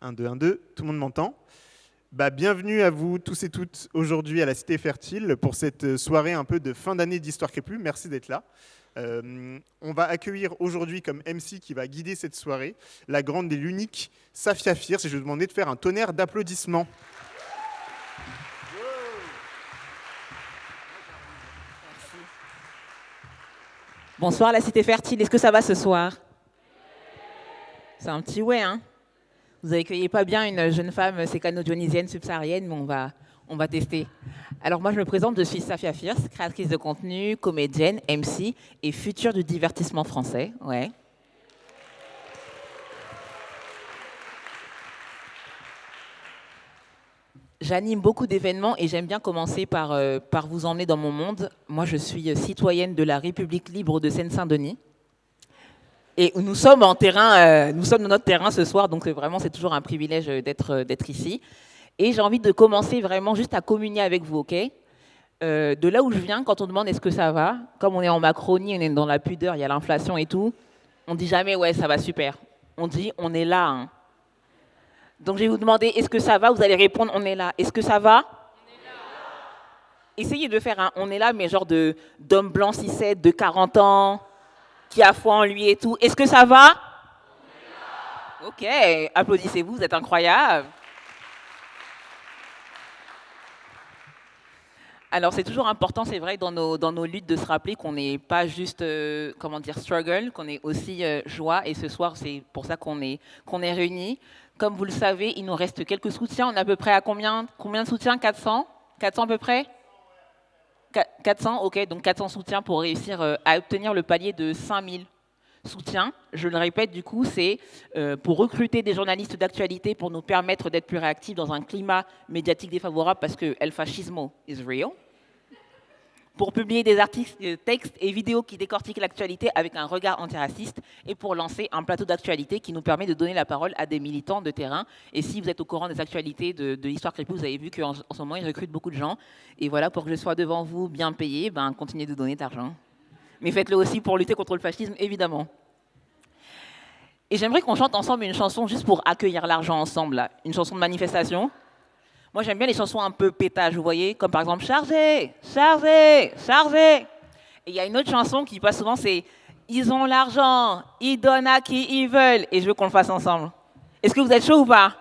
1, 2, 1, 2, tout le monde m'entend. Bienvenue à vous tous et toutes aujourd'hui à la Cité Fertile pour cette soirée un peu de fin d'année d'Histoire Crépue. Merci d'être là. On va accueillir aujourd'hui comme MC qui va guider cette soirée la grande et l'unique Safia Fierce. Et je vais vous demander de faire un tonnerre d'applaudissements. Bonsoir la Cité Fertile, est-ce que ça va ce soir? C'est un petit ouais, hein? Vous accueillez pas bien une jeune femme sécano-dionysienne subsaharienne, mais on va tester. Alors moi je me présente, je suis Safia Fierce, créatrice de contenu, comédienne, MC et future du divertissement français. Ouais. J'anime beaucoup d'événements et j'aime bien commencer par vous emmener dans mon monde. Moi, je suis citoyenne de la République libre de Seine-Saint-Denis. Et nous sommes nous sommes dans notre terrain ce soir, donc vraiment, c'est toujours un privilège d'être ici. Et j'ai envie de commencer vraiment juste à communier avec vous, ok? De là où je viens, quand on demande est-ce que ça va, comme on est en Macronie, on est dans la pudeur, il y a l'inflation et tout, on dit jamais ouais, ça va super. On dit on est là, hein. Donc, je vais vous demander, est-ce que ça va? Vous allez répondre, on est là. Est-ce que ça va? On est là. Essayez de faire un on est là, mais genre d'homme blanc 6-7, de 40 ans, qui a foi en lui et tout. Est-ce que ça va? On est là. Ok, applaudissez-vous, vous êtes incroyables. Alors, c'est toujours important, c'est vrai, dans nos luttes de se rappeler qu'on n'est pas juste, struggle, qu'on est aussi joie. Et ce soir, c'est pour ça qu'on est réunis. Comme vous le savez, il nous reste quelques soutiens. On est à peu près à combien de soutiens? 400? 400 à peu près? 400, ok. Donc 400 soutiens pour réussir à obtenir le palier de 5000 soutiens. Je le répète, du coup, c'est pour recruter des journalistes d'actualité pour nous permettre d'être plus réactifs dans un climat médiatique défavorable parce que el fascismo is real. Pour publier des articles, textes et vidéos qui décortiquent l'actualité avec un regard antiraciste et pour lancer un plateau d'actualité qui nous permet de donner la parole à des militants de terrain. Et si vous êtes au courant des actualités de l'histoire crépue, vous avez vu qu'en ce moment, ils recrutent beaucoup de gens. Et voilà, pour que je sois devant vous bien payé, continuez de donner de l'argent. Mais faites-le aussi pour lutter contre le fascisme, évidemment. Et j'aimerais qu'on chante ensemble une chanson juste pour accueillir l'argent ensemble, là. Une chanson de manifestation. Moi, j'aime bien les chansons un peu pétage, vous voyez, comme par exemple « Chargez, chargez, chargez ». Et il y a une autre chanson qui passe souvent, c'est « Ils ont l'argent, ils donnent à qui ils veulent ». Et je veux qu'on le fasse ensemble. Est-ce que vous êtes chaud ou pas?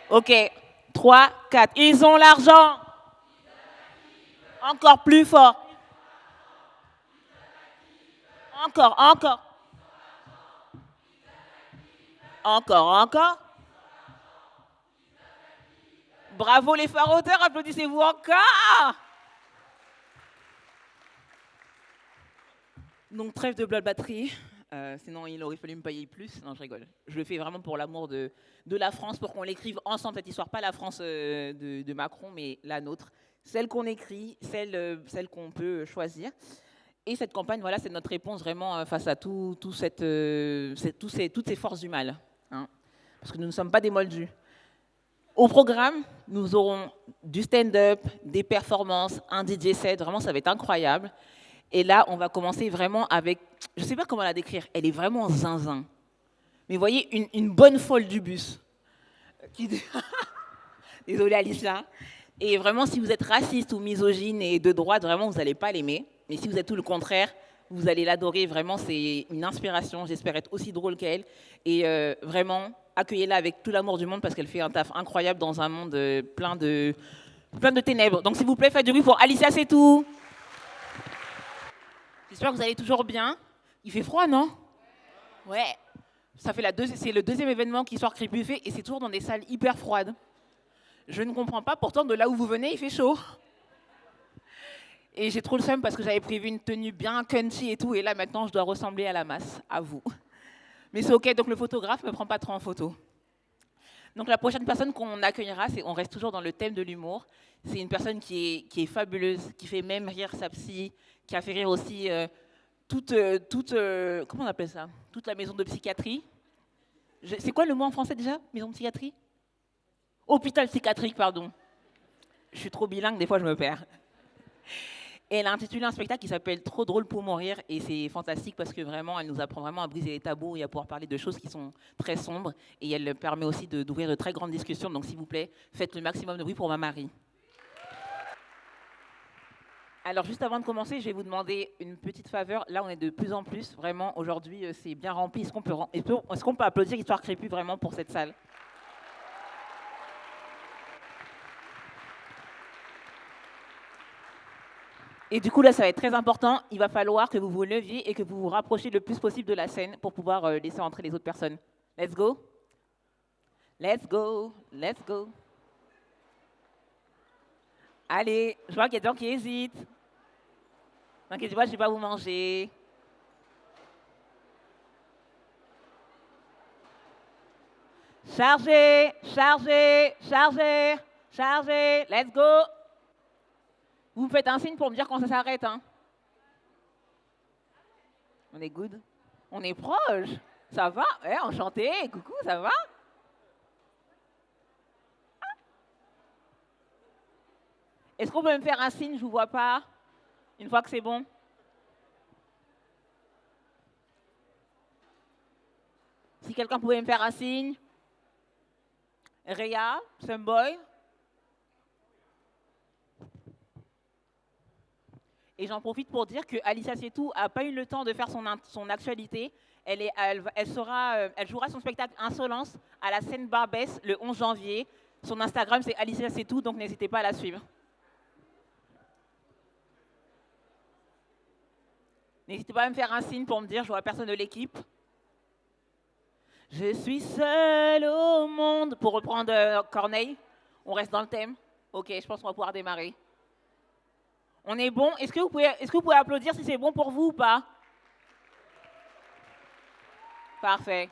Ok, 3, 4. Ils ont l'argent. Encore plus fort. Encore, encore. Encore, encore. Bravo les faroteurs, applaudissez-vous encore. Donc trêve de blablaterie, sinon il aurait fallu me payer plus. Non, je rigole. Je le fais vraiment pour l'amour de la France, pour qu'on l'écrive ensemble cette histoire. Pas la France de Macron, mais la nôtre. Celle qu'on écrit, celle qu'on peut choisir. Et cette campagne, voilà, c'est notre réponse vraiment face à toutes ces forces du mal. Hein, parce que nous ne sommes pas des moldus. Au programme, nous aurons du stand-up, des performances, un DJ set, vraiment ça va être incroyable. Et là, on va commencer vraiment avec, je ne sais pas comment la décrire, elle est vraiment zinzin. Mais vous voyez, une bonne folle du bus. Désolée Alicia. Et vraiment, si vous êtes raciste ou misogyne et de droite, vraiment, vous n'allez pas l'aimer. Mais si vous êtes tout le contraire, vous allez l'adorer. Vraiment, c'est une inspiration. J'espère être aussi drôle qu'elle. Et vraiment, accueillez-la avec tout l'amour du monde parce qu'elle fait un taf incroyable dans un monde plein de ténèbres. Donc, s'il vous plaît, faites du bruit pour Alicia, c'est tout. J'espère que vous allez toujours bien. Il fait froid, non? Ouais. C'est le deuxième événement qu'Histoire Crépue fait et c'est toujours dans des salles hyper froides. Je ne comprends pas, pourtant, de là où vous venez, il fait chaud. Et j'ai trop le seum parce que j'avais prévu une tenue bien crunchy et tout, et là, maintenant, je dois ressembler à la masse, à vous. Mais c'est OK, donc le photographe ne me prend pas trop en photo. Donc la prochaine personne qu'on accueillera, on reste toujours dans le thème de l'humour. C'est une personne qui est fabuleuse, qui fait même rire sa psy, qui a fait rire aussi comment on appelle ça? Toute la maison de psychiatrie. C'est quoi le mot en français déjà? Maison de psychiatrie? Hôpital psychiatrique, pardon. Je suis trop bilingue, des fois je me perds. Et elle a intitulé un spectacle qui s'appelle Trop drôle pour mourir. Et c'est fantastique parce que vraiment, elle nous apprend vraiment à briser les tabous et à pouvoir parler de choses qui sont très sombres. Et elle permet aussi d'ouvrir de très grandes discussions. Donc, s'il vous plaît, faites le maximum de bruit pour ma Marie. Alors, juste avant de commencer, je vais vous demander une petite faveur. Là, on est de plus en plus. Vraiment, aujourd'hui, c'est bien rempli. Est-ce qu'on peut applaudir Histoire Crépue vraiment pour cette salle? Et du coup, là, ça va être très important. Il va falloir que vous vous leviez et que vous vous rapprochiez le plus possible de la scène pour pouvoir laisser entrer les autres personnes. Let's go. Let's go. Let's go. Allez, je vois qu'il y a des gens qui hésitent. N'inquiétez pas, je ne vais pas vous manger. Chargez, chargez, chargez, chargez. Let's go. Vous me faites un signe pour me dire quand ça s'arrête. Hein. On est good. On est proche. Ça va? Enchanté. Coucou, ça va? Est-ce qu'on peut me faire un signe? Je ne vous vois pas. Une fois que c'est bon. Si quelqu'un pouvait me faire un signe. Réa, Sunboy. Et j'en profite pour dire que Alicia Sietou n'a pas eu le temps de faire son actualité. Elle jouera son spectacle Insolence à la scène Barbès le 11 janvier. Son Instagram, c'est Alicia Sietou, donc n'hésitez pas à la suivre. N'hésitez pas à me faire un signe pour me dire, je vois personne de l'équipe. Je suis seule au monde. Pour reprendre Corneille, on reste dans le thème. Ok, je pense qu'on va pouvoir démarrer. On est bon? Est-ce que vous pouvez applaudir si c'est bon pour vous ou pas? Parfait.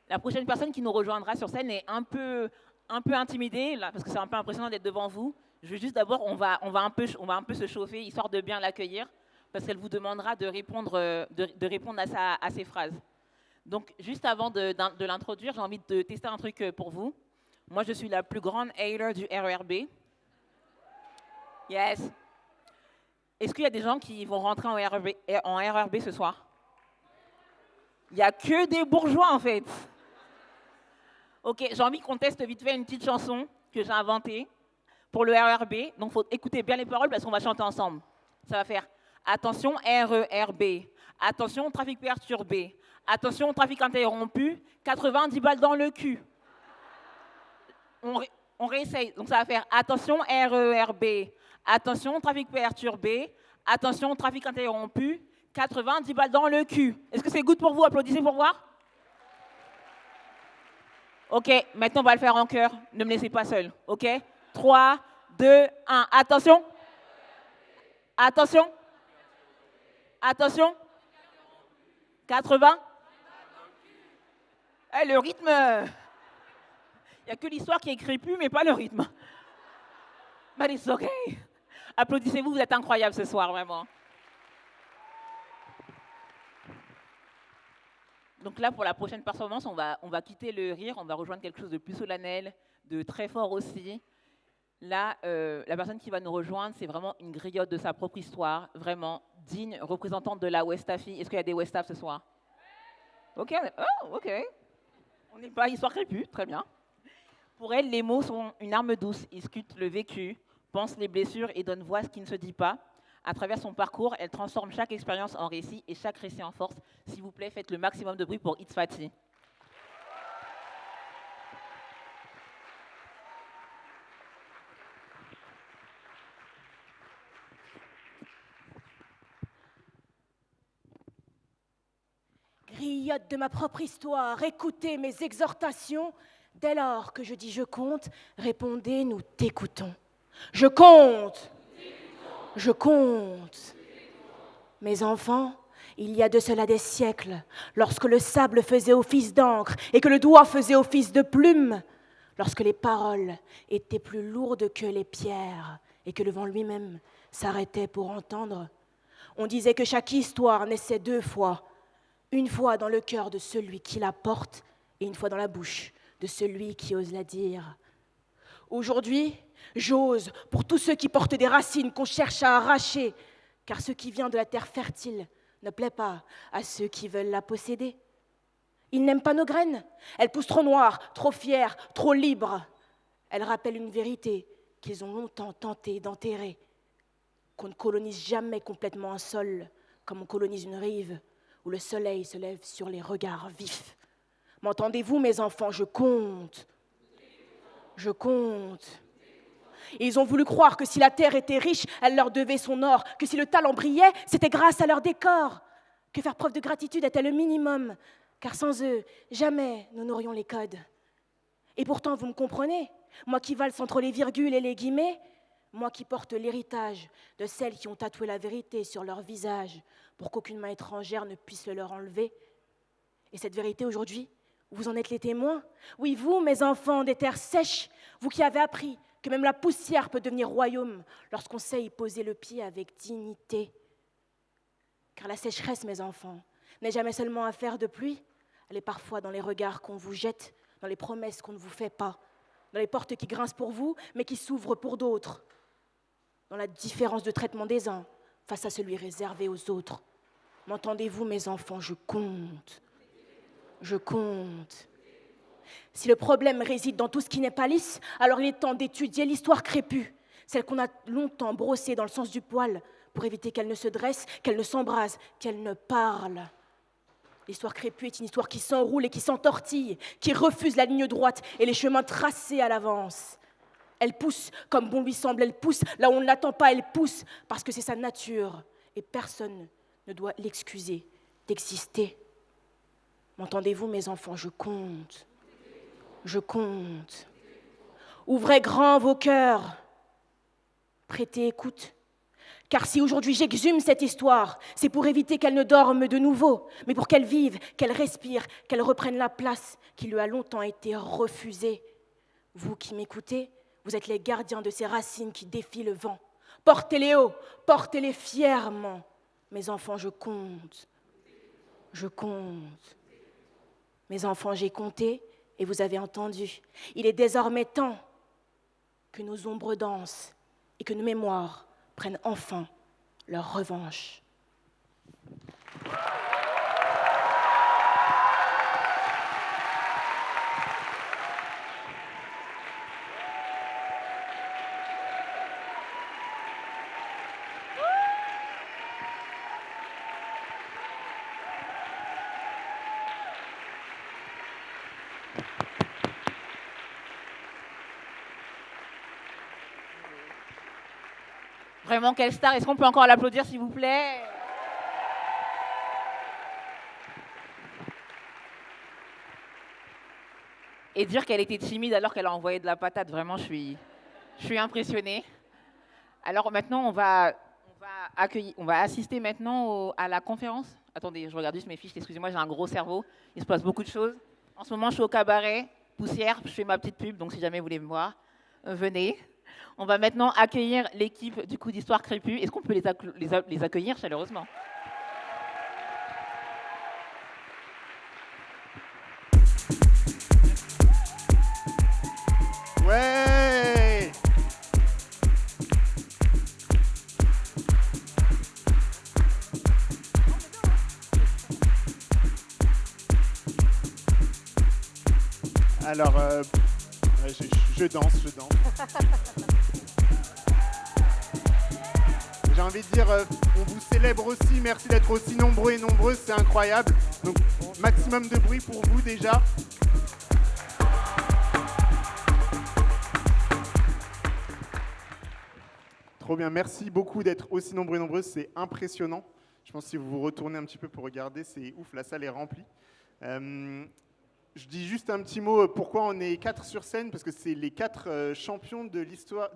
La prochaine personne qui nous rejoindra sur scène est un peu intimidée, là, parce que c'est un peu impressionnant d'être devant vous. Je veux juste d'abord, on va un peu se chauffer, histoire de bien l'accueillir, parce qu'elle vous demandera de répondre à ses phrases. Donc, juste avant de l'introduire, j'ai envie de tester un truc pour vous. Moi, je suis la plus grande hater du RERB. Yes. Est-ce qu'il y a des gens qui vont rentrer en RERB ce soir? Il n'y a que des bourgeois, en fait. Ok, j'ai envie qu'on teste vite fait une petite chanson que j'ai inventée pour le RERB. Donc, il faut écouter bien les paroles parce qu'on va chanter ensemble. Ça va faire « Attention, RERB. Attention, trafic perturbé. Attention, trafic interrompu. 90 balles dans le cul. » On réessaye. Donc, ça va faire « Attention, RERB. Attention, trafic perturbé. Attention, trafic interrompu. 90 balles dans le cul. » Est-ce que c'est good pour vous? Applaudissez pour voir. Ok, maintenant on va le faire en chœur. Ne me laissez pas seul. Ok? 3, 2, 1. Attention. Attention. Attention. 80. Le rythme. Il n'y a que l'histoire qui est crépue, mais pas le rythme. But it's okay. Applaudissez-vous, vous êtes incroyables ce soir, vraiment. Donc là, pour la prochaine performance, on va quitter le rire, on va rejoindre quelque chose de plus solennel, de très fort aussi. Là, la personne qui va nous rejoindre, c'est vraiment une griotte de sa propre histoire, vraiment digne représentante de la Westafi. Est-ce qu'il y a des Westaf ce soir? Ok, ok. On n'est pas histoire crépue, très bien. Pour elle, les mots sont une arme douce. Ils sculptent le vécu, pensent les blessures et donnent voix à ce qui ne se dit pas. À travers son parcours, elle transforme chaque expérience en récit et chaque récit en force. S'il vous plaît, faites le maximum de bruit pour It's Fati. Griotte de ma propre histoire, écoutez mes exhortations. Dès lors que je dis je compte, répondez nous t'écoutons. Je compte. Je compte. Mes enfants, il y a de cela des siècles, lorsque le sable faisait office d'encre et que le doigt faisait office de plume, lorsque les paroles étaient plus lourdes que les pierres et que le vent lui-même s'arrêtait pour entendre, on disait que chaque histoire naissait 2 fois, une fois dans le cœur de celui qui la porte et une fois dans la bouche de celui qui ose la dire. Aujourd'hui, j'ose pour tous ceux qui portent des racines qu'on cherche à arracher, car ce qui vient de la terre fertile ne plaît pas à ceux qui veulent la posséder. Ils n'aiment pas nos graines, elles poussent trop noires, trop fières, trop libres. Elles rappellent une vérité qu'ils ont longtemps tenté d'enterrer, qu'on ne colonise jamais complètement un sol comme on colonise une rive où le soleil se lève sur les regards vifs. M'entendez-vous, mes enfants, je compte. Je compte. Et ils ont voulu croire que si la terre était riche, elle leur devait son or, que si le talent brillait, c'était grâce à leur décor, que faire preuve de gratitude était le minimum, car sans eux, jamais nous n'aurions les codes. Et pourtant, vous me comprenez, moi qui valse entre les virgules et les guillemets, moi qui porte l'héritage de celles qui ont tatoué la vérité sur leur visage pour qu'aucune main étrangère ne puisse le leur enlever. Et cette vérité aujourd'hui, vous en êtes les témoins. Oui, vous, mes enfants des terres sèches, vous qui avez appris que même la poussière peut devenir royaume lorsqu'on sait y poser le pied avec dignité. Car la sécheresse, mes enfants, n'est jamais seulement affaire de pluie, elle est parfois dans les regards qu'on vous jette, dans les promesses qu'on ne vous fait pas, dans les portes qui grincent pour vous, mais qui s'ouvrent pour d'autres, dans la différence de traitement des uns face à celui réservé aux autres. M'entendez-vous, mes enfants, je compte. Je compte. Si le problème réside dans tout ce qui n'est pas lisse, alors il est temps d'étudier l'histoire crépue, celle qu'on a longtemps brossée dans le sens du poil, pour éviter qu'elle ne se dresse, qu'elle ne s'embrase, qu'elle ne parle. L'histoire crépue est une histoire qui s'enroule et qui s'entortille, qui refuse la ligne droite et les chemins tracés à l'avance. Elle pousse comme bon lui semble, elle pousse là où on ne l'attend pas, elle pousse parce que c'est sa nature et personne ne doit l'excuser d'exister. M'entendez-vous, mes enfants, je compte. Je compte. Ouvrez grand vos cœurs. Prêtez écoute. Car si aujourd'hui j'exhume cette histoire, c'est pour éviter qu'elle ne dorme de nouveau, mais pour qu'elle vive, qu'elle respire, qu'elle reprenne la place qui lui a longtemps été refusée. Vous qui m'écoutez, vous êtes les gardiens de ces racines qui défient le vent. Portez-les haut, portez-les fièrement. Mes enfants, je compte. Je compte. Mes enfants, j'ai compté et vous avez entendu. Il est désormais temps que nos ombres dansent et que nos mémoires prennent enfin leur revanche. Vraiment, quelle star. Est-ce qu'on peut encore l'applaudir, s'il vous plaît? Et dire qu'elle était timide alors qu'elle a envoyé de la patate. Vraiment, je suis impressionnée. Alors maintenant, on va assister maintenant à la conférence. Attendez, je regarde juste mes fiches. Excusez-moi, j'ai un gros cerveau. Il se passe beaucoup de choses. En ce moment, je suis au cabaret Poussière. Je fais ma petite pub, donc si jamais vous voulez me voir, venez. On va maintenant accueillir l'équipe du coup d'Histoire Crépue. Est-ce qu'on peut les accueillir chaleureusement? Ouais! Alors, je danse. J'ai envie de dire, on vous célèbre aussi, merci d'être aussi nombreux et nombreuses, c'est incroyable. Donc, maximum de bruit pour vous déjà. Trop bien, merci beaucoup d'être aussi nombreux et nombreuses, c'est impressionnant. Je pense que si vous vous retournez un petit peu pour regarder, c'est ouf, la salle est remplie. Je dis juste un petit mot, pourquoi on est 4 sur scène, parce que c'est les 4 champions de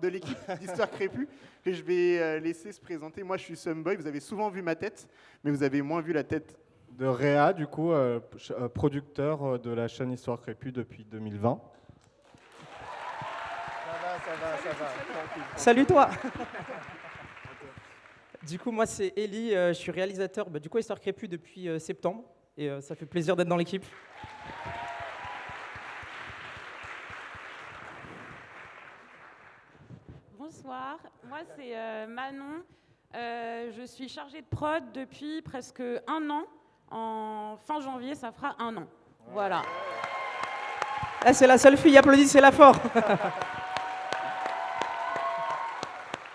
l'équipe d'Histoire Crépue que je vais laisser se présenter. Moi, je suis Sumboy, vous avez souvent vu ma tête, mais vous avez moins vu la tête de Réa, du coup, producteur de la chaîne Histoire Crépue depuis 2020. Ça va. Salut toi. Du coup, moi, c'est Eli, je suis réalisateur du coup Histoire Crépue depuis septembre, et ça fait plaisir d'être dans l'équipe. bonsoir. Moi, c'est Manon. Je suis chargée de prod depuis presque 1 an. En fin janvier, ça fera 1 an. Voilà. Là, c'est la seule fille, applaudissez-la fort.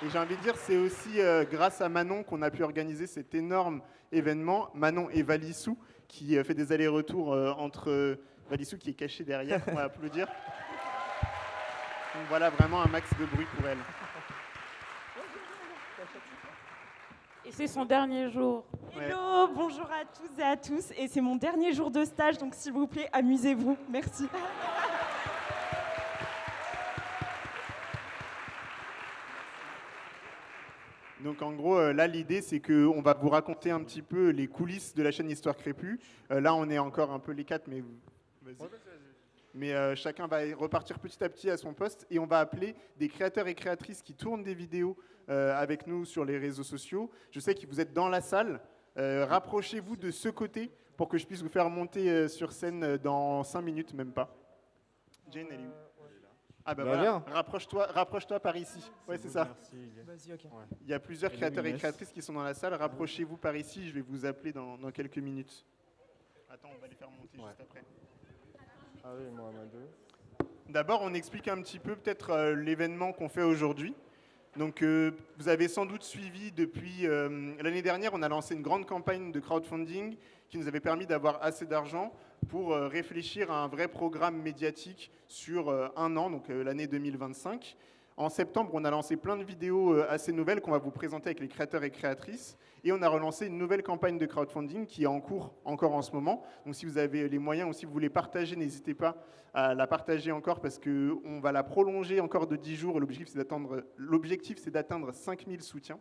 Et j'ai envie de dire, c'est aussi grâce à Manon qu'on a pu organiser cet énorme événement. Manon et Valissou, qui fait des allers-retours entre Valissou qui est caché derrière, on va applaudir. Donc voilà, vraiment un max de bruit pour elle. Et c'est son dernier jour. Ouais. Hello, bonjour à tous et à tous. Et c'est mon dernier jour de stage, donc s'il vous plaît, amusez-vous. Merci. Donc en gros, là, l'idée, c'est qu'on va vous raconter un petit peu les coulisses de la chaîne Histoire Crépue. Là, on est encore un peu les 4, mais vas-y. Mais chacun va repartir petit à petit à son poste et on va appeler des créateurs et créatrices qui tournent des vidéos avec nous sur les réseaux sociaux. Je sais que vous êtes dans la salle. Rapprochez-vous de ce côté pour que je puisse vous faire monter sur scène dans 5 minutes, même pas. Jane, elle est où? Ah bah voilà, rapproche-toi par ici. Ouais, c'est ça. Vas-y, ok. Il y a plusieurs créateurs et créatrices qui sont dans la salle. Rapprochez-vous par ici, je vais vous appeler dans quelques minutes. Attends, on va les faire monter juste après. Ah oui, Mohamedou. D'abord, on explique un petit peu peut-être l'événement qu'on fait aujourd'hui. Donc, vous avez sans doute suivi depuis l'année dernière, on a lancé une grande campagne de crowdfunding qui nous avait permis d'avoir assez d'argent pour réfléchir à un vrai programme médiatique sur 1 an, donc l'année 2025. En septembre, on a lancé plein de vidéos assez nouvelles qu'on va vous présenter avec les créateurs et créatrices. Et on a relancé une nouvelle campagne de crowdfunding qui est en cours encore en ce moment. Donc si vous avez les moyens ou si vous voulez partager, n'hésitez pas à la partager encore parce qu'on va la prolonger encore de 10 jours. L'objectif, c'est d'atteindre 5000 soutiens.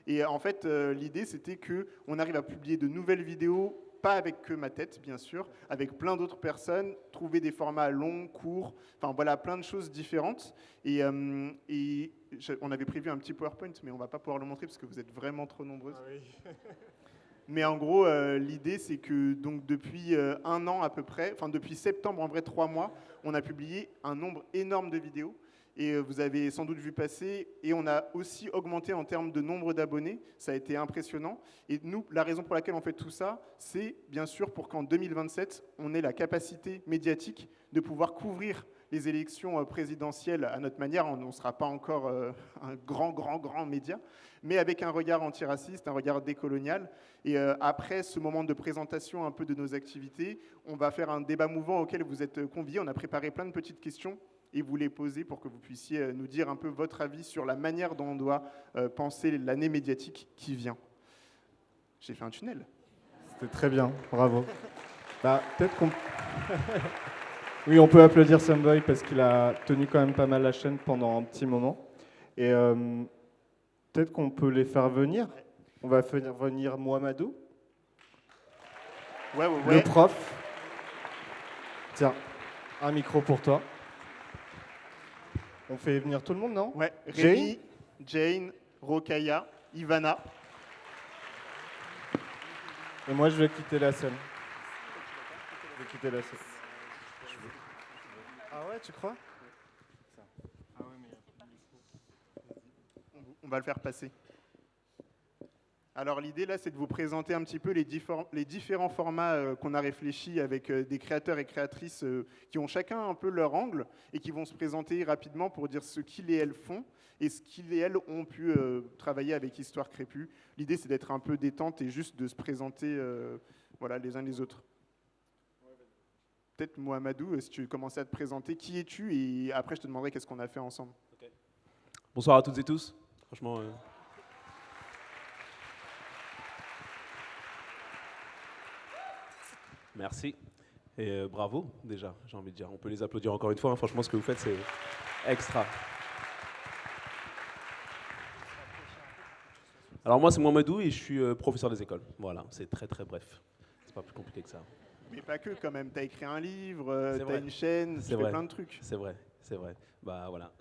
Et en fait, l'idée, c'était qu'on arrive à publier de nouvelles vidéos, pas avec que ma tête, bien sûr, avec plein d'autres personnes, trouver des formats longs, courts, enfin voilà, plein de choses différentes. Et on avait prévu un petit PowerPoint, mais on ne va pas pouvoir le montrer parce que vous êtes vraiment trop nombreuses. Ah oui. Mais en gros, l'idée, c'est que donc, depuis 1 an à peu près, enfin depuis septembre, en vrai 3 mois, on a publié un nombre énorme de vidéos. Et vous avez sans doute vu passer, et on a aussi augmenté en termes de nombre d'abonnés, ça a été impressionnant. Et nous, la raison pour laquelle on fait tout ça, c'est bien sûr pour qu'en 2027, on ait la capacité médiatique de pouvoir couvrir les élections présidentielles à notre manière. On ne sera pas encore un grand média, mais avec un regard antiraciste, un regard décolonial. Et après ce moment de présentation un peu de nos activités, on va faire un débat mouvant auquel vous êtes conviés. On a préparé plein de petites questions et vous les poser pour que vous puissiez nous dire un peu votre avis sur la manière dont on doit penser l'année médiatique qui vient. J'ai fait un tunnel. C'était très bien, bravo. Bah, peut-être qu'on... Oui, on peut applaudir Samboy parce qu'il a tenu quand même pas mal la chaîne pendant un petit moment. Et peut-être qu'on peut les faire venir. On va faire venir Mohamedou. Ouais. Le prof. Tiens, un micro pour toi. On fait venir tout le monde, non? Ouais, Rémi, Jane, Rokaya, Ivana. Et moi, je vais quitter la scène. Ah ouais, tu crois? On va le faire passer. Alors l'idée là, c'est de vous présenter un petit peu les différents formats qu'on a réfléchis avec des créateurs et créatrices qui ont chacun un peu leur angle et qui vont se présenter rapidement pour dire ce qu'ils et elles font et ce qu'ils et elles ont pu travailler avec Histoire Crépue. L'idée, c'est d'être un peu détente et juste de se présenter voilà, les uns les autres. Peut-être Mohamedou, si tu commençais à te présenter, qui es-tu? Et après, je te demanderai qu'est-ce qu'on a fait ensemble. Okay. Bonsoir à toutes et tous. Franchement... Merci et bravo déjà, j'ai envie de dire. On peut les applaudir encore une fois, hein. Franchement ce que vous faites c'est extra. Alors moi c'est Mohamedou et je suis professeur des écoles. Voilà, c'est très bref. C'est pas plus compliqué que ça. Mais pas que quand même, t'as écrit un livre, t'as une chaîne, tu fais plein de trucs. C'est vrai. Bah voilà.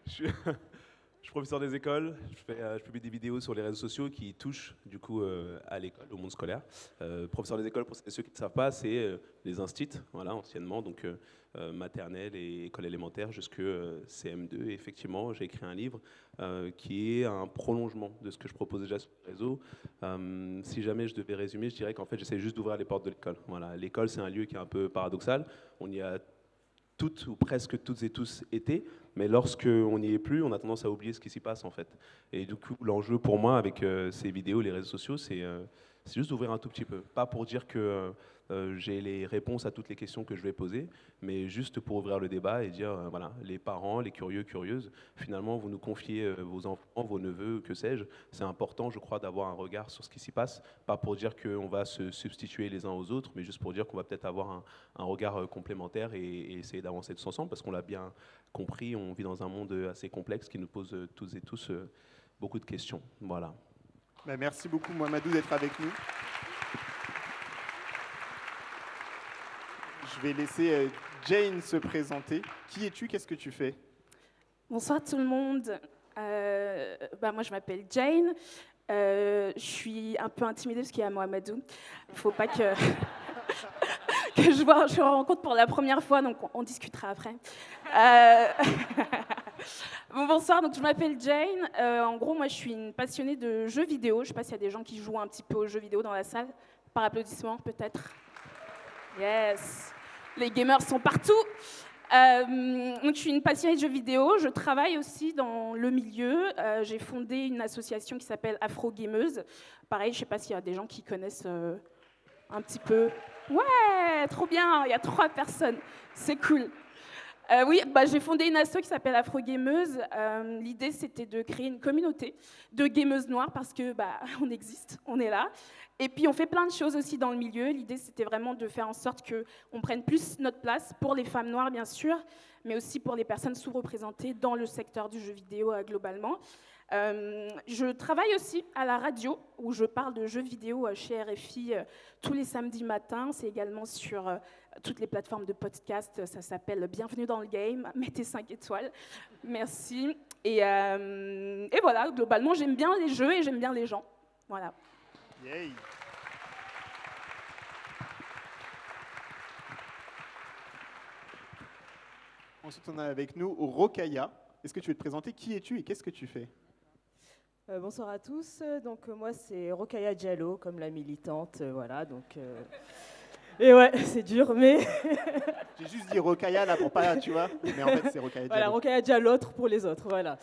Je suis professeur des écoles, je publie des vidéos sur les réseaux sociaux qui touchent du coup à l'école, au monde scolaire. Professeur des écoles, pour ceux qui ne savent pas, c'est les instituts, voilà, anciennement, donc maternelle et école élémentaire jusque CM2. Et effectivement, j'ai écrit un livre qui est un prolongement de ce que je propose déjà sur le réseau. Si jamais je devais résumer, je dirais qu'en fait, j'essaie juste d'ouvrir les portes de l'école. Voilà, l'école, c'est un lieu qui est un peu paradoxal. On y a toutes ou presque toutes et tous été, mais lorsque on n'y est plus, on a tendance à oublier ce qui s'y passe en fait. Et du coup, l'enjeu pour moi avec ces vidéos, les réseaux sociaux, c'est juste d'ouvrir un tout petit peu. Pas pour dire que j'ai les réponses à toutes les questions que je vais poser, mais juste pour ouvrir le débat et dire, voilà, les parents, les curieux, curieuses, finalement, vous nous confiez vos enfants, vos neveux, que sais-je. C'est important, je crois, d'avoir un regard sur ce qui s'y passe, pas pour dire qu'on va se substituer les uns aux autres, mais juste pour dire qu'on va peut-être avoir un regard complémentaire et essayer d'avancer tous ensemble, parce qu'on l'a bien compris, on vit dans un monde assez complexe qui nous pose toutes et tous beaucoup de questions. Voilà. Bah, merci beaucoup, Mohamedou, d'être avec nous. Je vais laisser Jane se présenter. Qui es-tu? Qu'est-ce que tu fais? Bonsoir tout le monde. Moi, je m'appelle Jane. Je suis un peu intimidée parce qu'il y a Mohamedou. Il ne faut pas que, que je le rencontre pour la première fois, donc on discutera après. Bonsoir, donc je m'appelle Jane. En gros, moi, je suis une passionnée de jeux vidéo. Je ne sais pas s'il y a des gens qui jouent un petit peu aux jeux vidéo dans la salle. Par applaudissement, peut-être. Yes. Les gamers sont partout. Donc, je suis une passionnée de jeux vidéo. Je travaille aussi dans le milieu. J'ai fondé une association qui s'appelle Afro Gameuse. Pareil, je ne sais pas s'il y a des gens qui connaissent un petit peu. Ouais, trop bien. Il y a 3 personnes. C'est cool. Oui, j'ai fondé une asso qui s'appelle Afro Gameuse. L'idée, c'était de créer une communauté de gameuses noires parce que on existe, on est là. Et puis, on fait plein de choses aussi dans le milieu. L'idée, c'était vraiment de faire en sorte qu'on prenne plus notre place pour les femmes noires, bien sûr, mais aussi pour les personnes sous-représentées dans le secteur du jeu vidéo globalement. Je travaille aussi à la radio, où je parle de jeux vidéo chez RFI tous les samedis matins. C'est également sur toutes les plateformes de podcast. Ça s'appelle Bienvenue dans le game. Mettez 5 étoiles. Merci. Et voilà, globalement, j'aime bien les jeux et j'aime bien les gens. Voilà. Yay. Ensuite, on a avec nous Rokaya. Est-ce que tu veux te présenter? Qui es-tu et qu'est-ce que tu fais? Bonsoir à tous. Donc moi c'est Rokaya Diallo, comme la militante, voilà. Donc et ouais, c'est dur, mais j'ai juste dit Rokaya là pour pas, tu vois. Mais en fait c'est Rokaya Diallo. Voilà, Rokaya Diallo, l'autre pour les autres, voilà.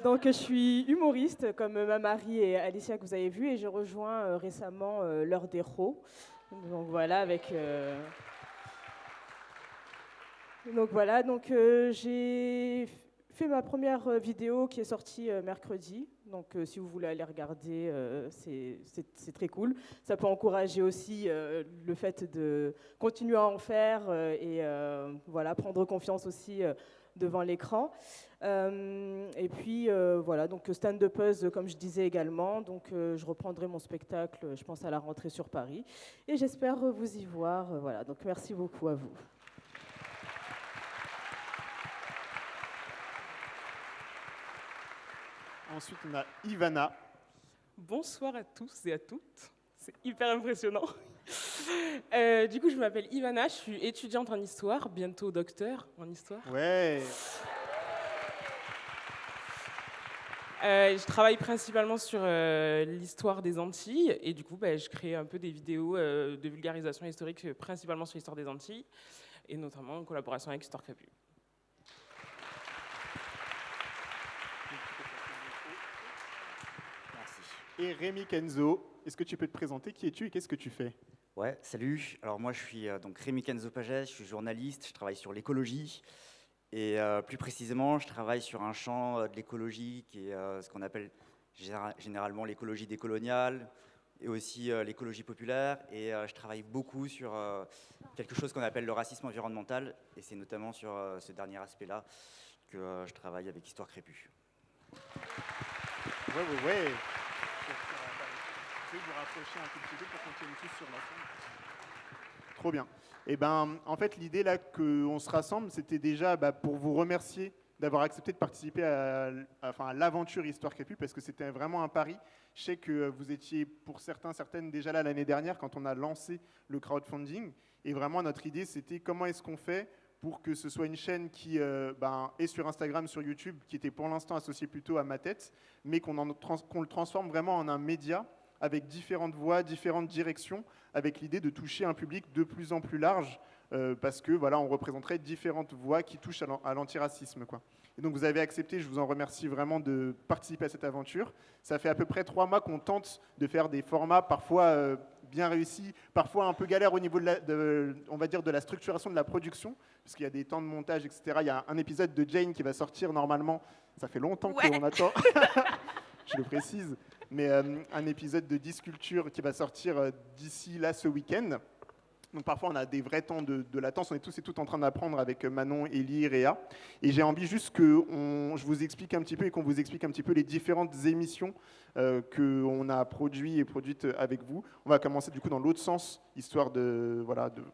Donc je suis humoriste comme ma Marie et Alicia que vous avez vu, et j'ai rejoint récemment l'heure des Ros. Donc voilà, avec. Donc voilà, donc j'ai fait ma première vidéo qui est sortie mercredi. Donc si vous voulez aller regarder, c'est très cool. Ça peut encourager aussi le fait de continuer à en faire et voilà, prendre confiance aussi devant l'écran. Et puis voilà, donc stand-upeuse comme je disais également. Donc je reprendrai mon spectacle, je pense à la rentrée sur Paris. Et j'espère vous y voir. Voilà, donc merci beaucoup à vous. Ensuite, on a Ivana. Bonsoir à tous et à toutes. C'est hyper impressionnant. Du coup, je m'appelle Ivana, je suis étudiante en histoire, bientôt docteur en histoire. Ouais. Je travaille principalement sur l'histoire des Antilles et du coup, je crée un peu des vidéos de vulgarisation historique, principalement sur l'histoire des Antilles et notamment en collaboration avec Histoire Crépue. Et Rémi Kenzo, est-ce que tu peux te présenter? Qui es-tu et qu'est-ce que tu fais? Ouais, salut. Alors moi je suis donc Rémi Kenzo Pagès, je suis journaliste, je travaille sur l'écologie et plus précisément je travaille sur un champ de l'écologie qui est ce qu'on appelle généralement l'écologie décoloniale et aussi l'écologie populaire, et je travaille beaucoup sur quelque chose qu'on appelle le racisme environnemental, et c'est notamment sur ce dernier aspect-là que je travaille avec Histoire Crépue. Ouais. Je vais vous rapprocher un tout petit peu pour qu'on tienne tous sur la scène. Trop bien. Et en fait, l'idée là qu'on se rassemble, c'était déjà pour vous remercier d'avoir accepté de participer à l'aventure Histoire Crépue, parce que c'était vraiment un pari. Je sais que vous étiez, pour certaines, déjà là l'année dernière, quand on a lancé le crowdfunding. Et vraiment, notre idée, c'était comment est-ce qu'on fait pour que ce soit une chaîne qui est sur Instagram, sur YouTube, qui était pour l'instant associée plutôt à Ma Tête, mais qu'on le transforme vraiment en un média avec différentes voix, différentes directions, avec l'idée de toucher un public de plus en plus large, parce que voilà, on représenterait différentes voix qui touchent à l'antiracisme, quoi. Et donc vous avez accepté, je vous en remercie vraiment, de participer à cette aventure. Ça fait à peu près 3 mois qu'on tente de faire des formats parfois bien réussis, parfois un peu galère au niveau on va dire de la structuration de la production, parce qu'il y a des temps de montage, etc. Il y a un épisode de Jane qui va sortir normalement, ça fait longtemps qu'on attend, je le précise, mais un épisode de Disculture qui va sortir d'ici là ce week-end. Donc parfois on a des vrais temps de latence, on est tous et toutes en train d'apprendre avec Manon, Élie, Réa. Et j'ai envie juste que je vous explique un petit peu et qu'on vous explique un petit peu les différentes émissions qu'on a produites avec vous. On va commencer du coup dans l'autre sens, histoire de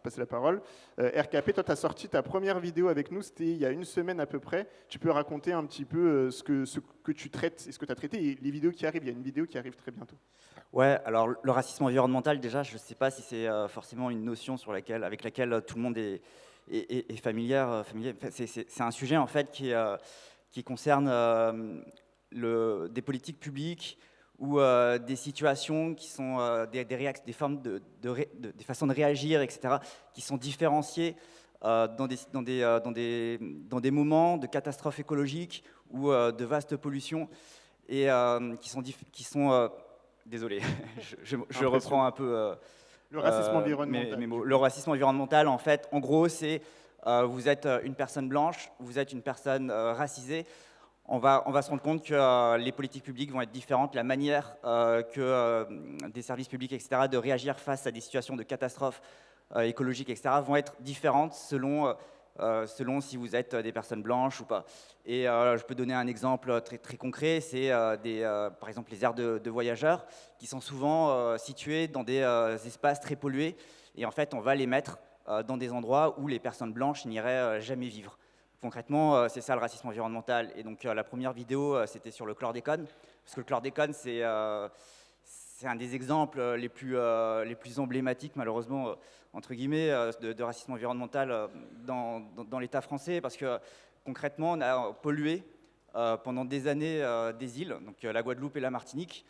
passer la parole. RKP, toi tu as sorti ta première vidéo avec nous, c'était il y a une semaine à peu près. Tu peux raconter un petit peu ce que tu traites et ce que tu as traité et les vidéos qui arrivent. Il y a une vidéo qui arrive très bientôt. Ouais, alors le racisme environnemental, déjà, je ne sais pas si c'est forcément une notion avec laquelle tout le monde est familier. C'est un sujet en fait qui concerne des politiques publiques ou des situations qui sont des formes des façons de réagir, etc., qui sont différenciées dans des moments de catastrophes écologiques ou de vastes pollutions et qui sont désolé, je reprends un peu le racisme environnemental. mes mots. Le racisme environnemental, en fait, en gros, c'est vous êtes une personne blanche, vous êtes une personne racisée. On va se rendre compte que les politiques publiques vont être différentes, la manière que des services publics, etc., de réagir face à des situations de catastrophes écologiques, etc., vont être différentes selon si vous êtes des personnes blanches ou pas. Et je peux donner un exemple très, très concret, c'est par exemple les aires de voyageurs qui sont souvent situées dans des espaces très pollués et en fait on va les mettre dans des endroits où les personnes blanches n'iraient jamais vivre. Concrètement, c'est ça le racisme environnemental. Et donc la première vidéo, c'était sur le chlordécone, parce que le chlordécone, c'est un des exemples les plus emblématiques, malheureusement, entre guillemets, de racisme environnemental dans l'État français, parce que concrètement, on a pollué pendant des années des îles, donc la Guadeloupe et la Martinique,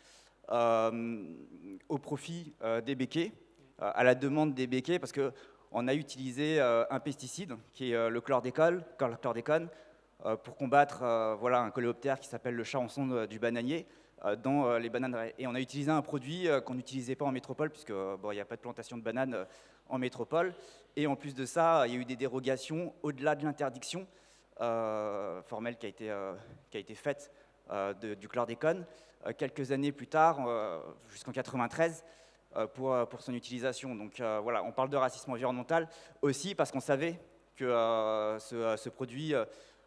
au profit des béquets, à la demande des béquets, parce qu'on a utilisé un pesticide qui est le chlordécone, pour combattre un coléoptère qui s'appelle le charançon du bananier dans les bananes. Et on a utilisé un produit qu'on n'utilisait pas en métropole, puisque il n'y a pas de plantation de bananes en métropole. Et en plus de ça, il y a eu des dérogations au-delà de l'interdiction formelle qui a été faite du chlordécone quelques années plus tard, jusqu'en 1993, pour son utilisation. Donc voilà, on parle de racisme environnemental aussi parce qu'on savait que ce produit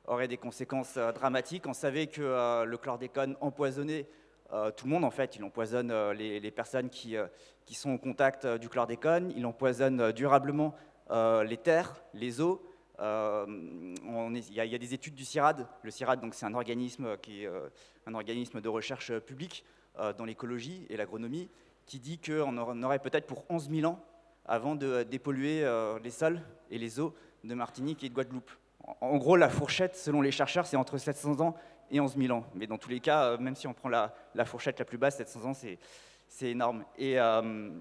aurait des conséquences dramatiques. On savait que le chlordécone empoisonnait tout le monde, en fait. Il empoisonne les personnes qui sont au contact du chlordécone. Il empoisonne durablement les terres, les eaux. Il y a des études du CIRAD. Le CIRAD, donc, c'est un organisme qui est un organisme de recherche publique dans l'écologie et l'agronomie, qui dit qu'on en aurait peut-être pour 11 000 ans avant de dépolluer les sols et les eaux de Martinique et de Guadeloupe. En gros, la fourchette, selon les chercheurs, c'est entre 700 ans et 11 000 ans. Mais dans tous les cas, même si on prend la fourchette la plus basse, 700 ans, c'est énorme. Et on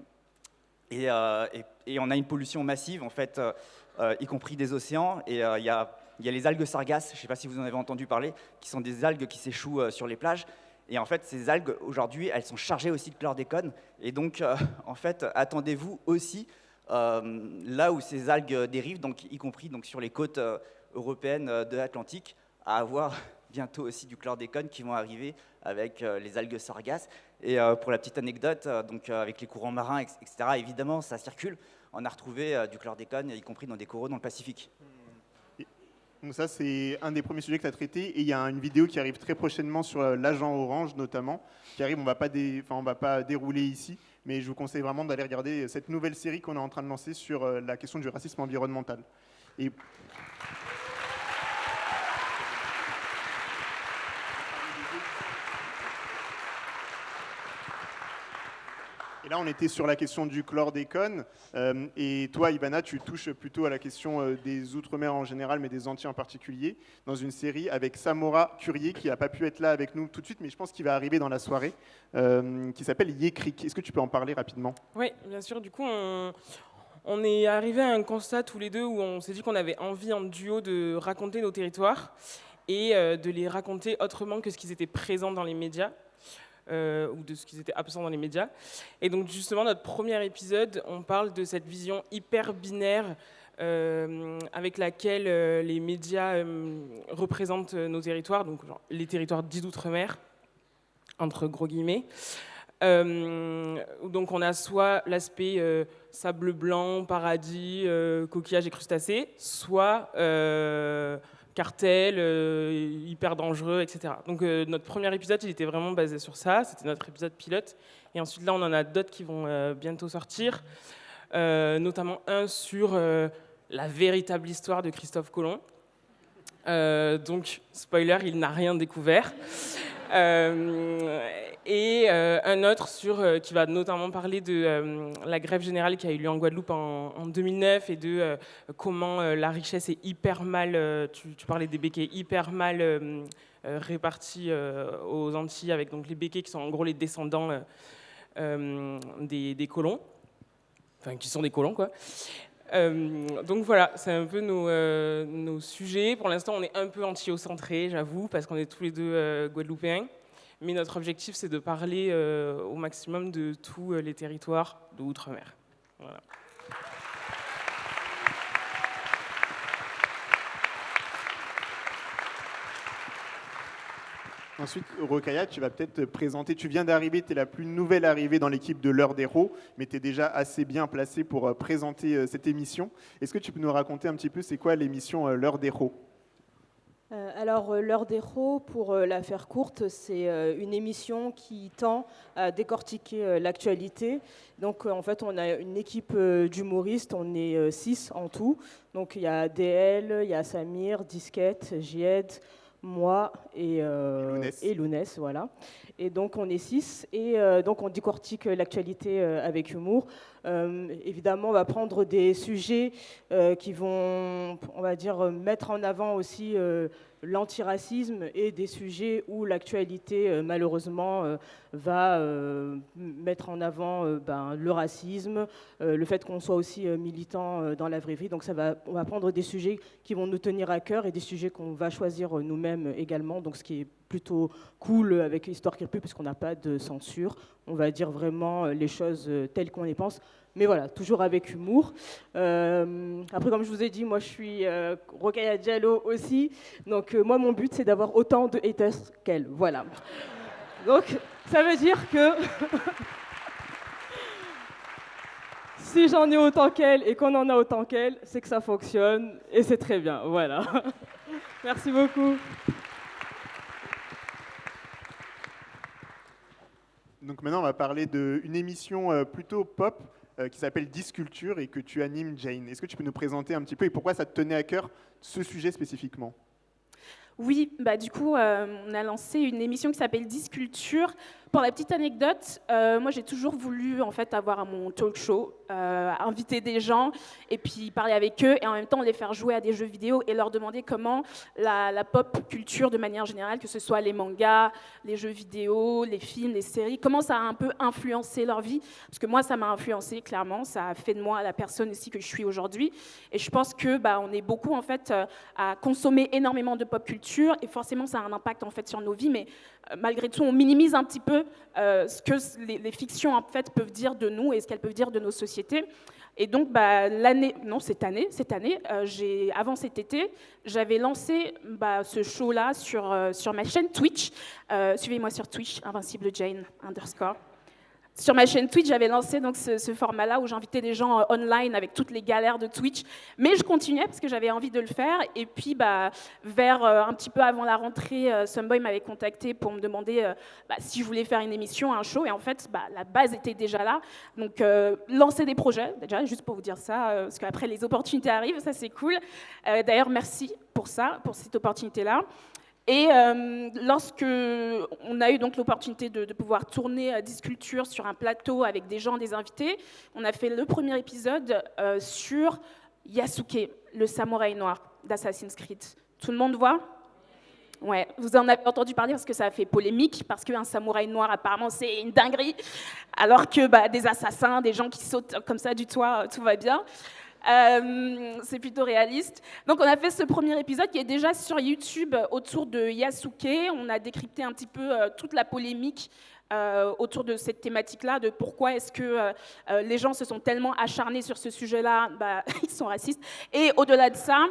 a une pollution massive, en fait, y compris des océans. Et il y a les algues sargasses, je ne sais pas si vous en avez entendu parler, qui sont des algues qui s'échouent sur les plages. Et en fait, ces algues, aujourd'hui, elles sont chargées aussi de chlordécone. Et donc, en fait, attendez-vous aussi, là où ces algues dérivent, donc, y compris donc, sur les côtes européennes de l'Atlantique, à avoir bientôt aussi du chlordécone qui vont arriver avec les algues sargasses. Et pour la petite anecdote, donc, avec les courants marins, etc., évidemment, ça circule. On a retrouvé du chlordécone, y compris dans des coraux dans le Pacifique. Donc ça, c'est un des premiers sujets que tu as traité. Et il y a une vidéo qui arrive très prochainement sur l'agent orange, notamment, qui arrive. On ne va pas dérouler ici, mais je vous conseille vraiment d'aller regarder cette nouvelle série qu'on est en train de lancer sur la question du racisme environnemental. Et Et là, on était sur la question du chlordécone. Et toi, Ivana, tu touches plutôt à la question des Outre-mer en général, mais des Antilles en particulier, dans une série avec Samora Curier, qui n'a pas pu être là avec nous tout de suite, mais je pense qu'il va arriver dans la soirée, qui s'appelle Yécric. Est-ce que tu peux en parler rapidement? Oui, bien sûr. Du coup, on est arrivé à un constat tous les deux où on s'est dit qu'on avait envie en duo de raconter nos territoires et de les raconter autrement que ce qu'ils étaient présents dans les médias. Ou de ce qu'ils étaient absents dans les médias. Et donc justement, notre premier épisode, on parle de cette vision hyper binaire avec laquelle les médias représentent nos territoires, donc genre, les territoires dits d'outre-mer, entre gros guillemets. Donc on a soit l'aspect sable blanc, paradis, coquillages et crustacés, soit cartel, hyper dangereux, etc. Donc notre premier épisode, il était vraiment basé sur ça, c'était notre épisode pilote. Et ensuite là, on en a d'autres qui vont bientôt sortir, notamment un sur la véritable histoire de Christophe Colomb. Donc, spoiler, il n'a rien découvert. Et un autre qui va notamment parler de la grève générale qui a eu lieu en Guadeloupe en 2009 et de comment la richesse est hyper mal, tu parlais des béquets, hyper mal répartis aux Antilles, avec donc les béquets qui sont en gros les descendants des colons, enfin qui sont des colons quoi. Donc voilà, c'est un peu nos sujets. Pour l'instant, on est un peu antillais-centré, j'avoue, parce qu'on est tous les deux guadeloupéens. Mais notre objectif, c'est de parler au maximum de tous les territoires de Outre-mer. Voilà. Ensuite, Rokhaya, tu vas peut-être te présenter. Tu viens d'arriver, tu es la plus nouvelle arrivée dans l'équipe de l'Heure d'Héros, mais tu es déjà assez bien placée pour présenter cette émission. Est-ce que tu peux nous raconter un petit peu, c'est quoi l'émission L'Heure d'Héros ? Alors, L'Heure d'Héros, pour la faire courte, c'est une émission qui tend à décortiquer l'actualité. Donc, en fait, on a une équipe d'humoristes, on est 6 en tout. Donc, il y a DL, il y a Samir, Disquette, Jied, moi et Lounès, voilà. Et donc on est 6 et donc on décortique l'actualité avec humour. Évidemment, on va prendre des sujets qui vont, on va dire, mettre en avant aussi l'antiracisme et des sujets où l'actualité, malheureusement, va mettre en avant le racisme, le fait qu'on soit aussi militant dans la vraie vie. Donc on va prendre des sujets qui vont nous tenir à cœur et des sujets qu'on va choisir nous-mêmes également. Donc ce qui est plutôt cool avec Histoire qui repue, parce qu'on n'a pas de censure. On va dire vraiment les choses telles qu'on les pense. Mais voilà, toujours avec humour. Après, comme je vous ai dit, moi je suis Rokhaya Diallo aussi. Donc moi, mon but, c'est d'avoir autant de haters qu'elle. Voilà. Donc ça veut dire que si j'en ai autant qu'elle et qu'on en a autant qu'elle, c'est que ça fonctionne et c'est très bien. Voilà. Merci beaucoup. Donc maintenant, on va parler d'une émission plutôt pop qui s'appelle Disculture et que tu animes, Jane. Est-ce que tu peux nous présenter un petit peu et pourquoi ça te tenait à cœur ce sujet spécifiquement ? Oui, du coup, on a lancé une émission qui s'appelle Disculture. Pour la petite anecdote, moi j'ai toujours voulu en fait avoir mon talk show, inviter des gens et puis parler avec eux et en même temps les faire jouer à des jeux vidéo et leur demander comment la pop culture de manière générale, que ce soit les mangas, les jeux vidéo, les films, les séries, comment ça a un peu influencé leur vie. Parce que moi ça m'a influencé clairement, ça a fait de moi la personne aussi que je suis aujourd'hui. Et je pense que on est beaucoup en fait à consommer énormément de pop culture et forcément ça a un impact en fait sur nos vies, mais malgré tout on minimise un petit peu ce que les fictions en fait peuvent dire de nous et ce qu'elles peuvent dire de nos sociétés. Et donc cette année, avant cet été, j'avais lancé ce show-là sur ma chaîne Twitch. Suivez-moi sur Twitch, Invincible Jane _ Sur ma chaîne Twitch, j'avais lancé donc ce format-là où j'invitais des gens online avec toutes les galères de Twitch. Mais je continuais parce que j'avais envie de le faire. Et puis, vers un petit peu avant la rentrée, Someboy m'avait contacté pour me demander si je voulais faire une émission, un show. Et en fait, la base était déjà là. Donc, lancer des projets, déjà, juste pour vous dire ça, parce qu'après, les opportunités arrivent, ça c'est cool. D'ailleurs, merci pour ça, pour cette opportunité-là. Et lorsque on a eu donc l'opportunité de pouvoir tourner Disculture sur un plateau avec des gens, des invités, on a fait le premier épisode sur Yasuke, le samouraï noir d'Assassin's Creed. Tout le monde voit ? Ouais, vous en avez entendu parler parce que ça a fait polémique, parce qu'un samouraï noir, apparemment, c'est une dinguerie, alors que des assassins, des gens qui sautent comme ça du toit, tout va bien. C'est plutôt réaliste. Donc on a fait ce premier épisode qui est déjà sur YouTube autour de Yasuke. On a décrypté un petit peu toute la polémique autour de cette thématique-là, de pourquoi est-ce que les gens se sont tellement acharnés sur ce sujet-là, ils sont racistes. Et au-delà de ça,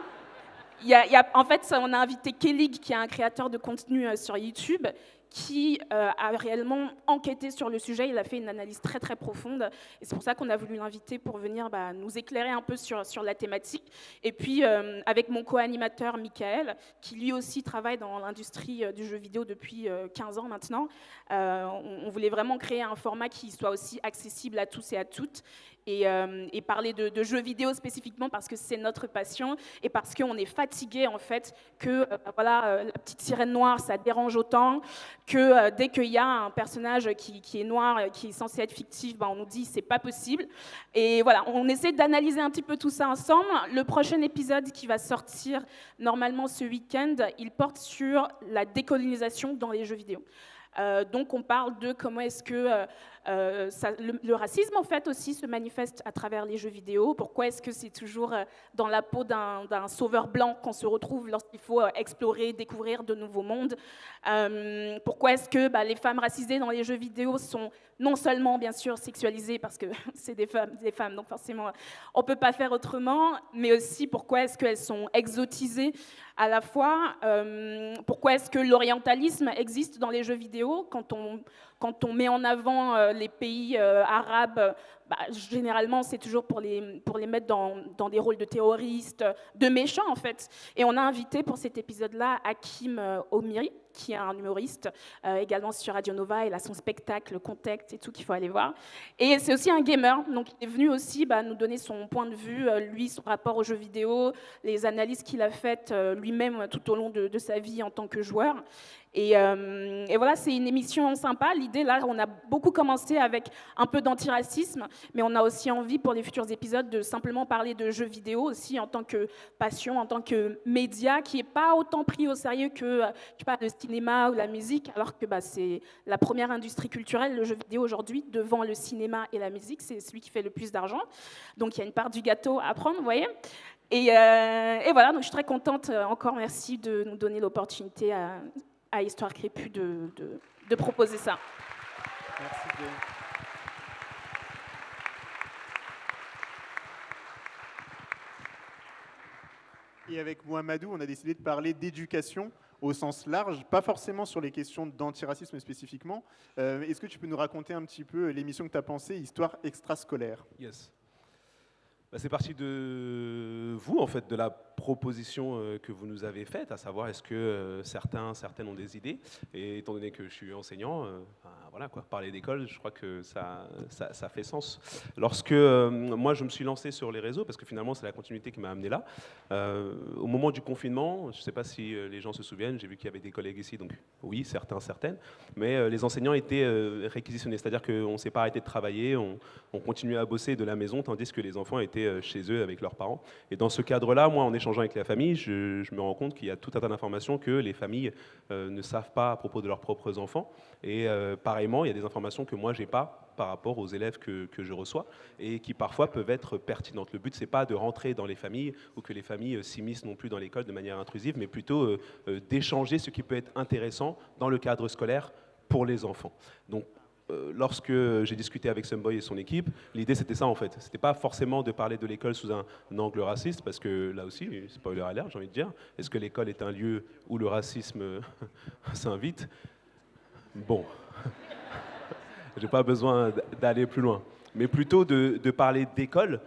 en fait, on a invité Kellig, qui est un créateur de contenu sur YouTube, qui a réellement enquêté sur le sujet. Il a fait une analyse très très profonde, et c'est pour ça qu'on a voulu l'inviter pour venir nous éclairer un peu sur la thématique. Et puis avec mon co-animateur Michael, qui lui aussi travaille dans l'industrie du jeu vidéo depuis 15 ans maintenant, on voulait vraiment créer un format qui soit aussi accessible à tous et à toutes, et parler de jeux vidéo spécifiquement parce que c'est notre passion et parce qu'on est fatigué en fait que la petite sirène noire ça dérange autant, que dès qu'il y a un personnage qui est noir, qui est censé être fictif, on nous dit c'est pas possible. Et voilà, on essaie d'analyser un petit peu tout ça ensemble. Le prochain épisode qui va sortir normalement ce week-end, il porte sur la décolonisation dans les jeux vidéo. Donc on parle de comment est-ce que le racisme en fait aussi se manifeste à travers les jeux vidéo. Pourquoi est-ce que c'est toujours dans la peau d'un sauveur blanc qu'on se retrouve lorsqu'il faut explorer, découvrir de nouveaux mondes. Pourquoi est-ce que les femmes racisées dans les jeux vidéo sont non seulement bien sûr sexualisées parce que c'est des femmes, donc forcément on ne peut pas faire autrement, mais aussi pourquoi est-ce qu'elles sont exotisées à la fois, pourquoi est-ce que l'orientalisme existe dans les jeux vidéo quand on met en avant les pays arabes, généralement c'est toujours pour les mettre dans des rôles de terroristes, de méchants en fait. Et on a invité pour cet épisode-là Hakim Omiri, qui est un humoriste, également sur Radio Nova. Il a son spectacle, Contexte et tout, qu'il faut aller voir. Et c'est aussi un gamer, donc il est venu aussi nous donner son point de vue, lui, son rapport aux jeux vidéo, les analyses qu'il a faites lui-même tout au long de sa vie en tant que joueur. Et voilà, c'est une émission sympa. L'idée, là, on a beaucoup commencé avec un peu d'antiracisme, mais on a aussi envie, pour les futurs épisodes, de simplement parler de jeux vidéo aussi en tant que passion, en tant que média qui n'est pas autant pris au sérieux que le cinéma ou la musique, alors que c'est la première industrie culturelle, le jeu vidéo aujourd'hui, devant le cinéma et la musique. C'est celui qui fait le plus d'argent. Donc il y a une part du gâteau à prendre, vous voyez. Et voilà, donc je suis très contente. Encore merci de nous donner l'opportunité à Histoire Crépue de proposer ça. Merci bien. Et avec Mohamedou, on a décidé de parler d'éducation au sens large, pas forcément sur les questions d'antiracisme spécifiquement. Est-ce que tu peux nous raconter un petit peu l'émission que tu as pensée, Histoire extrascolaire ? Yes. C'est parti de vous, en fait, de la proposition que vous nous avez faite, à savoir est-ce que certaines ont des idées. Et étant donné que je suis enseignant, voilà, parler d'école, je crois que ça fait sens. Lorsque moi, je me suis lancé sur les réseaux, parce que finalement, c'est la continuité qui m'a amené là, au moment du confinement, je ne sais pas si les gens se souviennent, j'ai vu qu'il y avait des collègues ici, donc oui, certaines, mais les enseignants étaient réquisitionnés, c'est-à-dire qu'on ne s'est pas arrêté de travailler, on continuait à bosser de la maison, tandis que les enfants étaient chez eux avec leurs parents. Et dans ce cadre-là, moi, en échangeant avec la famille, je me rends compte qu'il y a tout un tas d'informations que les familles ne savent pas à propos de leurs propres enfants. Et pareillement, il y a des informations que moi, je n'ai pas par rapport aux élèves que je reçois et qui parfois peuvent être pertinentes. Le but, ce n'est pas de rentrer dans les familles ou que les familles s'immiscent non plus dans l'école de manière intrusive, mais plutôt d'échanger ce qui peut être intéressant dans le cadre scolaire pour les enfants. Donc, lorsque j'ai discuté avec Someboy et son équipe, l'idée c'était ça en fait. C'était pas forcément de parler de l'école sous un angle raciste, parce que là aussi, spoiler alert, j'ai envie de dire, est-ce que l'école est un lieu où le racisme s'invite ? Bon, j'ai pas besoin d'aller plus loin. Mais plutôt de parler d'école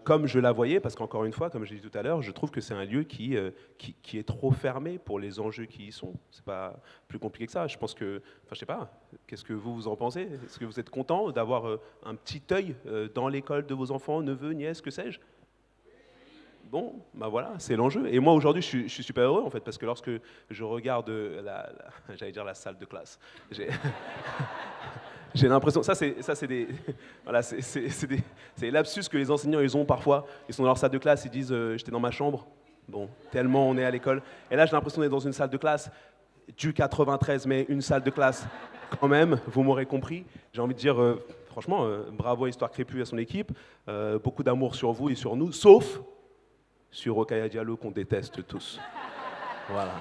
comme je la voyais, parce qu'encore une fois, comme je l'ai dit tout à l'heure, je trouve que c'est un lieu qui est trop fermé pour les enjeux qui y sont. C'est pas plus compliqué que ça. Je pense que, enfin, je sais pas, qu'est-ce que vous en pensez ? Est-ce que vous êtes content d'avoir un petit œil dans l'école de vos enfants, neveux, nièces, que sais-je ? Bon, bah voilà, c'est l'enjeu. Et moi aujourd'hui, je suis super heureux en fait, parce que lorsque je regarde j'allais dire la salle de classe, j'ai l'impression, ça c'est des, voilà, c'est des lapsus que les enseignants ils ont parfois. Ils sont dans leur salle de classe, ils disent j'étais dans ma chambre. Bon, tellement on est à l'école. Et là j'ai l'impression d'être dans une salle de classe du 93, mais une salle de classe quand même. Vous m'aurez compris. J'ai envie de dire franchement, bravo à Histoire Crépue et à son équipe. Beaucoup d'amour sur vous et sur nous, sauf sur Rokhaya Diallo qu'on déteste tous. Voilà.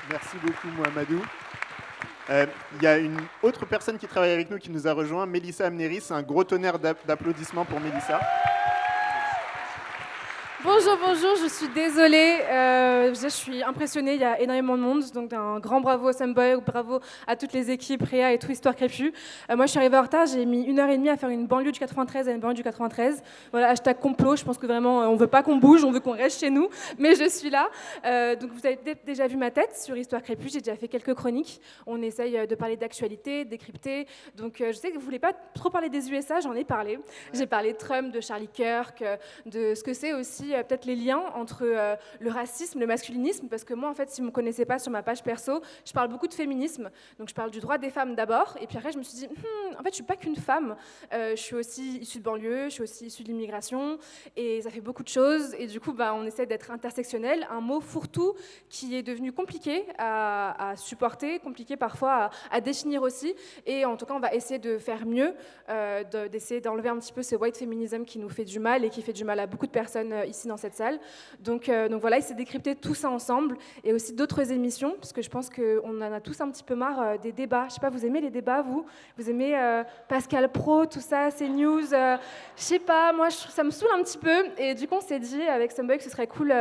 Merci beaucoup, Mohamedou. Il y a une autre personne qui travaille avec nous qui nous a rejoint, Mélissa Amneris. Un gros tonnerre d'applaudissements pour Mélissa. Bonjour, bonjour, je suis désolée, je suis impressionnée, il y a énormément de monde, donc un grand bravo au Sunboy, bravo à toutes les équipes, Réa et tout, Histoire Crépue. Moi je suis arrivée en retard, j'ai mis 1h30 à faire une banlieue du 93 à une banlieue du 93. Voilà, hashtag complot, je pense que vraiment on veut pas qu'on bouge, on veut qu'on reste chez nous, mais je suis là. Donc vous avez déjà vu ma tête sur Histoire Crépue, j'ai déjà fait quelques chroniques, on essaye de parler d'actualité, de décrypter, donc je sais que vous voulez pas trop parler des USA, j'en ai parlé. J'ai parlé de Trump, de Charlie Kirk, de ce que c'est aussi peut-être les liens entre le racisme, le masculinisme, parce que moi, en fait, si vous ne me connaissez pas sur ma page perso, je parle beaucoup de féminisme, donc je parle du droit des femmes d'abord, et puis après, je me suis dit, en fait, je ne suis pas qu'une femme, je suis aussi issue de banlieue, je suis aussi issue de l'immigration, et ça fait beaucoup de choses, et du coup, on essaie d'être intersectionnel, un mot fourre-tout qui est devenu compliqué à supporter, compliqué parfois à définir aussi, et en tout cas, on va essayer de faire mieux, d'essayer d'enlever un petit peu ce white feminism qui nous fait du mal, et qui fait du mal à beaucoup de personnes ici dans cette salle. Donc voilà, essayer de décrypter tout ça ensemble et aussi d'autres émissions, parce que je pense qu'on en a tous un petit peu marre des débats. Je sais pas, vous aimez les débats, vous aimez Pascal Pro, tout ça, CNews, je sais pas, moi ça me saoule un petit peu, et du coup on s'est dit avec Sunboy que ce serait cool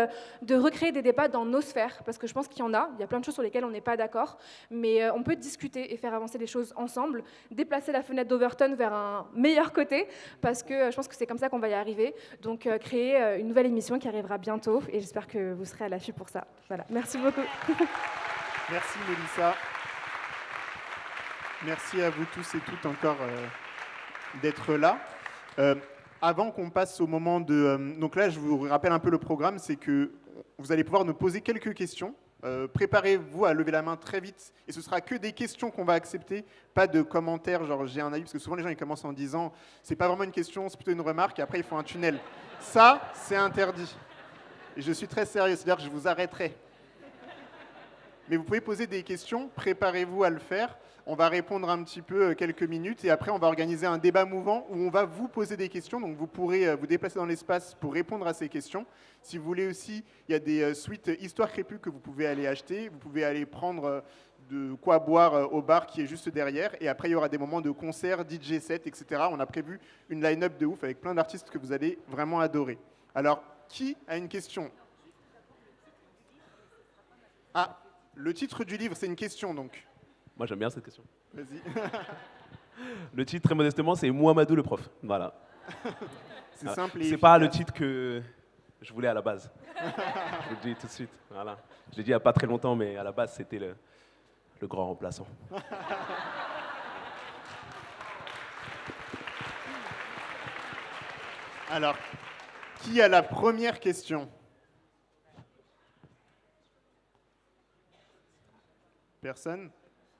de recréer des débats dans nos sphères, parce que je pense qu'il y en a, il y a plein de choses sur lesquelles on n'est pas d'accord, mais on peut discuter et faire avancer les choses ensemble, déplacer la fenêtre d'Overton vers un meilleur côté, parce que je pense que c'est comme ça qu'on va y arriver. Donc créer une nouvelle émission qui arrivera bientôt, et j'espère que vous serez à l'affût pour ça. Voilà, merci beaucoup. Merci Mélissa. Merci à vous tous et toutes encore d'être là. Avant qu'on passe au moment de... donc là, je vous rappelle un peu le programme, c'est que vous allez pouvoir nous poser quelques questions. Préparez-vous à lever la main très vite, et ce sera que des questions qu'on va accepter, pas de commentaires genre j'ai un avis, parce que souvent les gens ils commencent en disant c'est pas vraiment une question, c'est plutôt une remarque, et après ils font un tunnel. Ça, c'est interdit. Et je suis très sérieux, c'est-à-dire que je vous arrêterai. Mais vous pouvez poser des questions, préparez-vous à le faire. On va répondre un petit peu quelques minutes, et après on va organiser un débat mouvant où on va vous poser des questions, donc vous pourrez vous déplacer dans l'espace pour répondre à ces questions. Si vous voulez aussi, il y a des suites Histoire Crépue que vous pouvez aller acheter, vous pouvez aller prendre de quoi boire au bar qui est juste derrière, et après il y aura des moments de concert, DJ set, etc. On a prévu une line-up de ouf avec plein d'artistes que vous allez vraiment adorer. Alors, qui a une question? Ah, le titre du livre, c'est une question donc. Moi j'aime bien cette question. Vas-y. Le titre, très modestement, c'est Mohamedou le prof. Voilà. C'est simple et c'est pas le titre que je voulais à la base. Je vous le dis tout de suite. Voilà. Je l'ai dit il n'y a pas très longtemps, mais à la base, c'était le grand remplaçant. Alors, qui a la première question? Personne?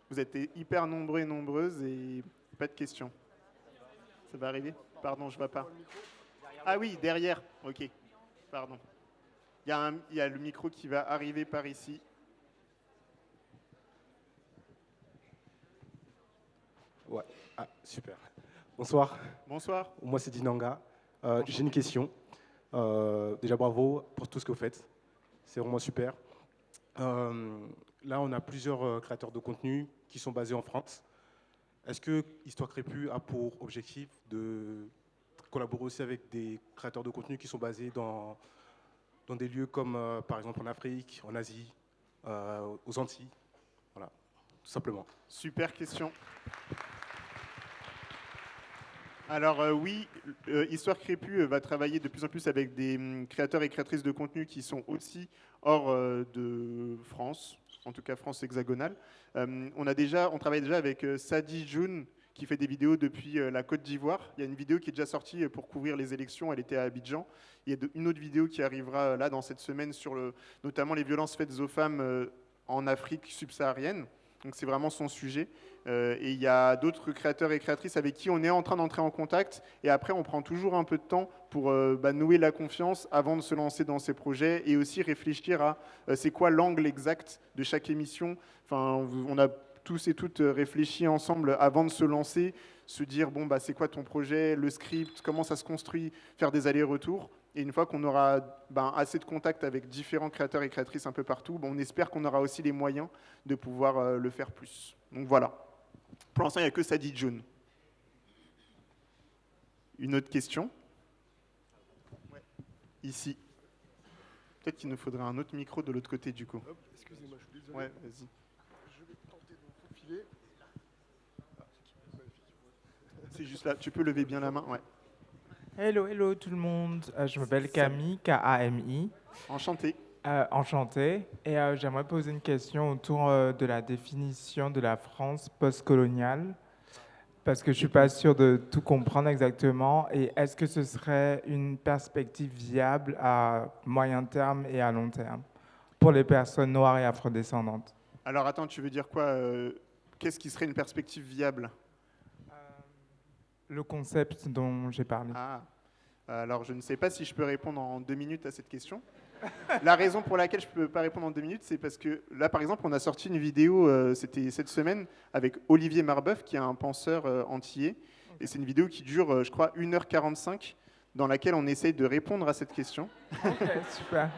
Vous êtes hyper nombreux et nombreuses et pas de questions. Ça va arriver? Pardon, je ne vois pas. Ah oui, derrière. Ok, pardon. Il y a le micro qui va arriver par ici. Ouais, ah, super. Bonsoir. Bonsoir. Moi, c'est Dinanga. J'ai une question. Déjà, bravo pour tout ce que vous faites. C'est vraiment super. Là, on a plusieurs créateurs de contenu qui sont basés en France. Est-ce que Histoire Crépue a pour objectif de collaborer aussi avec des créateurs de contenu qui sont basés dans des lieux comme, par exemple, en Afrique, en Asie, aux Antilles? Voilà, tout simplement. Super question. Alors oui, Histoire Crépue va travailler de plus en plus avec des créateurs et créatrices de contenu qui sont aussi hors de France, en tout cas France hexagonale. On travaille déjà avec Sadi June, qui fait des vidéos depuis la Côte d'Ivoire. Il y a une vidéo qui est déjà sortie pour couvrir les élections, elle était à Abidjan. Il y a une autre vidéo qui arrivera là dans cette semaine sur notamment les violences faites aux femmes en Afrique subsaharienne. Donc c'est vraiment son sujet. Et il y a d'autres créateurs et créatrices avec qui on est en train d'entrer en contact. Et après, on prend toujours un peu de temps pour nouer la confiance avant de se lancer dans ces projets et aussi réfléchir à c'est quoi l'angle exact de chaque émission. Enfin, on a tous et toutes réfléchi ensemble avant de se lancer, se dire bon bah c'est quoi ton projet, le script, comment ça se construit, faire des allers-retours. Et une fois qu'on aura assez de contacts avec différents créateurs et créatrices un peu partout, on espère qu'on aura aussi les moyens de pouvoir le faire plus. Donc voilà. Pour l'instant, il n'y a que Sadie June. Une autre question? Ici. Peut-être qu'il nous faudrait un autre micro de l'autre côté du coup. Excusez-moi, je suis désolé. Ouais, vas-y. Je vais tenter de me faufiler. C'est juste là. Tu peux lever bien la main. Ouais. Hello tout le monde. Je m'appelle Camille, K-A-M-I. Enchanté. Enchanté. Et j'aimerais poser une question autour de la définition de la France postcoloniale, parce que je ne suis pas sûr de tout comprendre exactement. Et est-ce que ce serait une perspective viable à moyen terme et à long terme pour les personnes noires et afrodescendantes? Alors attends, tu veux dire quoi? Qu'est-ce qui serait une perspective viable? Le concept dont j'ai parlé. Ah, alors je ne sais pas si je peux répondre en 2 minutes à cette question. La raison pour laquelle je ne peux pas répondre en 2 minutes, c'est parce que là, par exemple, on a sorti une vidéo, c'était cette semaine, avec Olivier Marbeuf, qui est un penseur antillais. Et c'est une vidéo qui dure, je crois, 1h45, dans laquelle on essaye de répondre à cette question. Ok, super.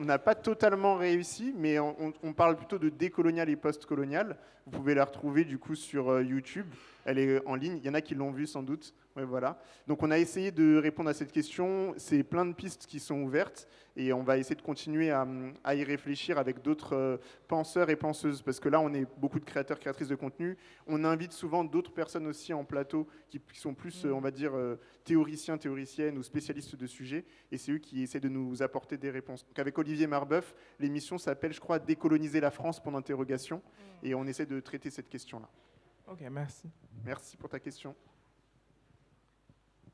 On n'a pas totalement réussi, mais on parle plutôt de décolonial et post-colonial. Vous pouvez la retrouver du coup sur YouTube. Elle est en ligne. Il y en a qui l'ont vue sans doute. Ouais, voilà. Donc on a essayé de répondre à cette question. C'est plein de pistes qui sont ouvertes et on va essayer de continuer à y réfléchir avec d'autres penseurs et penseuses. Parce que là, on est beaucoup de créateurs, créatrices de contenu. On invite souvent d'autres personnes aussi en plateau qui sont plus, on va dire, théoriciens, théoriciennes ou spécialistes de sujets. Et c'est eux qui essaient de nous apporter des réponses. Donc avec Olivier Marbeuf, l'émission s'appelle, je crois, Décoloniser la France, point d'interrogation. Et on essaie de traiter cette question-là. Ok, merci. Merci pour ta question.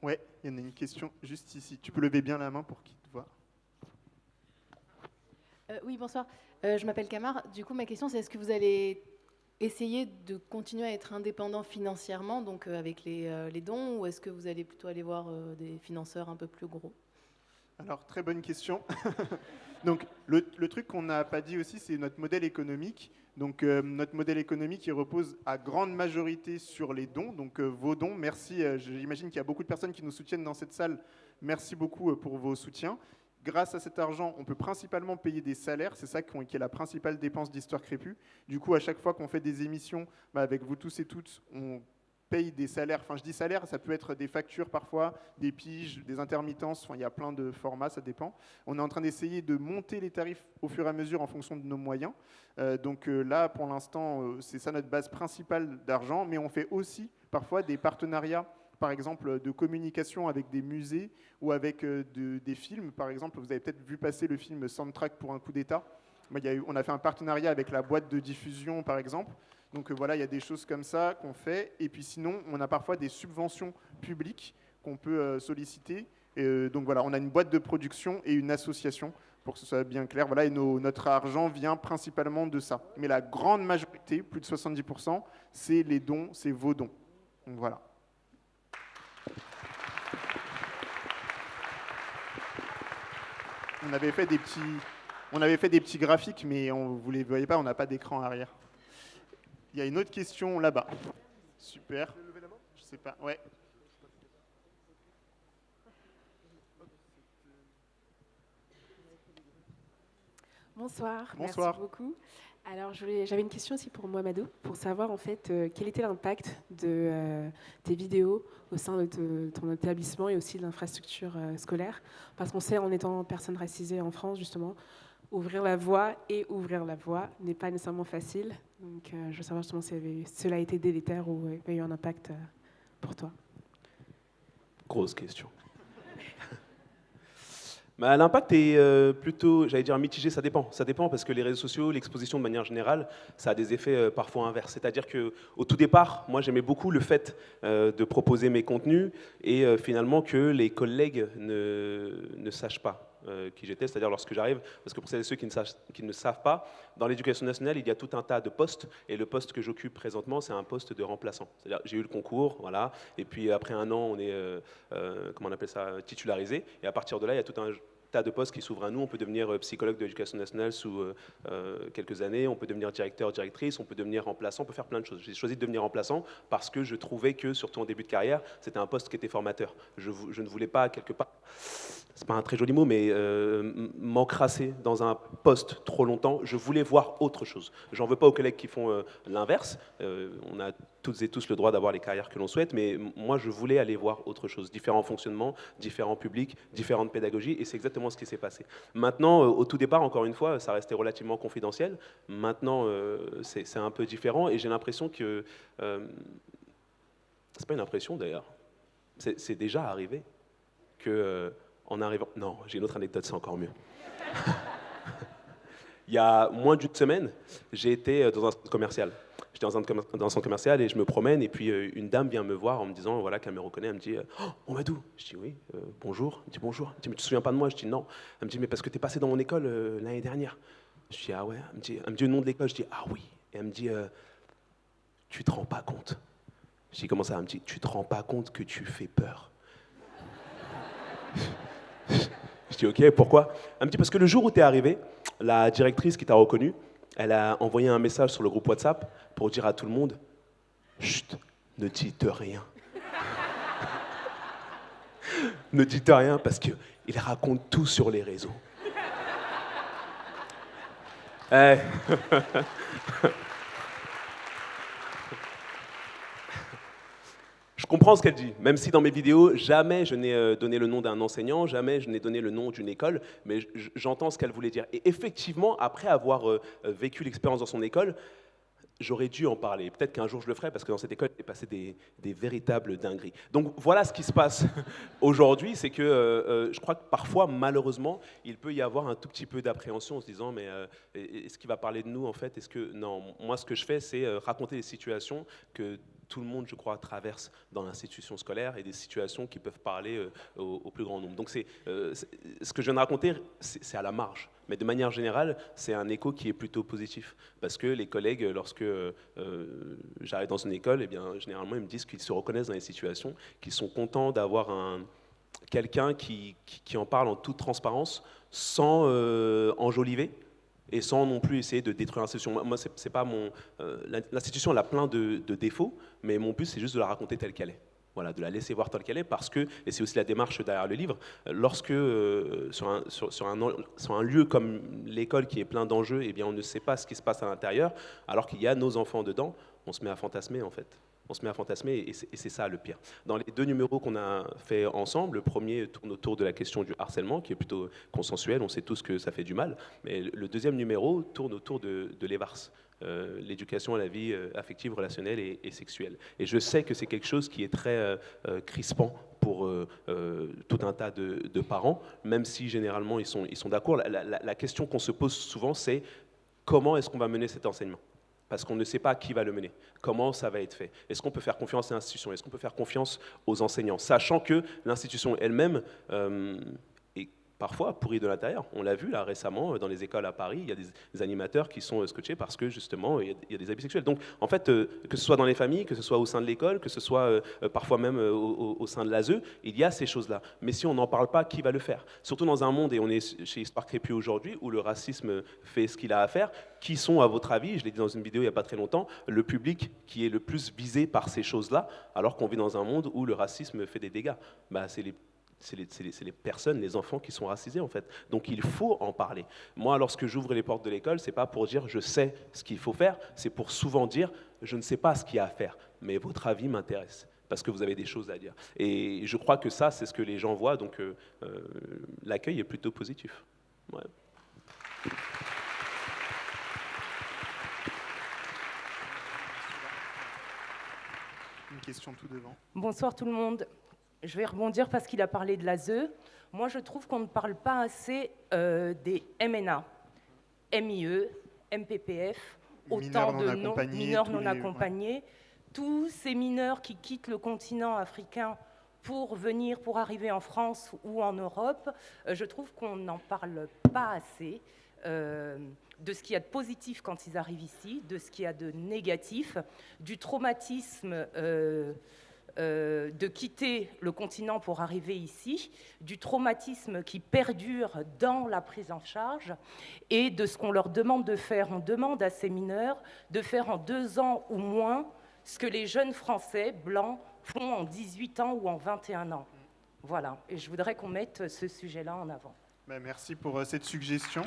Ouais, il y en a une question juste ici. Tu peux lever bien la main pour qu'il te voit. Oui, bonsoir. Je m'appelle Camar. Du coup, ma question, c'est est-ce que vous allez essayer de continuer à être indépendant financièrement, donc avec les dons, ou est-ce que vous allez plutôt aller voir des financeurs un peu plus gros? Alors, très bonne question. Donc, le truc qu'on n'a pas dit aussi, c'est notre modèle économique. Donc, notre modèle économique, il repose à grande majorité sur les dons. Donc, vos dons, merci. J'imagine qu'il y a beaucoup de personnes qui nous soutiennent dans cette salle. Merci beaucoup pour vos soutiens. Grâce à cet argent, on peut principalement payer des salaires. C'est ça qui est la principale dépense d'Histoire Crépue. Du coup, à chaque fois qu'on fait des émissions, avec vous tous et toutes, on paye des salaires. Enfin, je dis salaire, ça peut être des factures parfois, des piges, des intermittences. Enfin, il y a plein de formats, ça dépend. On est en train d'essayer de monter les tarifs au fur et à mesure en fonction de nos moyens. Donc là, pour l'instant, c'est ça notre base principale d'argent. Mais on fait aussi parfois des partenariats, par exemple, de communication avec des musées ou avec des films. Par exemple, vous avez peut-être vu passer le film Soundtrack pour un coup d'État. On a fait un partenariat avec la boîte de diffusion, par exemple. Donc voilà, il y a des choses comme ça qu'on fait. Et puis sinon, on a parfois des subventions publiques qu'on peut solliciter. Donc voilà, on a une boîte de production et une association, pour que ce soit bien clair. Voilà, et notre argent vient principalement de ça. Mais la grande majorité, plus de 70%, c'est les dons, c'est vos dons. Donc voilà. On avait fait des petits graphiques, mais vous ne les voyez pas, on n'a pas d'écran arrière. Il y a une autre question là-bas. Super. Je sais pas. Ouais. Bonsoir. Bonsoir. Merci beaucoup. Alors, j'avais une question aussi pour Mohamedou, pour savoir en fait quel était l'impact de tes vidéos au sein de ton établissement et aussi de l'infrastructure scolaire. Parce qu'on sait, en étant personne racisée en France, justement, ouvrir la voie n'est pas nécessairement facile. Donc, je veux savoir justement si cela a été délétère ou il y a eu un impact pour toi. Grosse question. Bah, l'impact est plutôt, j'allais dire mitigé, ça dépend. Ça dépend parce que les réseaux sociaux, l'exposition de manière générale, ça a des effets parfois inverses. C'est-à-dire qu'au tout départ, moi j'aimais beaucoup le fait de proposer mes contenus et finalement que les collègues ne sachent pas qui j'étais, c'est-à-dire lorsque j'arrive, parce que pour celles et ceux qui ne savent pas, dans l'éducation nationale, il y a tout un tas de postes, et le poste que j'occupe présentement, c'est un poste de remplaçant. C'est-à-dire j'ai eu le concours, voilà, et puis après un an, on est, comment on appelle ça, titularisé, et à partir de là, il y a tout un tas de postes qui s'ouvrent à nous. On peut devenir psychologue de l'éducation nationale sous quelques années, on peut devenir directeur, directrice, on peut devenir remplaçant, on peut faire plein de choses. J'ai choisi de devenir remplaçant parce que je trouvais que, surtout en début de carrière, c'était un poste qui était formateur. Je ne voulais pas, quelque part, c'est pas un très joli mot, mais m'encrasser dans un poste trop longtemps. Je voulais voir autre chose. J'en veux pas aux collègues qui font l'inverse. On a toutes et tous le droit d'avoir les carrières que l'on souhaite, mais moi, je voulais aller voir autre chose. Différents fonctionnements, différents publics, différentes pédagogies, et c'est exactement ce qui s'est passé. Maintenant, au tout départ, encore une fois, ça restait relativement confidentiel. Maintenant, c'est un peu différent, et j'ai l'impression que... c'est pas une impression, d'ailleurs. C'est déjà arrivé que... en arrivant... Non, j'ai une autre anecdote, c'est encore mieux. Il y a moins d'une semaine, j'ai été dans un centre commercial. J'étais dans un centre commercial et je me promène et puis une dame vient me voir en me disant voilà qu'elle me reconnaît, elle me dit « Oh Madou !» Je dis « Oui, bonjour ». Elle me dit « Bonjour ». Elle me dit « Mais tu te souviens pas de moi ?» Je dis « Non ». Elle me dit « Mais parce que tu es passé dans mon école l'année dernière ». Je dis « Ah ouais ». Elle me dit le nom de l'école. Je dis « Ah oui ». Et elle me dit « Tu te rends pas compte ». Je dis « Comment ça ?» Elle me dit « Tu te rends pas compte que tu fais peur ». Je dis « Ok, pourquoi ?» Elle me dit « Parce que le jour où tu es arrivé, la directrice qui t'a reconnu, elle a envoyé un message sur le groupe WhatsApp pour dire à tout le monde « Chut, ne dites rien. » Ne dites rien parce qu'il raconte tout sur les réseaux. Je comprends ce qu'elle dit, même si dans mes vidéos, jamais je n'ai donné le nom d'un enseignant, jamais je n'ai donné le nom d'une école, mais j'entends ce qu'elle voulait dire. Et effectivement, après avoir vécu l'expérience dans son école, j'aurais dû en parler. Peut-être qu'un jour je le ferai, parce que dans cette école, il est passé des véritables dingueries. Donc voilà ce qui se passe aujourd'hui, c'est que je crois que parfois, malheureusement, il peut y avoir un tout petit peu d'appréhension en se disant, mais est-ce qu'il va parler de nous en fait? Est-ce que... Non, moi ce que je fais, c'est raconter des situations que tout le monde, je crois, traverse dans l'institution scolaire et des situations qui peuvent parler au plus grand nombre. Donc ce que je viens de raconter, c'est à la marge. Mais de manière générale, c'est un écho qui est plutôt positif. Parce que les collègues, lorsque j'arrive dans une école, eh bien, généralement, ils me disent qu'ils se reconnaissent dans les situations, qu'ils sont contents d'avoir quelqu'un qui en parle en toute transparence, sans enjoliver, et sans non plus essayer de détruire l'institution. Moi, c'est pas mon... l'institution, elle a plein de défauts, mais mon but, c'est juste de la raconter telle qu'elle est. Voilà, de la laisser voir telle qu'elle est, parce que, et c'est aussi la démarche derrière le livre, lorsque sur un lieu comme l'école qui est plein d'enjeux, eh bien, on ne sait pas ce qui se passe à l'intérieur, alors qu'il y a nos enfants dedans, on se met à fantasmer en fait. On se met à fantasmer et c'est ça le pire. Dans les 2 numéros qu'on a fait ensemble, le premier tourne autour de la question du harcèlement, qui est plutôt consensuel, on sait tous que ça fait du mal, mais le 2e numéro tourne autour de l'EVARS, l'éducation à la vie affective, relationnelle et sexuelle. Et je sais que c'est quelque chose qui est très crispant pour tout un tas de parents, même si généralement ils sont d'accord. La question qu'on se pose souvent, c'est comment est-ce qu'on va mener cet enseignement ? Parce qu'on ne sait pas qui va le mener, comment ça va être fait. Est-ce qu'on peut faire confiance à l'institution? Est-ce qu'on peut faire confiance aux enseignants? Sachant que l'institution elle-même est parfois pourrie de l'intérieur. On l'a vu là récemment dans les écoles à Paris, il y a des animateurs qui sont scotchés parce que justement il y a des abus sexuels. Donc en fait, que ce soit dans les familles, que ce soit au sein de l'école, que ce soit parfois même au sein de l'ASE, il y a ces choses-là. Mais si on n'en parle pas, qui va le faire? Surtout dans un monde, et on est chez Histoire Crépue aujourd'hui, où le racisme fait ce qu'il a à faire. Qui sont, à votre avis, je l'ai dit dans une vidéo il n'y a pas très longtemps, le public qui est le plus visé par ces choses-là, alors qu'on vit dans un monde où le racisme fait des dégâts? C'est les personnes, les enfants qui sont racisés en fait. Donc il faut en parler. Moi, lorsque j'ouvre les portes de l'école, c'est pas pour dire je sais ce qu'il faut faire, c'est pour souvent dire je ne sais pas ce qu'il y a à faire, mais votre avis m'intéresse parce que vous avez des choses à dire. Et je crois que ça, c'est ce que les gens voient, donc l'accueil est plutôt positif. Ouais. Une question tout devant. Bonsoir tout le monde. je vais rebondir parce qu'il a parlé de l'ASE. Moi, je trouve qu'on ne parle pas assez des MNA, MIE, MPPF, autant de mineurs non accompagnés. Tous ces mineurs qui quittent le continent africain pour arriver en France ou en Europe, je trouve qu'on n'en parle pas assez de ce qu'il y a de positif quand ils arrivent ici, de ce qu'il y a de négatif, du traumatisme de quitter le continent pour arriver ici, du traumatisme qui perdure dans la prise en charge et de ce qu'on leur demande de faire. On demande à ces mineurs de faire en 2 ans ou moins ce que les jeunes Français blancs font en 18 ans ou en 21 ans. Voilà, et je voudrais qu'on mette ce sujet-là en avant. Merci pour cette suggestion.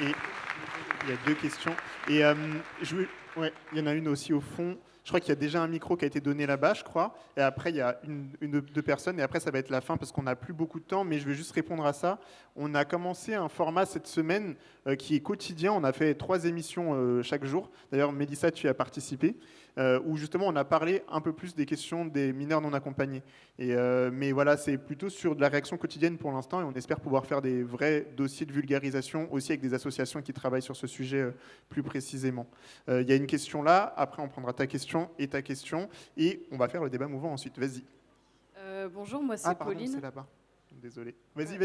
Et il y a 2 questions. Et il y en a une aussi au fond. Je crois qu'il y a déjà un micro qui a été donné là-bas, je crois. Et après, il y a une ou 2 personnes. Et après, ça va être la fin parce qu'on n'a plus beaucoup de temps. Mais je vais juste répondre à ça. On a commencé un format cette semaine qui est quotidien. On a fait 3 émissions chaque jour. D'ailleurs, Mélissa, tu y as participé. Où justement, on a parlé un peu plus des questions des mineurs non accompagnés. Mais voilà, c'est plutôt sur de la réaction quotidienne pour l'instant. Et on espère pouvoir faire des vrais dossiers de vulgarisation aussi avec des associations qui travaillent sur ce sujet plus précisément. Il y a une question là. Après, on prendra ta question et ta question, et on va faire le débat mouvant ensuite. Vas-y. Bonjour, moi c'est Pauline. C'est là-bas. Désolé. Vas-y.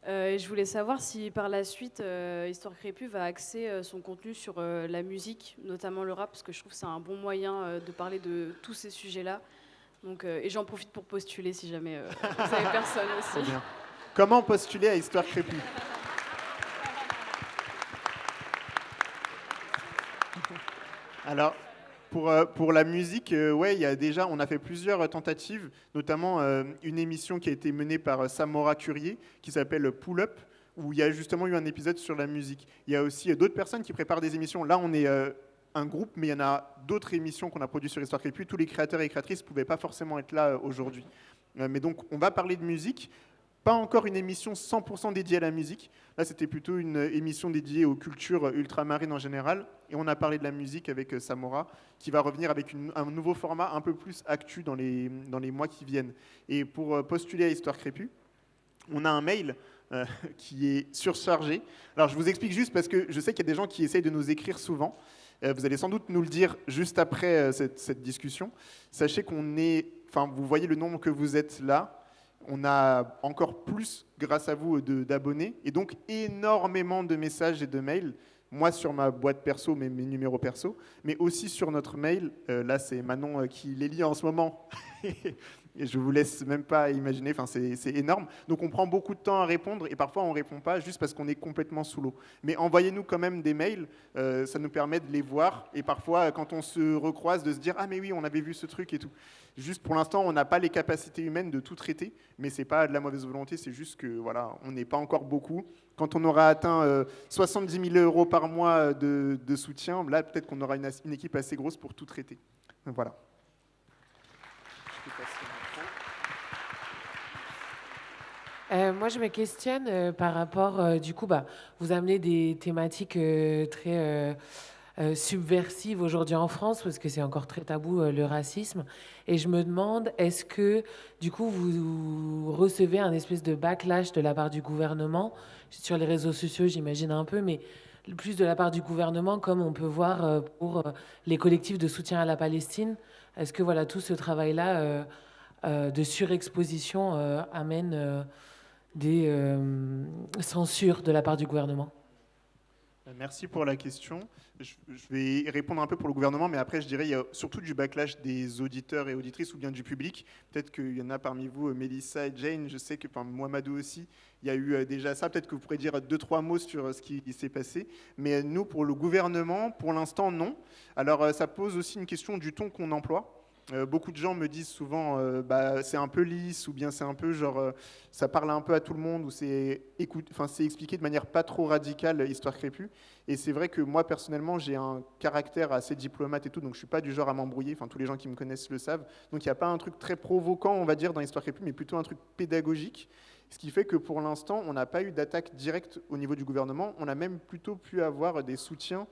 Je voulais savoir si par la suite, Histoire Crépue va axer son contenu sur la musique, notamment le rap, parce que je trouve que c'est un bon moyen de parler de tous ces sujets-là. Donc, et j'en profite pour postuler si jamais vous avez personne aussi. Très bien. Comment postuler à Histoire Crépue ? Alors, pour la musique, ouais, il y a déjà, on a fait plusieurs tentatives, notamment une émission qui a été menée par Samora Curier, qui s'appelle Pull Up, où il y a justement eu un épisode sur la musique. Il y a aussi d'autres personnes qui préparent des émissions. Là, on est un groupe, mais il y en a d'autres émissions qu'on a produites sur Histoire Crépue. Tous les créateurs et créatrices ne pouvaient pas forcément être là aujourd'hui. Mais donc, on va parler de musique. Pas encore une émission 100% dédiée à la musique. Là, c'était plutôt une émission dédiée aux cultures ultramarines en général. Et on a parlé de la musique avec Samora, qui va revenir avec un nouveau format un peu plus actu dans les mois qui viennent. Et pour postuler à Histoire Crépue, on a un mail qui est surchargé. Alors, je vous explique juste parce que je sais qu'il y a des gens qui essayent de nous écrire souvent. Vous allez sans doute nous le dire juste après cette discussion. Sachez qu'on est... Enfin, vous voyez le nombre que vous êtes là. On a encore plus, grâce à vous, d'abonnés, et donc énormément de messages et de mails. Moi, sur ma boîte perso, mes numéros perso, mais aussi sur notre mail. Là, c'est Manon qui les lit en ce moment. Et je vous laisse même pas imaginer, enfin, c'est énorme. Donc on prend beaucoup de temps à répondre et parfois on ne répond pas juste parce qu'on est complètement sous l'eau. Mais envoyez-nous quand même des mails, ça nous permet de les voir et parfois quand on se recroise de se dire « Ah mais oui, on avait vu ce truc et tout ». Juste pour l'instant, on n'a pas les capacités humaines de tout traiter, mais ce n'est pas de la mauvaise volonté, c'est juste que voilà, on n'est pas encore beaucoup. Quand on aura atteint 70 000 € par mois de soutien, là peut-être qu'on aura une équipe assez grosse pour tout traiter. Donc, voilà. Moi, je me questionne par rapport, du coup, vous amenez des thématiques très subversives aujourd'hui en France, parce que c'est encore très tabou, le racisme. Et je me demande, est-ce que, du coup, vous recevez un espèce de backlash de la part du gouvernement, sur les réseaux sociaux, j'imagine un peu, mais plus de la part du gouvernement, comme on peut voir pour les collectifs de soutien à la Palestine. Est-ce que voilà, tout ce travail-là de surexposition amène des censures de la part du gouvernement? Merci pour la question. Je vais répondre un peu pour le gouvernement, mais après je dirais il y a surtout du backlash des auditeurs et auditrices ou bien du public. Peut-être qu'il y en a parmi vous, Mélissa et Jane, je sais que Mohamedou aussi, il y a eu déjà ça. Peut-être que vous pourrez dire 2-3 mots sur ce qui s'est passé. Mais nous, pour le gouvernement, pour l'instant, non. Alors ça pose aussi une question du ton qu'on emploie. Beaucoup de gens me disent souvent c'est un peu lisse ou bien c'est un peu genre ça parle un peu à tout le monde ou c'est expliqué de manière pas trop radicale, Histoire Crépue. Et c'est vrai que moi personnellement j'ai un caractère assez diplomate et tout, donc je suis pas du genre à m'embrouiller, enfin tous les gens qui me connaissent le savent. Donc il n'y a pas un truc très provoquant on va dire dans Histoire Crépue, mais plutôt un truc pédagogique. Ce qui fait que pour l'instant, on n'a pas eu d'attaque directe au niveau du gouvernement. On a même plutôt pu avoir des soutiens.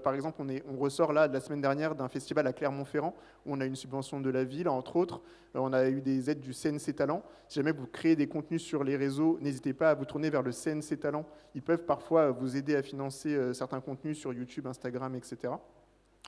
Par exemple, on ressort là de la semaine dernière d'un festival à Clermont-Ferrand où on a une subvention de la ville, entre autres. On a eu des aides du CNC Talent. Si jamais vous créez des contenus sur les réseaux, n'hésitez pas à vous tourner vers le CNC Talent. Ils peuvent parfois vous aider à financer certains contenus sur YouTube, Instagram, etc.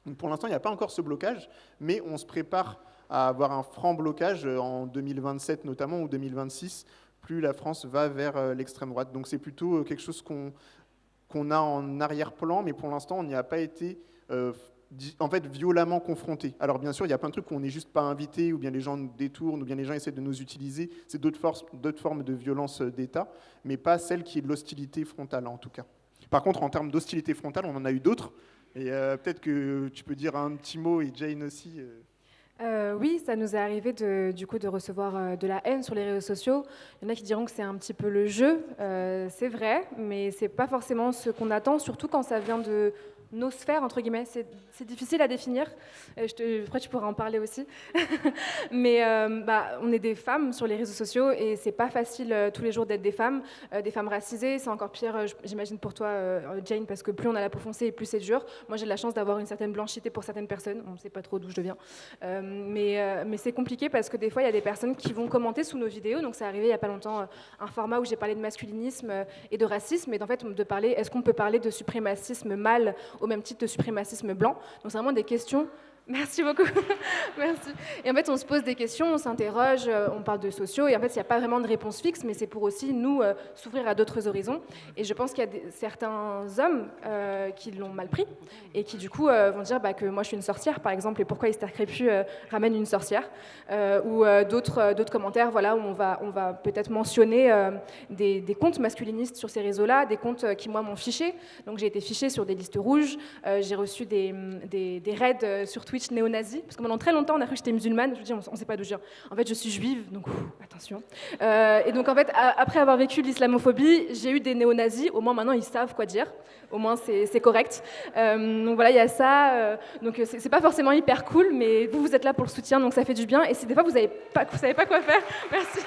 Donc pour l'instant, il n'y a pas encore ce blocage, mais on se prépare à avoir un franc blocage en 2027 notamment ou 2026, plus la France va vers l'extrême droite. Donc c'est plutôt quelque chose qu'on a en arrière-plan, mais pour l'instant, on n'y a pas été en fait, violemment confronté. Alors bien sûr, il y a plein de trucs où on n'est juste pas invité, ou bien les gens nous détournent, ou bien les gens essaient de nous utiliser. C'est d'autres formes de violence d'État, mais pas celle qui est de l'hostilité frontale, en tout cas. Par contre, en termes d'hostilité frontale, on en a eu d'autres. Et peut-être que tu peux dire un petit mot, et Jane aussi. Oui, ça nous est arrivé de recevoir de la haine sur les réseaux sociaux. Il y en a qui diront que c'est un petit peu le jeu. C'est vrai, mais c'est pas forcément ce qu'on attend, surtout quand ça vient de nos sphères, entre guillemets. C'est difficile à définir. Après, tu pourras en parler aussi. Mais on est des femmes sur les réseaux sociaux et c'est pas facile tous les jours d'être des femmes racisées. C'est encore pire, j'imagine, pour toi, Jane, parce que plus on a la peau foncée et plus c'est dur. Moi, j'ai de la chance d'avoir une certaine blanchité pour certaines personnes. On ne sait pas trop d'où je viens. Mais c'est compliqué parce que des fois, il y a des personnes qui vont commenter sous nos vidéos. Donc, c'est arrivé il n'y a pas longtemps un format où j'ai parlé de masculinisme et de racisme. Et en fait, est-ce qu'on peut parler de suprémacisme mâle au même titre de suprémacisme blanc? Donc, c'est vraiment des questions. Merci beaucoup. Merci. Et en fait, on se pose des questions, on s'interroge, on parle de sociaux, et en fait, il n'y a pas vraiment de réponse fixe, mais c'est pour aussi nous s'ouvrir à d'autres horizons. Et je pense qu'il y a certains hommes qui l'ont mal pris et qui du coup vont dire que moi je suis une sorcière, par exemple, et pourquoi Esther Crépu ramène une sorcière, ou d'autres commentaires, voilà, où on va peut-être mentionner des comptes masculinistes sur ces réseaux-là, des comptes qui moi m'ont fiché. Donc j'ai été fichée sur des listes rouges, j'ai reçu des raids sur Twitch néo-nazi, parce que pendant très longtemps on a cru que j'étais musulmane. Je vous dis, on ne sait pas d'où je viens. En fait, je suis juive, donc attention. Et donc en fait, après avoir vécu l'islamophobie, j'ai eu des néo-nazis. Au moins maintenant ils savent quoi dire. Au moins c'est correct. Donc voilà, il y a ça. Donc c'est pas forcément hyper cool, mais vous êtes là pour le soutien, donc ça fait du bien. Et si des fois vous savez pas quoi faire, merci.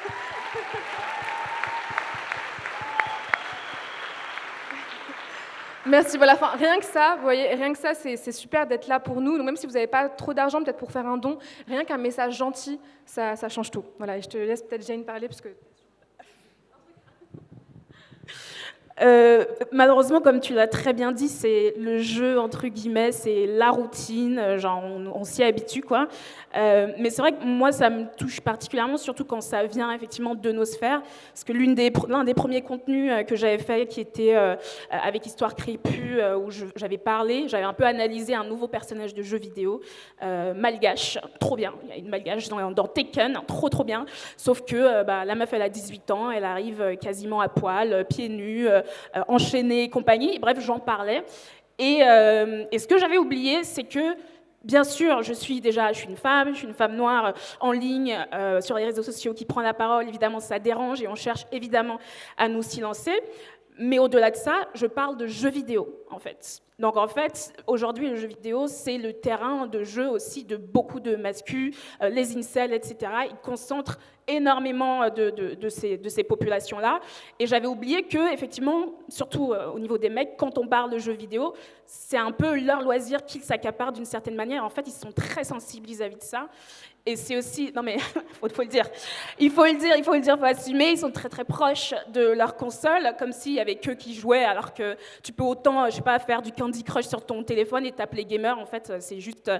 Merci, voilà, enfin, rien que ça, vous voyez, rien que ça, c'est super d'être là pour nous. Donc même si vous n'avez pas trop d'argent, peut-être pour faire un don, rien qu'un message gentil, ça change tout. Voilà, et je te laisse peut-être Jane parler, parce que... Malheureusement, comme tu l'as très bien dit, c'est le jeu, entre guillemets, c'est la routine, genre on s'y habitue, quoi. Mais c'est vrai que moi, ça me touche particulièrement, surtout quand ça vient effectivement de nos sphères, parce que l'un des premiers contenus que j'avais fait, qui était avec Histoire Crépue, où j'avais parlé, j'avais un peu analysé un nouveau personnage de jeu vidéo, malgache, trop bien, il y a une malgache dans Tekken, trop bien, sauf que la meuf, elle a 18 ans, elle arrive quasiment à poil, pieds nus, enchaînée et compagnie, bref, j'en parlais. Et ce que j'avais oublié, c'est que, bien sûr, je suis une femme noire en ligne, sur les réseaux sociaux, qui prend la parole, évidemment, ça dérange, et on cherche évidemment à nous silencer. Mais au-delà de ça, je parle de jeux vidéo, en fait. Donc, en fait, aujourd'hui, le jeu vidéo, c'est le terrain de jeu aussi de beaucoup de mascus, les incels, etc. Ils concentrent énormément de ces populations-là. Et j'avais oublié que, effectivement, surtout au niveau des mecs, quand on parle de jeux vidéo, c'est un peu leur loisir qu'ils s'accaparent d'une certaine manière. En fait, ils sont très sensibles vis-à-vis de ça. Et c'est aussi... Non mais, faut le dire. Il faut assumer. Ils sont très très proches de leur console, comme s'il y avait qu'eux qui jouaient, alors que tu peux autant, je sais pas, faire du Candy Crush sur ton téléphone et t'appeler gamer. En fait, c'est juste...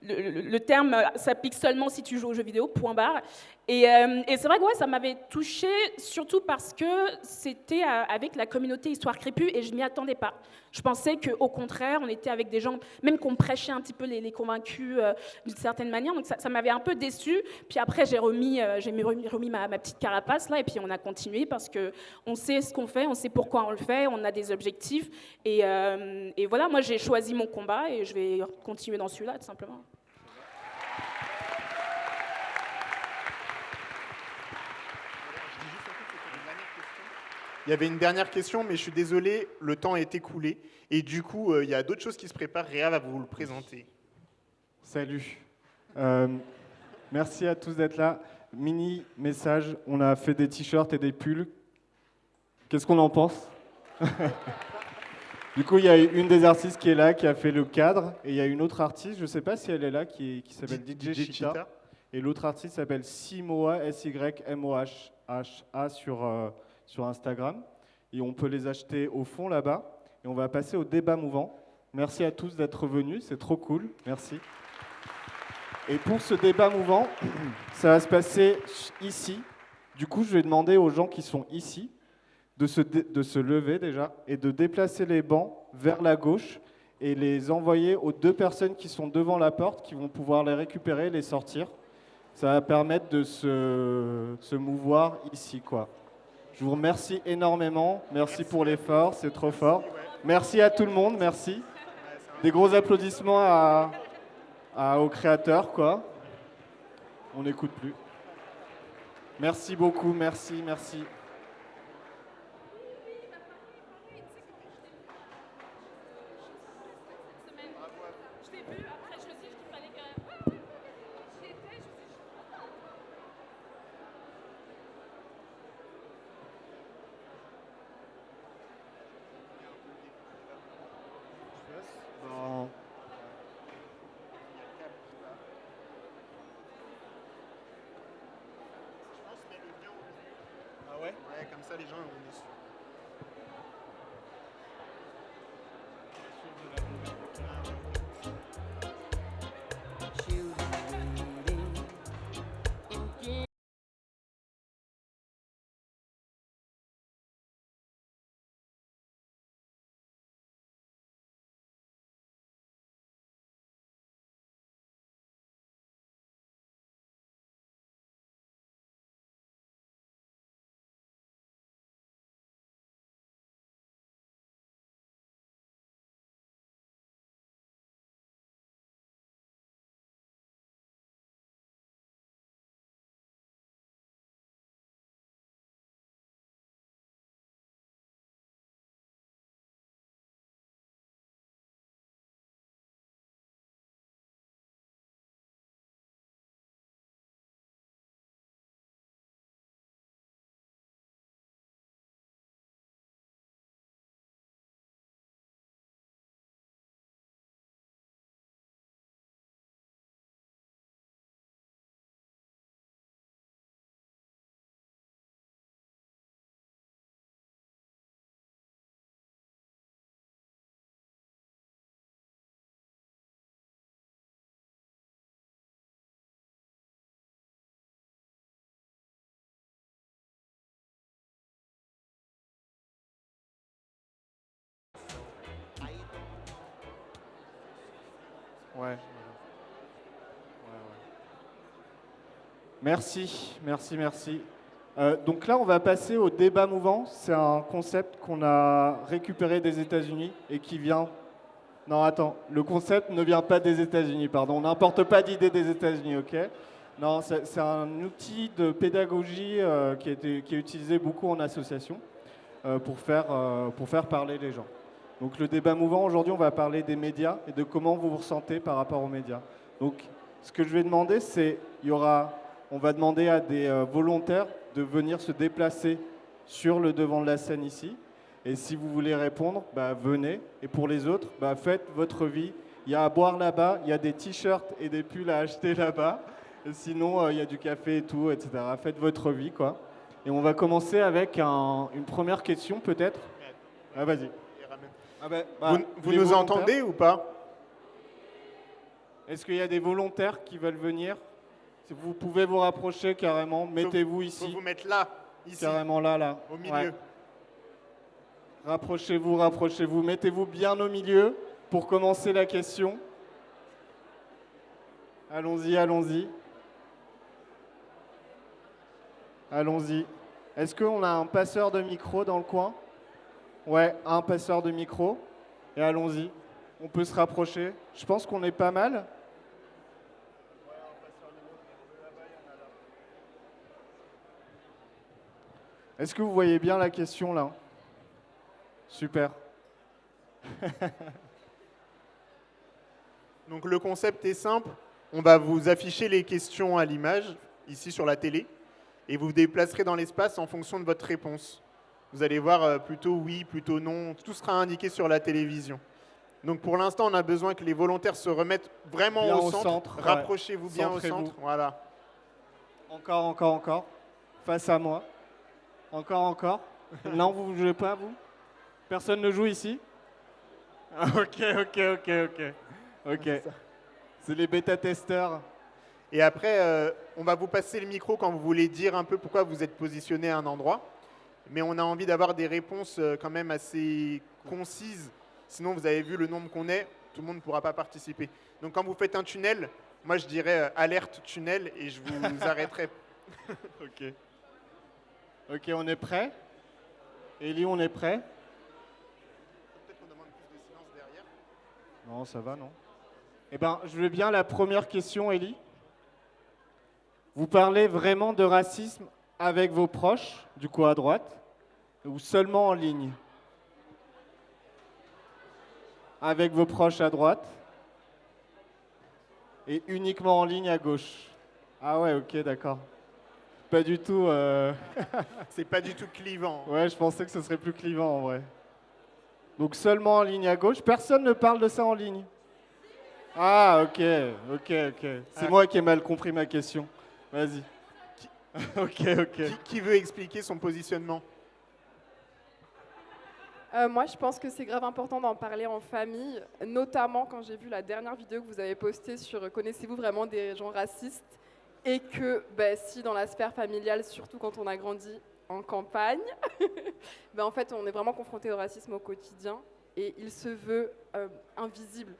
Le terme s'applique seulement si tu joues aux jeux vidéo, point barre. Et c'est vrai que ouais, ça m'avait touchée, surtout parce que c'était avec la communauté Histoire Crépue et je m'y attendais pas. Je pensais qu'au contraire, on était avec des gens, même qu'on prêchait un petit peu les convaincus d'une certaine manière, donc ça m'avait un peu déçue. Puis après, j'ai remis ma petite carapace là, et puis on a continué parce qu'on sait ce qu'on fait, on sait pourquoi on le fait, on a des objectifs. Et voilà, moi j'ai choisi mon combat et je vais continuer dans celui-là, tout simplement. Il y avait une dernière question, mais je suis désolé, le temps est écoulé. Et du coup, il y a d'autres choses qui se préparent. Réa va vous le présenter. Salut. Merci à tous d'être là. Mini message, on a fait des t-shirts et des pulls Qu'est-ce qu'on en pense? Du coup, il y a une des artistes qui est là, qui a fait le cadre, et il y a une autre artiste, je ne sais pas si elle est là, qui s'appelle DJ Chita. Et l'autre artiste s'appelle Simoa, SYMOHHA sur Instagram. Et on peut les acheter au fond là-bas. Et on va passer au débat mouvant. Merci à tous d'être venus, c'est trop cool. Merci. Et pour ce débat mouvant, ça va se passer ici. Du coup, je vais demander aux gens qui sont ici de se lever déjà et de déplacer les bancs vers la gauche et les envoyer aux 2 personnes qui sont devant la porte, qui vont pouvoir les récupérer et les sortir. Ça va permettre de se mouvoir ici, quoi. Je vous remercie énormément. Merci pour l'effort, c'est trop fort. Merci à tout le monde, merci. Des gros applaudissements aux créateurs, quoi. On n'écoute plus. Merci beaucoup, merci. Ah ouais? Ouais, comme ça les gens on est sûr. Ouais. Merci. Donc là, on va passer au débat mouvant. C'est un concept qu'on a récupéré des États-Unis et qui vient... Non, attends, le concept ne vient pas des États-Unis, pardon. On n'importe pas d'idées des États-Unis, ok? Non, c'est un outil de pédagogie qui est utilisé beaucoup en association pour faire parler les gens. Donc le débat mouvant, aujourd'hui, on va parler des médias et de comment vous vous ressentez par rapport aux médias. Donc ce que je vais demander, c'est, on va demander à des volontaires de venir se déplacer sur le devant de la scène ici. Et si vous voulez répondre, venez. Et pour les autres, faites votre vie. Il y a à boire là-bas, il y a des t-shirts et des pulls à acheter là-bas. Sinon, il y a du café et tout, etc. Faites votre vie, quoi. Et on va commencer avec une première question, peut-être. Ah, vas-y. Vous nous entendez ou pas? Est-ce qu'il y a des volontaires qui veulent venir? Si vous pouvez vous rapprocher carrément, mettez-vous ici. Faut vous mettre là, ici. Carrément là. Au milieu. Ouais. Rapprochez-vous, mettez-vous bien au milieu pour commencer la question. Allons-y. Est-ce qu'on a un passeur de micro dans le coin? Ouais, un passeur de micro. Et allons-y. On peut se rapprocher. Je pense qu'on est pas mal. Est-ce que vous voyez bien la question là? Super. Donc le concept est simple. On va vous afficher les questions à l'image, ici sur la télé, et vous vous déplacerez dans l'espace en fonction de votre réponse. Vous allez voir plutôt oui, plutôt non. Tout sera indiqué sur la télévision. Donc pour l'instant, on a besoin que les volontaires se remettent vraiment Bien au au centre. centre, ouais. Rapprochez-vous bien au Centrez-vous. centre. Voilà. Encore. Face à moi. Encore. Non, vous ne jouez pas, vous? Personne ne joue ici? Ok. C'est les bêta-testeurs. Et après, on va vous passer le micro quand vous voulez dire un peu pourquoi vous êtes positionné à un endroit. Mais on a envie d'avoir des réponses quand même assez concises. Sinon, vous avez vu le nombre qu'on est, tout le monde ne pourra pas participer. Donc quand vous faites un tunnel, moi je dirais alerte tunnel et je vous arrêterai. Ok, on est prêt? Élie, on est prêt? Peut-être qu'on demande plus de silence derrière. Non, ça va, non? Eh bien, je veux bien la première question, Élie. Vous parlez vraiment de racisme avec vos proches, du coup à droite, ou seulement en ligne? Avec vos proches à droite et uniquement en ligne à gauche. Ah ouais, ok, d'accord. Pas du tout... C'est pas du tout clivant. Ouais, je pensais que ce serait plus clivant en vrai. Donc seulement en ligne à gauche. Personne ne parle de ça en ligne. Ah, ok. C'est moi qui ai mal compris ma question. Vas-y. Ok. Qui veut expliquer son positionnement? Moi, je pense que c'est grave important d'en parler en famille, notamment quand j'ai vu la dernière vidéo que vous avez postée sur connaissez-vous vraiment des gens racistes et que si dans la sphère familiale, surtout quand on a grandi en campagne, en fait, on est vraiment confronté au racisme au quotidien et il se veut invisible.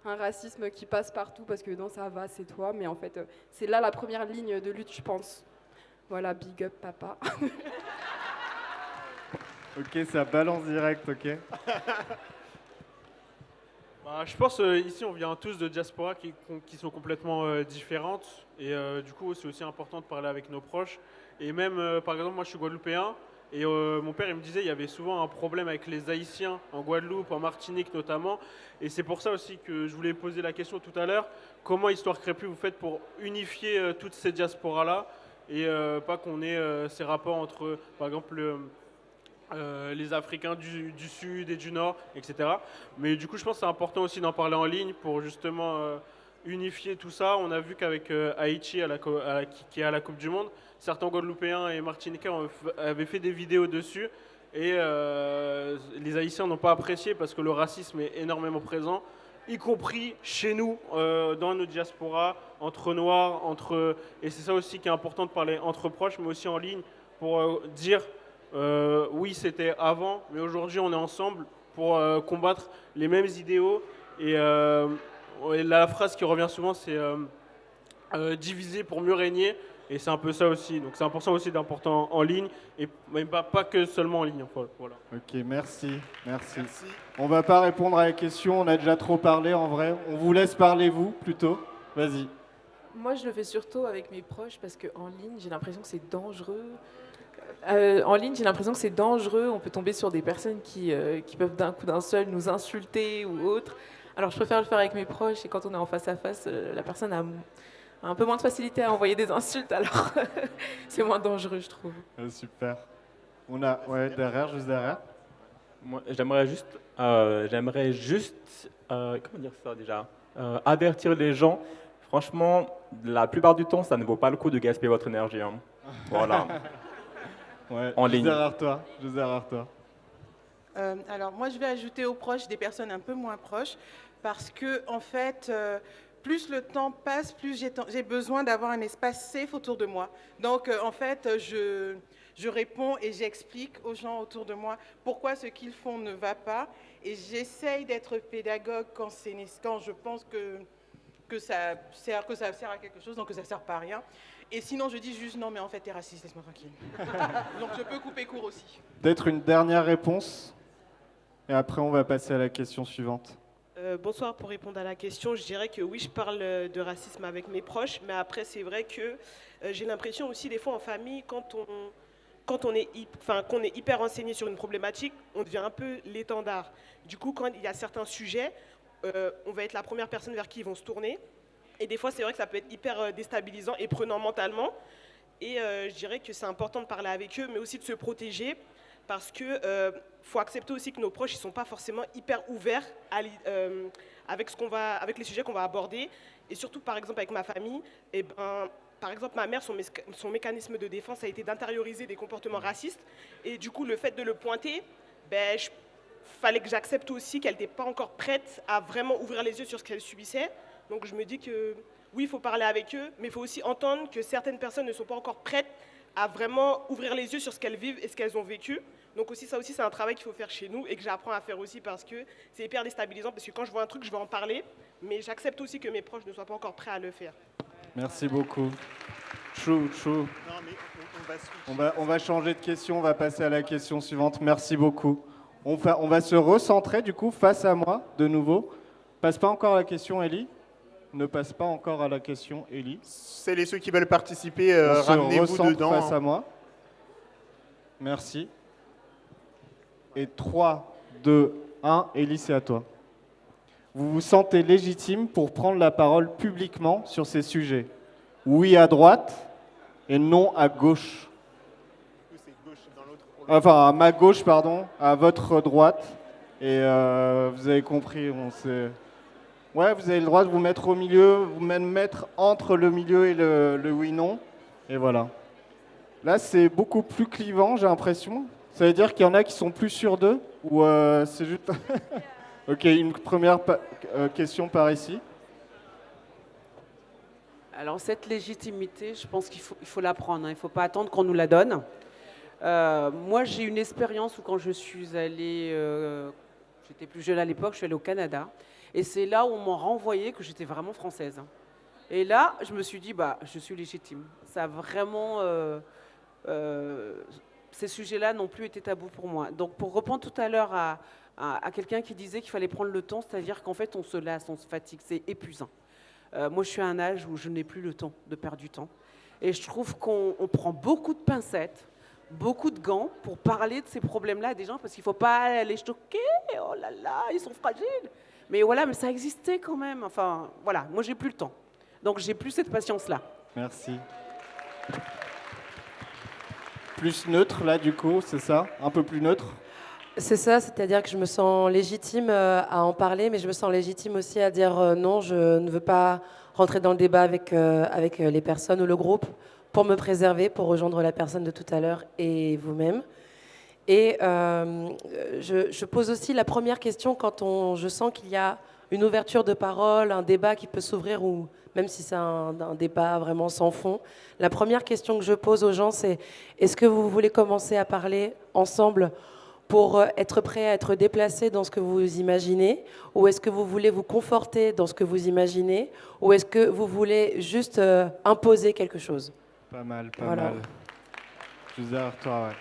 Un racisme qui passe partout parce que non, ça va, c'est toi, mais en fait, c'est là la première ligne de lutte, je pense. Voilà, big up, papa. Ok, ça balance direct, ok. Je pense ici on vient tous de diasporas qui sont complètement différentes et du coup c'est aussi important de parler avec nos proches. Et même par exemple moi je suis guadeloupéen et mon père il me disait il y avait souvent un problème avec les Haïtiens en Guadeloupe, en Martinique notamment. Et c'est pour ça aussi que je voulais poser la question tout à l'heure, comment Histoire Crépue vous faites pour unifier toutes ces diasporas là et pas qu'on ait ces rapports entre par exemple les Africains du Sud et du Nord, etc. Mais du coup, je pense que c'est important aussi d'en parler en ligne pour justement unifier tout ça. On a vu qu'avec Haïti, qui est à la Coupe du Monde, certains Guadeloupéens et Martiniquais avaient fait des vidéos dessus et les Haïtiens n'ont pas apprécié parce que le racisme est énormément présent, y compris chez nous, dans nos diasporas, entre Noirs, et c'est ça aussi qui est important de parler entre proches, mais aussi en ligne, pour dire oui, c'était avant, mais aujourd'hui on est ensemble pour combattre les mêmes idéaux. Et la phrase qui revient souvent, c'est diviser pour mieux régner. Et c'est un peu ça aussi. Donc c'est important aussi d'important en ligne et même pas que seulement en ligne. Voilà. Ok, merci. On va pas répondre à la question, on a déjà trop parlé en vrai. On vous laisse parler vous plutôt. Vas-y. Moi, je le fais surtout avec mes proches parce qu'en ligne, j'ai l'impression que c'est dangereux. On peut tomber sur des personnes qui peuvent d'un coup d'un seul nous insulter ou autre. Alors, je préfère le faire avec mes proches et quand on est en face à face, la personne a un peu moins de facilité à envoyer des insultes, alors c'est moins dangereux, je trouve. Super. On a, juste derrière. Moi, j'aimerais juste comment dire ça déjà, avertir les gens. Franchement, la plupart du temps, ça ne vaut pas le coup de gaspiller votre énergie. Hein. Voilà. En ligne. Juste derrière toi. Alors moi, je vais ajouter aux proches des personnes un peu moins proches parce que en fait, plus le temps passe, plus j'ai besoin d'avoir un espace safe autour de moi. Donc en fait, je réponds et j'explique aux gens autour de moi pourquoi ce qu'ils font ne va pas et j'essaye d'être pédagogue quand je pense que ça sert à quelque chose, donc que ça sert pas à rien. Et sinon, je dis juste non, mais en fait, t'es raciste, laisse-moi tranquille. Donc je peux couper court aussi. Peut-être une dernière réponse et après on va passer à la question suivante. Bonsoir, pour répondre à la question, je dirais que oui, je parle de racisme avec mes proches, mais après, c'est vrai que j'ai l'impression aussi, des fois, en famille, qu'on est hyper renseigné sur une problématique, on devient un peu l'étendard. Du coup, quand il y a certains sujets, on va être la première personne vers qui ils vont se tourner. Et des fois, c'est vrai que ça peut être hyper déstabilisant et prenant mentalement. Et je dirais que c'est important de parler avec eux, mais aussi de se protéger. parce que faut accepter aussi que nos proches ils sont pas forcément hyper ouverts avec les sujets qu'on va aborder, et surtout par exemple avec ma famille, et ben par exemple, ma mère, son mécanisme de défense a été d'intérioriser des comportements racistes. Et du coup, le fait de le pointer, fallait que j'accepte aussi qu'elle n'était pas encore prête à vraiment ouvrir les yeux sur ce qu'elle subissait. Donc je me dis que oui, il faut parler avec eux, mais il faut aussi entendre que certaines personnes ne sont pas encore prêtes à vraiment ouvrir les yeux sur ce qu'elles vivent et ce qu'elles ont vécu. Donc aussi, ça aussi, c'est un travail qu'il faut faire chez nous et que j'apprends à faire aussi, parce que c'est hyper déstabilisant, parce que quand je vois un truc, je vais en parler, mais j'accepte aussi que mes proches ne soient pas encore prêts à le faire. Merci beaucoup. Chou. On va changer de question, on va passer à la question suivante. Merci beaucoup. On va se recentrer du coup face à moi de nouveau. Passe pas encore à la question, Ellie. Ne passe pas encore à la question, Ellie. Celles et ceux qui veulent participer, ramenez-vous dedans. Face à moi. Merci. Et 3, 2, 1, Ellie, c'est à toi. Vous vous sentez légitime pour prendre la parole publiquement sur ces sujets. Oui à droite et non à gauche. Enfin, à ma gauche, pardon, à votre droite. Et vous avez compris, ouais, vous avez le droit de vous mettre au milieu, vous mettre entre le milieu et le oui-non. Et voilà. Là, c'est beaucoup plus clivant, j'ai l'impression. Ça veut dire qu'il y en a qui sont plus sûrs d'eux, ou c'est juste... Ok, une première question par ici. Alors cette légitimité, je pense qu'il faut la prendre, hein. Il ne faut pas attendre qu'on nous la donne. Moi, j'ai une expérience où quand je suis allée, j'étais plus jeune à l'époque, je suis allée au Canada. Et c'est là où on m'a renvoyé que j'étais vraiment française. Et là, je me suis dit, je suis légitime. Ça a vraiment... ces sujets-là n'ont plus été tabous pour moi. Donc pour répondre tout à l'heure à quelqu'un qui disait qu'il fallait prendre le temps, c'est-à-dire qu'en fait on se lasse, on se fatigue, c'est épuisant. Moi je suis à un âge où je n'ai plus le temps de perdre du temps. Et je trouve qu'on prend beaucoup de pincettes, beaucoup de gants pour parler de ces problèmes-là à des gens, parce qu'il ne faut pas les choquer, oh là là, ils sont fragiles. Mais voilà, mais ça existait quand même. Enfin voilà, moi j'ai plus le temps. Donc j'ai plus cette patience-là. Merci. Plus neutre là du coup, c'est ça? Un peu plus neutre? C'est ça, c'est-à-dire que je me sens légitime à en parler, mais je me sens légitime aussi à dire non, je ne veux pas rentrer dans le débat avec les personnes ou le groupe pour me préserver, pour rejoindre la personne de tout à l'heure et vous-même. Et je pose aussi la première question quand je sens qu'il y a une ouverture de parole, un débat qui peut s'ouvrir, ou même si c'est un débat vraiment sans fond. La première question que je pose aux gens, c'est est-ce que vous voulez commencer à parler ensemble pour être prêt à être déplacé dans ce que vous imaginez, ou est-ce que vous voulez vous conforter dans ce que vous imaginez, ou est-ce que vous voulez juste imposer quelque chose? Pas mal, pas mal. Je vous ai à toi, ouais.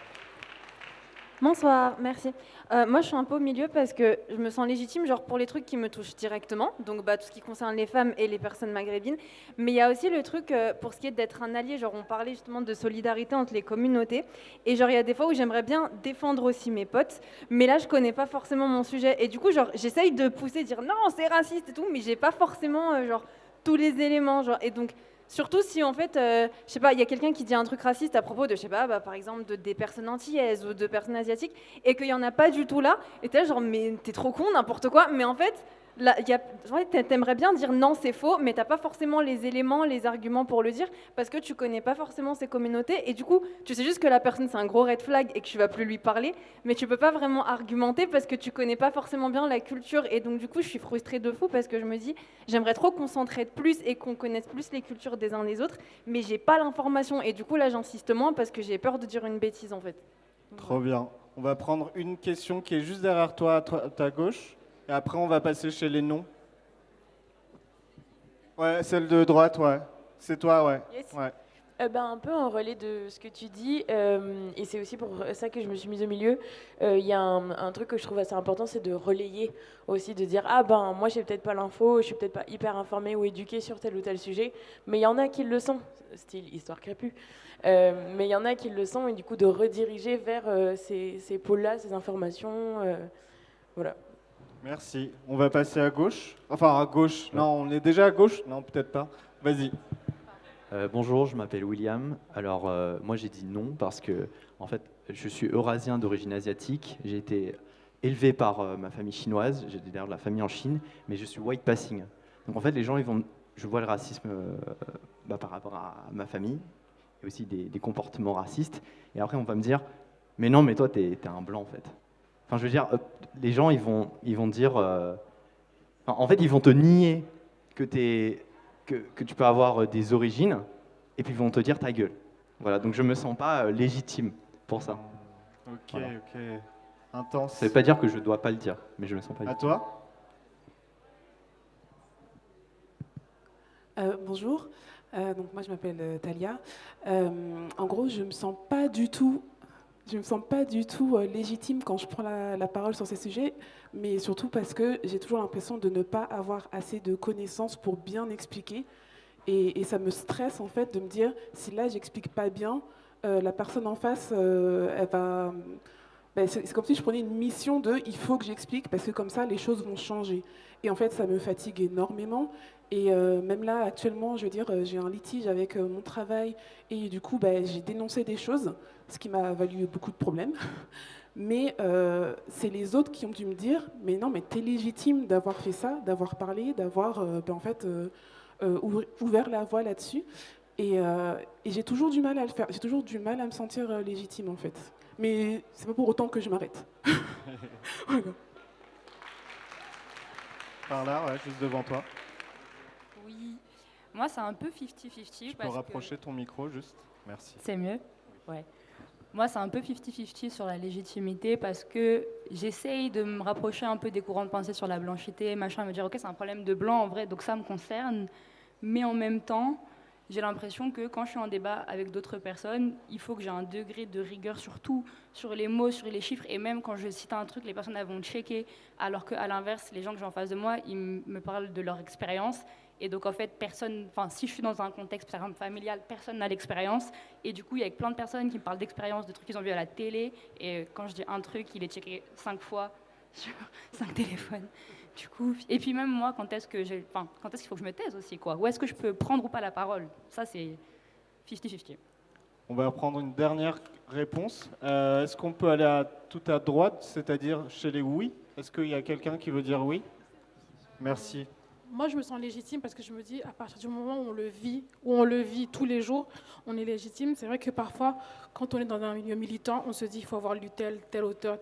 Bonsoir, merci. Moi, je suis un peu au milieu parce que je me sens légitime, genre pour les trucs qui me touchent directement, donc tout ce qui concerne les femmes et les personnes maghrébines. Mais il y a aussi le truc pour ce qui est d'être un allié. Genre, on parlait justement de solidarité entre les communautés, et genre il y a des fois où j'aimerais bien défendre aussi mes potes, mais là je connais pas forcément mon sujet, et du coup genre j'essaye de pousser, dire non c'est raciste et tout, mais j'ai pas forcément genre tous les éléments, genre, et donc. Surtout si en fait, je sais pas, il y a quelqu'un qui dit un truc raciste à propos de, je sais pas, par exemple des personnes antillaises ou de personnes asiatiques, et qu'il y en a pas du tout là, et t'es là genre mais t'es trop con, n'importe quoi, mais en fait, là, t'aimerais bien dire non c'est faux, mais t'as pas forcément les éléments, les arguments pour le dire, parce que tu connais pas forcément ces communautés, et du coup tu sais juste que la personne c'est un gros red flag et que tu vas plus lui parler, mais tu peux pas vraiment argumenter parce que tu connais pas forcément bien la culture, et donc du coup je suis frustrée de fou parce que je me dis j'aimerais trop qu'on s'entraide plus et qu'on connaisse plus les cultures des uns des autres, mais j'ai pas l'information, et du coup là j'insiste moins parce que j'ai peur de dire une bêtise en fait. Trop bien. On va prendre une question qui est juste derrière toi, à ta gauche. Et après, on va passer chez les noms. Ouais, celle de droite, ouais. C'est toi, ouais. Yes. Ouais. Un peu en relais de ce que tu dis, et c'est aussi pour ça que je me suis mise au milieu. Il y a un truc que je trouve assez important, c'est de relayer aussi, de dire moi j'ai peut-être pas l'info, je suis peut-être pas hyper informée ou éduquée sur tel ou tel sujet, mais il y en a qui le sont, style Histoire Crépue. Mais il y en a qui le sont, et du coup de rediriger vers ces pôles-là, ces informations, voilà. Merci. On va passer à gauche. Enfin, à gauche. Non, on est déjà à gauche? Non, peut-être pas. Vas-y. Bonjour, je m'appelle William. Alors, moi, j'ai dit non parce que, en fait, je suis eurasien d'origine asiatique. J'ai été élevé par ma famille chinoise. J'ai d'ailleurs de la famille en Chine, mais je suis white passing. Donc, en fait, les gens, je vois le racisme par rapport à ma famille et aussi des comportements racistes. Et après, on va me dire, mais non, mais toi, t'es un blanc, en fait. Enfin, je veux dire, les gens, ils vont dire, en fait, ils vont te nier que tu peux avoir des origines, et puis ils vont te dire ta gueule. Voilà, donc je me sens pas légitime pour ça. Ok, Voilà. ok. Intense. Ça veut pas dire que je dois pas le dire, mais je me sens pas légitime. À toi? Bonjour, donc moi je m'appelle Talia. En gros, je me sens pas du tout légitime quand je prends la parole sur ces sujets, mais surtout parce que j'ai toujours l'impression de ne pas avoir assez de connaissances pour bien expliquer. Et ça me stresse en fait de me dire, si là j'explique pas bien, la personne en face, elle va... c'est comme si je prenais une mission de « il faut que j'explique » parce que comme ça les choses vont changer. Et en fait ça me fatigue énormément. Et même là actuellement, je veux dire, j'ai un litige avec mon travail et du coup j'ai dénoncé des choses, ce qui m'a valu beaucoup de problèmes. Mais c'est les autres qui ont dû me dire « mais non, mais t'es légitime d'avoir fait ça, d'avoir parlé, d'avoir ouvert la voie là-dessus ». Et j'ai toujours du mal à le faire, j'ai toujours du mal à me sentir légitime en fait. Mais c'est pas pour autant que je m'arrête. Voilà. Par là, ouais, juste devant toi. Oui, moi c'est un peu 50-50. Tu peux rapprocher ton micro juste? Merci. C'est mieux? Ouais. Moi c'est un peu 50-50 sur la légitimité parce que j'essaye de me rapprocher un peu des courants de pensée sur la blanchité, machin, et me dire ok c'est un problème de blanc en vrai, donc ça me concerne. Mais en même temps, j'ai l'impression que quand je suis en débat avec d'autres personnes, il faut que j'ai un degré de rigueur sur tout, sur les mots, sur les chiffres, et même quand je cite un truc, les personnes elles vont checker, alors qu'à l'inverse, les gens que j'ai en face de moi, ils me parlent de leur expérience, et donc en fait, si je suis dans un contexte par exemple familial, personne n'a l'expérience, et du coup, il y a plein de personnes qui me parlent d'expérience, de trucs qu'ils ont vu à la télé, et quand je dis un truc, il est checké 5 fois sur 5 téléphones. Du coup, et puis même moi, quand est-ce qu'il faut que je me taise aussi, quoi? Où est-ce que je peux prendre ou pas la parole? Ça, c'est 50-50. On va prendre une dernière réponse. Est-ce qu'on peut aller tout à droite, c'est-à-dire chez les oui? Est-ce qu'il y a quelqu'un qui veut dire oui? Merci. Moi, je me sens légitime parce que je me dis, à partir du moment où on le vit tous les jours, on est légitime. C'est vrai que parfois, quand on est dans un milieu militant, on se dit, il faut avoir lu tel auteur.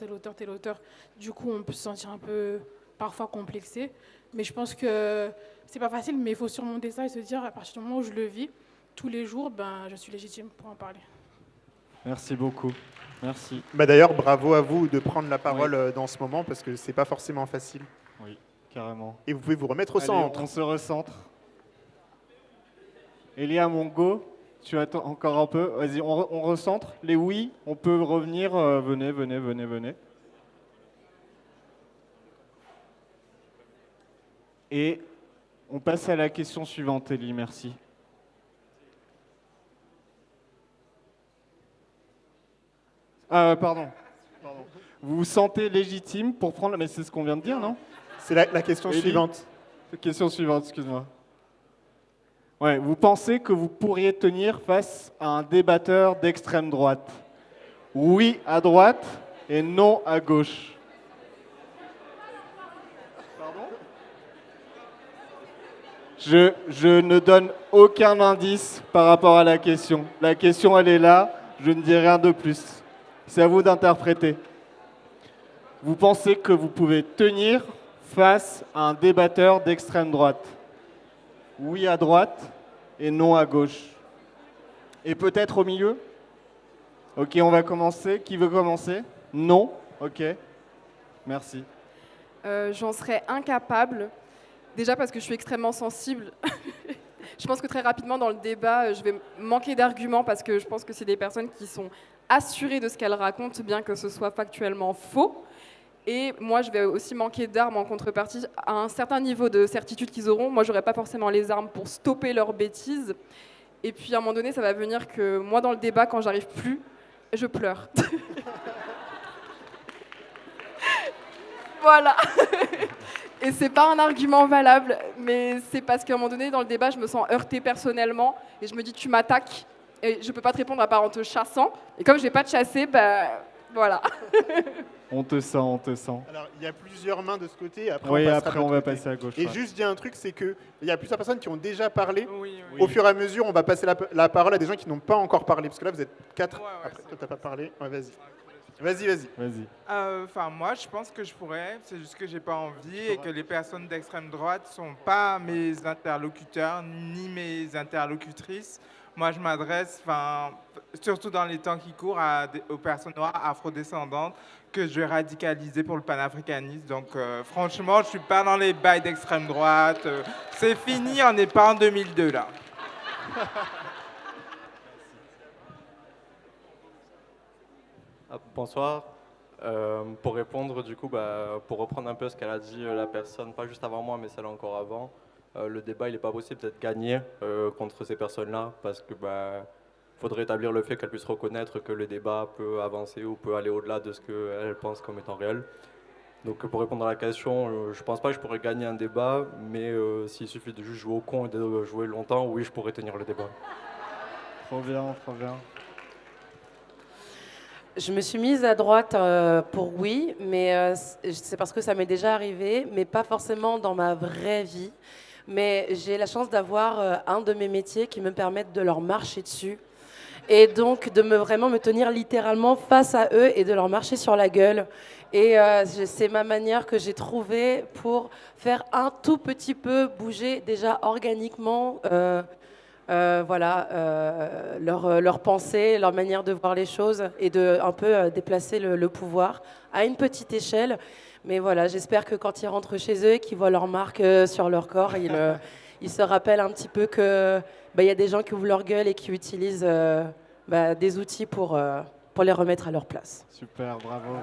Du coup, on peut se sentir un peu... parfois complexé, mais je pense que c'est pas facile, mais il faut surmonter ça et se dire à partir du moment où je le vis tous les jours, je suis légitime pour en parler. Merci beaucoup. Merci. D'ailleurs, bravo à vous de prendre la parole dans ce moment parce que c'est pas forcément facile. Oui, carrément. Et vous pouvez vous remettre au centre. On se recentre. Elia Mongo, tu attends encore un peu. Vas-y, on recentre. Les oui, on peut revenir. Venez. Et on passe à la question suivante, Elie, merci. Pardon. Vous vous sentez légitime pour prendre... Mais c'est ce qu'on vient de dire, non? C'est la question suivante. Question suivante, excuse-moi. Ouais, vous pensez que vous pourriez tenir face à un débatteur d'extrême droite? Oui à droite et non à gauche. Je ne donne aucun indice par rapport à la question. La question, elle est là, je ne dis rien de plus. C'est à vous d'interpréter. Vous pensez que vous pouvez tenir face à un débatteur d'extrême droite? Oui à droite et non à gauche. Et peut-être au milieu? Ok, on va commencer. Qui veut commencer? Non? Ok. Merci. J'en serais incapable. Déjà parce que je suis extrêmement sensible. Je pense que très rapidement dans le débat, je vais manquer d'arguments parce que je pense que c'est des personnes qui sont assurées de ce qu'elles racontent, bien que ce soit factuellement faux. Et moi, je vais aussi manquer d'armes en contrepartie. À un certain niveau de certitude qu'ils auront, moi, j'aurai pas forcément les armes pour stopper leurs bêtises. Et puis, à un moment donné, ça va venir que moi, dans le débat, quand j'arrive plus, je pleure. Voilà. Et c'est pas un argument valable, mais c'est parce qu'à un moment donné, dans le débat, je me sens heurtée personnellement et je me dis tu m'attaques et je peux pas te répondre à part en te chassant. Et comme je vais pas te chasser, voilà. On te sent, on te sent. Alors, il y a plusieurs mains de ce côté. Après, Oui, passera après de on va l'autre côté. passer à gauche. Et ouais. juste, je dis un truc, c'est qu'il y a plusieurs personnes qui ont déjà parlé. Au fur et à mesure, on va passer la parole à des gens qui n'ont pas encore parlé. Parce que là, vous êtes 4. Après, toi, t'as pas parlé. Ouais, vas-y. Vas-y. Enfin, moi, je pense que je pourrais. C'est juste que j'ai pas envie et que les personnes d'extrême droite sont pas mes interlocuteurs ni mes interlocutrices. Moi, je m'adresse, surtout dans les temps qui courent, aux personnes noires afrodescendantes que je vais radicaliser pour le panafricanisme. Donc, franchement, je suis pas dans les bails d'extrême droite. C'est fini, on n'est pas en 2002 là. Bonsoir. Pour répondre, du coup, pour reprendre un peu ce qu'elle a dit la personne, pas juste avant moi, mais celle encore avant, le débat, il n'est pas possible d'être gagné contre ces personnes-là, parce que faudrait établir le fait qu'elles puissent reconnaître que le débat peut avancer ou peut aller au-delà de ce qu'elles pensent comme étant réel. Donc pour répondre à la question, je pense pas que je pourrais gagner un débat, mais s'il suffit de juste jouer au con et de jouer longtemps, oui, je pourrais tenir le débat. Trop bien, trop bien. Je me suis mise à droite pour oui, mais c'est parce que ça m'est déjà arrivé, mais pas forcément dans ma vraie vie. Mais j'ai la chance d'avoir un de mes métiers qui me permettent de leur marcher dessus. Et donc de vraiment me tenir littéralement face à eux et de leur marcher sur la gueule. Et c'est ma manière que j'ai trouvée pour faire un tout petit peu bouger déjà organiquement leur pensée, leur manière de voir les choses et de un peu déplacer le pouvoir à une petite échelle. Mais voilà, j'espère que quand ils rentrent chez eux et qu'ils voient leur marque sur leur corps, ils se rappellent un petit peu qu'il y a des gens qui ouvrent leur gueule et qui utilisent des outils pour les remettre à leur place. Super, bravo.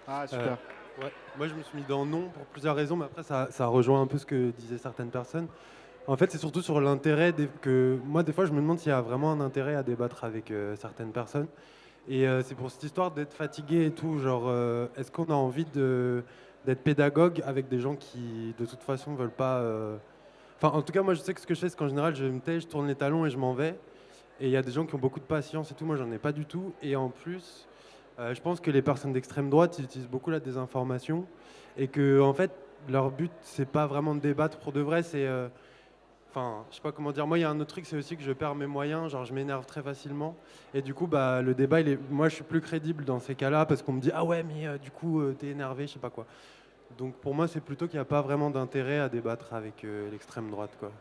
Ah, super. Ouais. Moi, je me suis mis dans non pour plusieurs raisons, mais après, ça rejoint un peu ce que disaient certaines personnes. En fait, c'est surtout sur l'intérêt que moi, des fois, je me demande s'il y a vraiment un intérêt à débattre avec certaines personnes. Et c'est pour cette histoire d'être fatigué et tout, genre, est-ce qu'on a envie d'être pédagogue avec des gens qui, de toute façon, veulent pas... Enfin, en tout cas, moi, je sais que ce que je fais, c'est qu'en général, je me tais, je tourne les talons et je m'en vais. Et il y a des gens qui ont beaucoup de patience et tout, moi, j'en ai pas du tout. Et en plus, je pense que les personnes d'extrême droite, ils utilisent beaucoup la désinformation. Et que, en fait, leur but, c'est pas vraiment de débattre pour de vrai, c'est... Enfin, je sais pas comment dire. Moi, il y a un autre truc, c'est aussi que je perds mes moyens. Genre, je m'énerve très facilement. Et du coup, le débat, moi, je suis plus crédible dans ces cas-là parce qu'on me dit « Ah ouais, mais du coup, t'es énervé, je sais pas quoi. » Donc, pour moi, c'est plutôt qu'il n'y a pas vraiment d'intérêt à débattre avec l'extrême droite, quoi.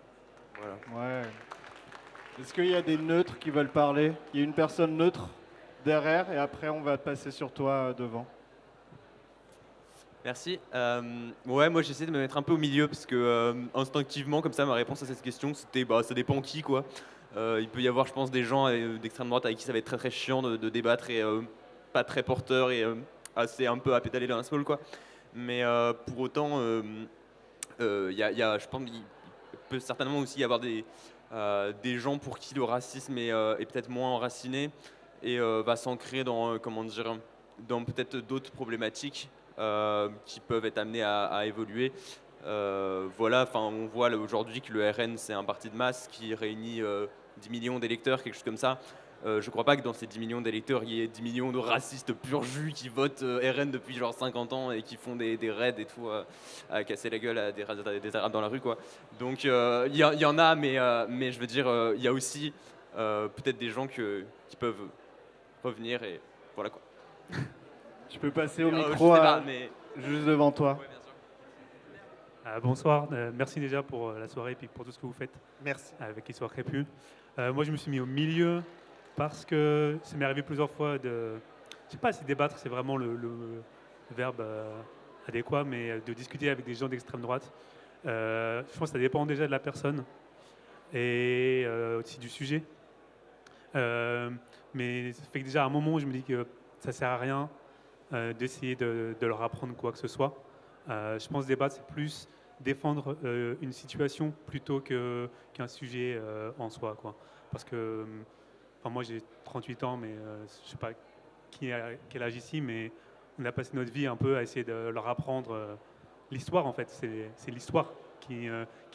Voilà. Ouais. Est-ce qu'il y a des neutres qui veulent parler? Il y a une personne neutre derrière et après, on va passer sur toi devant. Merci. Ouais, moi j'essaie de me mettre un peu au milieu parce que instinctivement, comme ça, ma réponse à cette question, c'était ça dépend qui, quoi. Il peut y avoir, je pense, des gens d'extrême droite avec qui ça va être très très chiant de débattre et pas très porteur et assez un peu à pédaler dans la small, quoi. Mais pour autant, je pense qu'il peut certainement aussi y avoir des gens pour qui le racisme est peut-être moins enraciné et va s'ancrer dans, dans peut-être d'autres problématiques. Qui peuvent être amenés à évoluer. Voilà, on voit aujourd'hui que le RN, c'est un parti de masse qui réunit 10 millions d'électeurs, quelque chose comme ça. Je ne crois pas que dans ces 10 millions d'électeurs, il y ait 10 millions de racistes pur jus qui votent RN depuis genre 50 ans et qui font des raids et tout, à casser la gueule à des Arabes dans la rue, quoi. Donc il y en a, mais je veux dire, il y a aussi peut-être des gens qui peuvent revenir et voilà, quoi. Tu peux passer au micro juste devant toi. Bonsoir, merci déjà pour la soirée et puis pour tout ce que vous faites. Merci. Avec Histoire Crépue. Moi, je me suis mis au milieu parce que ça m'est arrivé plusieurs fois de... Je sais pas si débattre, c'est vraiment le verbe adéquat, mais de discuter avec des gens d'extrême droite. Je pense que ça dépend déjà de la personne et aussi du sujet. Mais ça fait que déjà à un moment, je me dis que ça sert à rien d'essayer de leur apprendre quoi que ce soit. Je pense que débattre, c'est plus défendre une situation plutôt qu'un sujet en soi, quoi. Parce que moi, j'ai 38 ans, mais je ne sais pas quel âge ici, mais on a passé notre vie un peu à essayer de leur apprendre l'histoire, en fait. C'est l'histoire qu'il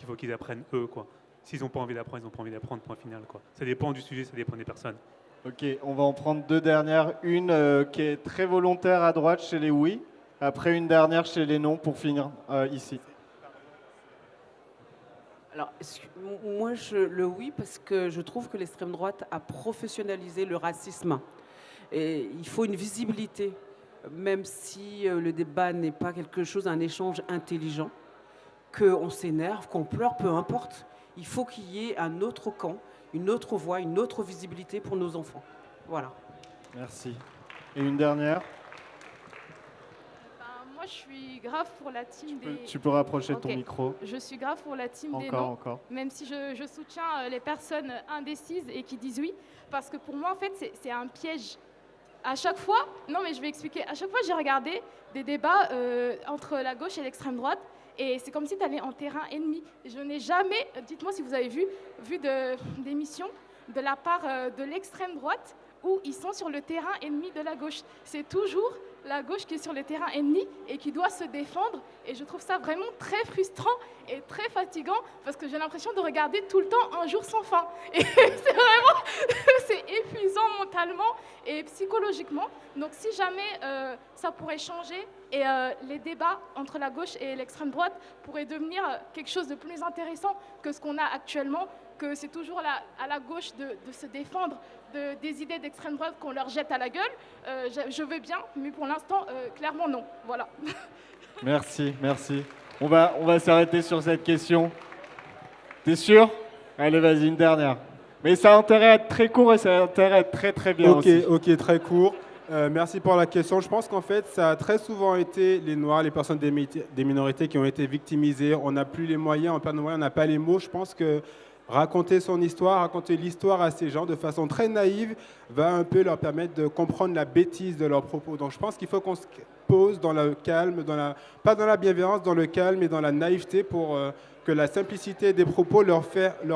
faut qu'ils apprennent eux, quoi. S'ils n'ont pas envie d'apprendre, ils n'ont pas envie d'apprendre, point final, quoi. Ça dépend du sujet, ça dépend des personnes. Ok, on va en prendre deux dernières. Une qui est très volontaire à droite chez les oui, après une dernière chez les non pour finir ici. Alors, moi, le oui, parce que je trouve que l'extrême droite a professionnalisé le racisme. Et il faut une visibilité, même si le débat n'est pas quelque chose, un échange intelligent, qu'on s'énerve, qu'on pleure, peu importe. Il faut qu'il y ait un autre camp, une autre voix, une autre visibilité pour nos enfants. Voilà. Merci. Et une dernière. Moi, je suis grave pour la team des... Tu peux rapprocher ton Ok. micro. Je suis grave pour la team des Encore, non, encore. même si je soutiens les personnes indécises et qui disent oui, parce que pour moi, en fait, c'est un piège. À chaque fois, non mais je vais expliquer, à chaque fois j'ai regardé des débats entre la gauche et l'extrême droite, et c'est comme si tu allais en terrain ennemi. Je n'ai jamais, dites-moi si vous avez vu d'émissions de la part de l'extrême droite où ils sont sur le terrain ennemi de la gauche. C'est toujours la gauche qui est sur le terrain ennemi et qui doit se défendre. Et je trouve ça vraiment très frustrant et très fatigant parce que j'ai l'impression de regarder tout le temps Un jour sans fin. Et c'est vraiment, c'est épuisant mentalement et psychologiquement. Donc si jamais ça pourrait changer et les débats entre la gauche et l'extrême droite pourraient devenir quelque chose de plus intéressant que ce qu'on a actuellement, que c'est toujours à la gauche de se défendre des idées d'extrême droite qu'on leur jette à la gueule, je veux bien, mais pour l'instant, clairement non. Voilà. Merci, merci. On va s'arrêter sur cette question. T'es sûr? Allez, vas-y, une dernière. Mais ça a intérêt à être très court et ça a intérêt à être très très bien aussi. Ok, très court. Merci pour la question. Je pense qu'en fait, ça a très souvent été les Noirs, les personnes des minorités qui ont été victimisées. On n'a plus les moyens, on perd nos moyens, on n'a pas les mots. Je pense que raconter son histoire, raconter l'histoire à ces gens de façon très naïve va un peu leur permettre de comprendre la bêtise de leurs propos. Donc je pense qu'il faut qu'on se pose dans le calme, pas dans la bienveillance, dans le calme et dans la naïveté pour que la simplicité des propos leur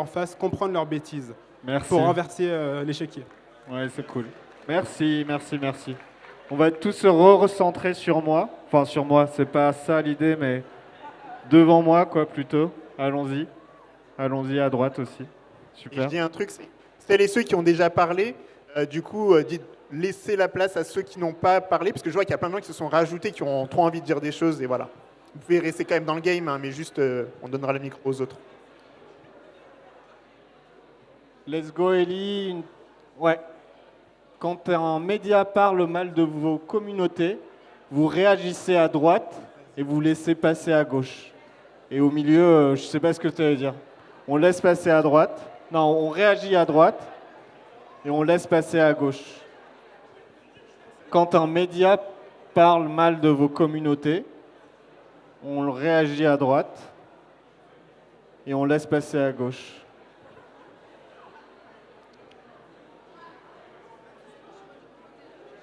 fasse comprendre leur bêtise. Merci. Pour renverser l'échiquier. Ouais, c'est cool. Merci, merci, merci. On va tous se recentrer sur moi. Enfin, sur moi, c'est pas ça l'idée, mais devant moi, quoi, plutôt. Allons-y. Allons-y à droite aussi. Super. Et je dis un truc, c'est celles et ceux qui ont déjà parlé, du coup, laissez la place à ceux qui n'ont pas parlé, parce que je vois qu'il y a plein de gens qui se sont rajoutés, qui ont trop envie de dire des choses, et voilà. Vous pouvez rester quand même dans le game, hein, mais juste, on donnera le micro aux autres. Let's go, Ellie. Ouais. Quand un média parle mal de vos communautés, vous réagissez à droite et vous laissez passer à gauche. Et au milieu, je ne sais pas ce que tu veux dire. On laisse passer à droite. Non, on réagit à droite et on laisse passer à gauche. Quand un média parle mal de vos communautés, on réagit à droite et on laisse passer à gauche.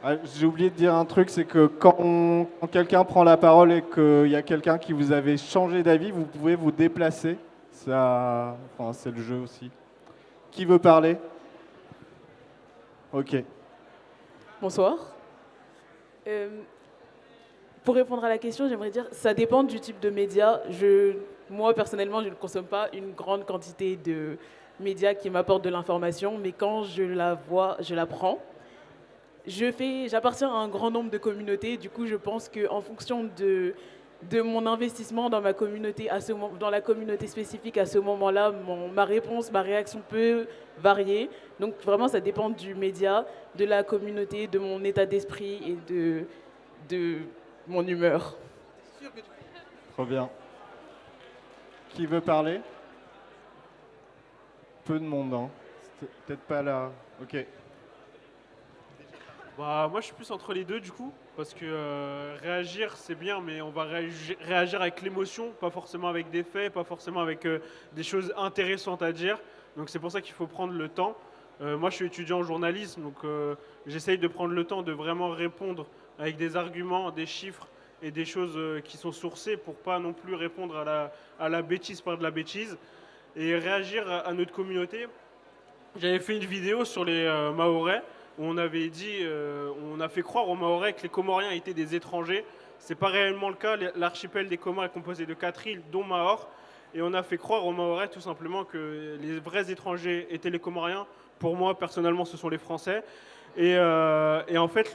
Ah, j'ai oublié de dire un truc, c'est que quand quelqu'un prend la parole et qu'il y a quelqu'un qui vous avait changé d'avis, vous pouvez vous déplacer. Ça, enfin, c'est le jeu aussi. Qui veut parler? Ok. Bonsoir. Pour répondre à la question, j'aimerais dire ça dépend du type de média. Moi, personnellement, je ne consomme pas une grande quantité de médias qui m'apportent de l'information, mais quand je la vois, je la prends. J'appartiens à un grand nombre de communautés, du coup je pense qu'en fonction de mon investissement dans ma communauté, dans la communauté spécifique à ce moment-là, ma réponse, ma réaction peut varier. Donc vraiment ça dépend du média, de la communauté, de mon état d'esprit et de mon humeur. Trop bien. Qui veut parler? Peu de monde, hein. Peut-être pas là. Ok. Bah, moi, je suis plus entre les deux, du coup, parce que réagir, c'est bien, mais on va réagir avec l'émotion, pas forcément avec des faits, pas forcément avec des choses intéressantes à dire. Donc, c'est pour ça qu'il faut prendre le temps. Moi, je suis étudiant en journalisme, donc j'essaye de prendre le temps de vraiment répondre avec des arguments, des chiffres et des choses qui sont sourcées pour pas non plus répondre à la bêtise par de la bêtise. Et réagir à notre communauté. J'avais fait une vidéo sur les Mahorais. où on avait dit, on a fait croire aux Mahorais que les Comoriens étaient des étrangers. C'est pas réellement le cas. L'archipel des Comores est composé de 4 îles, dont Mahor. Et on a fait croire aux Mahorais tout simplement que les vrais étrangers étaient les Comoriens. Pour moi, personnellement, ce sont les Français. Et en fait,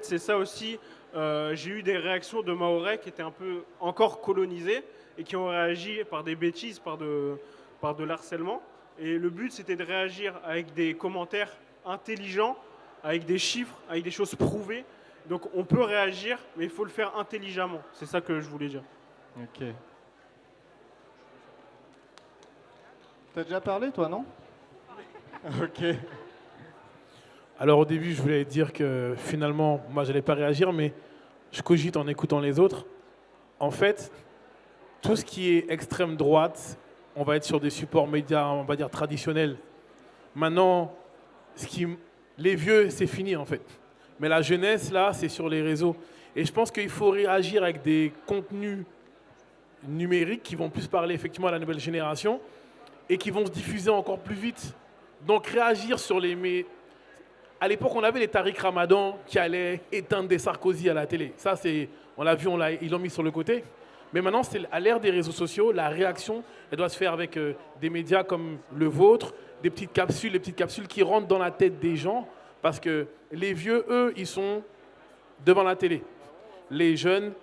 c'est ça aussi. J'ai eu des réactions de Mahorais qui étaient un peu encore colonisés et qui ont réagi par des bêtises, par de l'harcèlement. Et le but, c'était de réagir avec des commentaires intelligents, avec des chiffres, avec des choses prouvées. Donc on peut réagir, mais il faut le faire intelligemment. C'est ça que je voulais dire. Ok. T'as déjà parlé, toi, non? Ok. Alors au début, je voulais dire que finalement, moi, je n'allais pas réagir, mais je cogite en écoutant les autres. En fait, tout ce qui est extrême droite, on va être sur des supports médias, on va dire traditionnels. Maintenant, les vieux, c'est fini en fait. Mais la jeunesse, là, c'est sur les réseaux. Et je pense qu'il faut réagir avec des contenus numériques qui vont plus parler effectivement à la nouvelle génération et qui vont se diffuser encore plus vite. Donc réagir sur les... À l'époque, on avait les Tariq Ramadan qui allaient éteindre des Sarkozy à la télé. Ça, on l'a vu, ils l'ont mis sur le côté. Mais maintenant, c'est à l'ère des réseaux sociaux, la réaction, elle doit se faire avec des médias comme le vôtre, des petites capsules qui rentrent dans la tête des gens, parce que les vieux, eux, ils sont devant la télé. Les jeunes,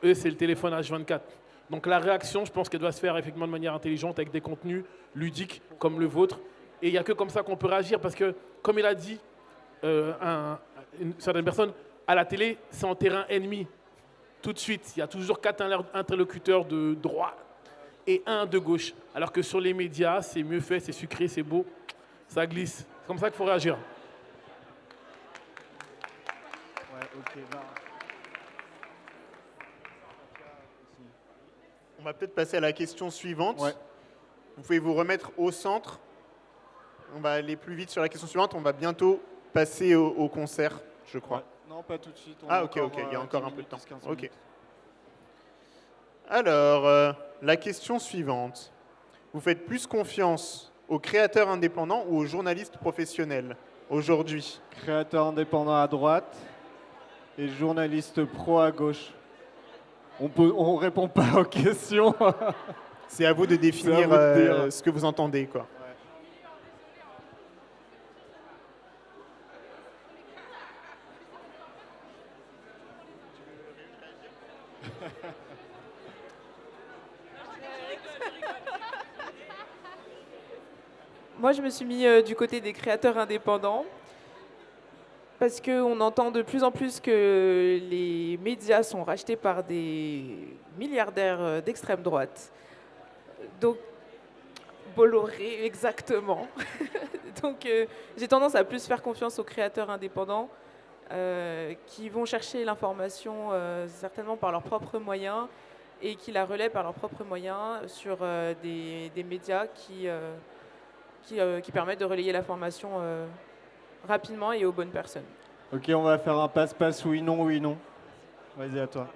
eux, c'est le téléphone H24. Donc la réaction, je pense qu'elle doit se faire effectivement de manière intelligente, avec des contenus ludiques comme le vôtre. Et il n'y a que comme ça qu'on peut réagir, parce que, comme il a dit, une certaine personne, à la télé, c'est en terrain ennemi. Tout de suite, il y a toujours 4 interlocuteurs de droite et 1 de gauche. Alors que sur les médias, c'est mieux fait, c'est sucré, c'est beau, ça glisse. C'est comme ça qu'il faut réagir. Ouais, ok. On va peut-être passer à la question suivante. Ouais. Vous pouvez vous remettre au centre. On va aller plus vite sur la question suivante. On va bientôt passer au concert, je crois. Ouais. Non, pas tout de suite. Ok, il y a encore un peu de temps. Ok. Alors, la question suivante. Vous faites plus confiance aux créateurs indépendants ou aux journalistes professionnels aujourd'hui? Créateurs indépendants à droite et journalistes pro à gauche. On répond pas aux questions. C'est à vous de définir ce que vous entendez, quoi. Moi, je me suis mis du côté des créateurs indépendants parce qu'on entend de plus en plus que les médias sont rachetés par des milliardaires d'extrême droite. Donc, Bolloré, exactement. Donc, j'ai tendance à plus faire confiance aux créateurs indépendants qui vont chercher l'information certainement par leurs propres moyens et qui la relaient par leurs propres moyens sur des médias qui permettent de relayer l'information rapidement et aux bonnes personnes. Ok, on va faire un passe-passe oui, non, oui, non. Vas-y, à toi.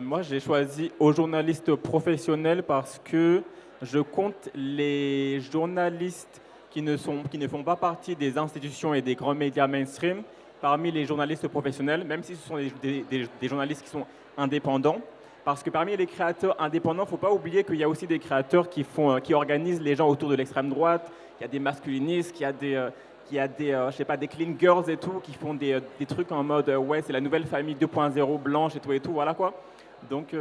Moi, j'ai choisi aux journalistes professionnels parce que je compte les journalistes qui ne font pas partie des institutions et des grands médias mainstream parmi les journalistes professionnels, même si ce sont des journalistes qui sont indépendants. Parce que parmi les créateurs indépendants, il ne faut pas oublier qu'il y a aussi des créateurs qui organisent les gens autour de l'extrême droite. Il y a des masculinistes, il y a des clean girls et tout, qui font des trucs en mode ouais, c'est la nouvelle famille 2.0 blanche et tout, voilà quoi. Donc,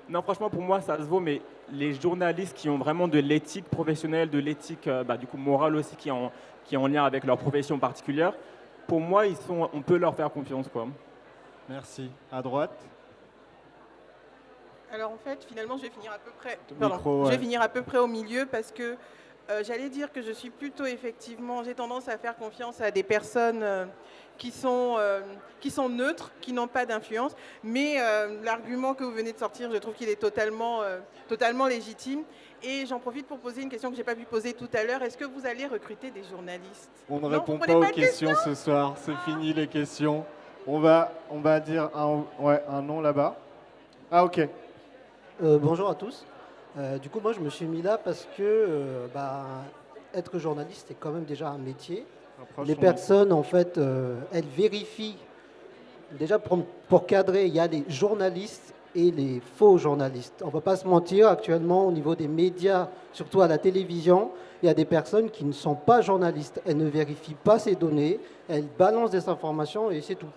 non, franchement, pour moi, ça se vaut, mais les journalistes qui ont vraiment de l'éthique professionnelle, de l'éthique du coup morale aussi, qui est en lien avec leur profession particulière, pour moi, on peut leur faire confiance, quoi. Merci. À droite. Alors en fait, finalement, je vais finir à peu près, Je vais finir à peu près au milieu parce que j'allais dire que je suis plutôt effectivement, j'ai tendance à faire confiance à des personnes qui sont neutres, qui n'ont pas d'influence. Mais l'argument que vous venez de sortir, je trouve qu'il est totalement légitime. Et j'en profite pour poser une question que je n'ai pas pu poser tout à l'heure. Est-ce que vous allez recruter des journalistes? On ne répond pas aux questions ce soir. C'est fini les questions. On va dire un non là-bas. Ah ok. Bonjour à tous. Du coup, moi, je me suis mis là parce que être journaliste est quand même déjà un métier. Les personnes, en fait, elles vérifient. Déjà, pour cadrer, il y a les journalistes et les faux journalistes. On ne va pas se mentir, actuellement, au niveau des médias, surtout à la télévision, il y a des personnes qui ne sont pas journalistes. Elles ne vérifient pas ces données, elles balancent des informations et c'est tout.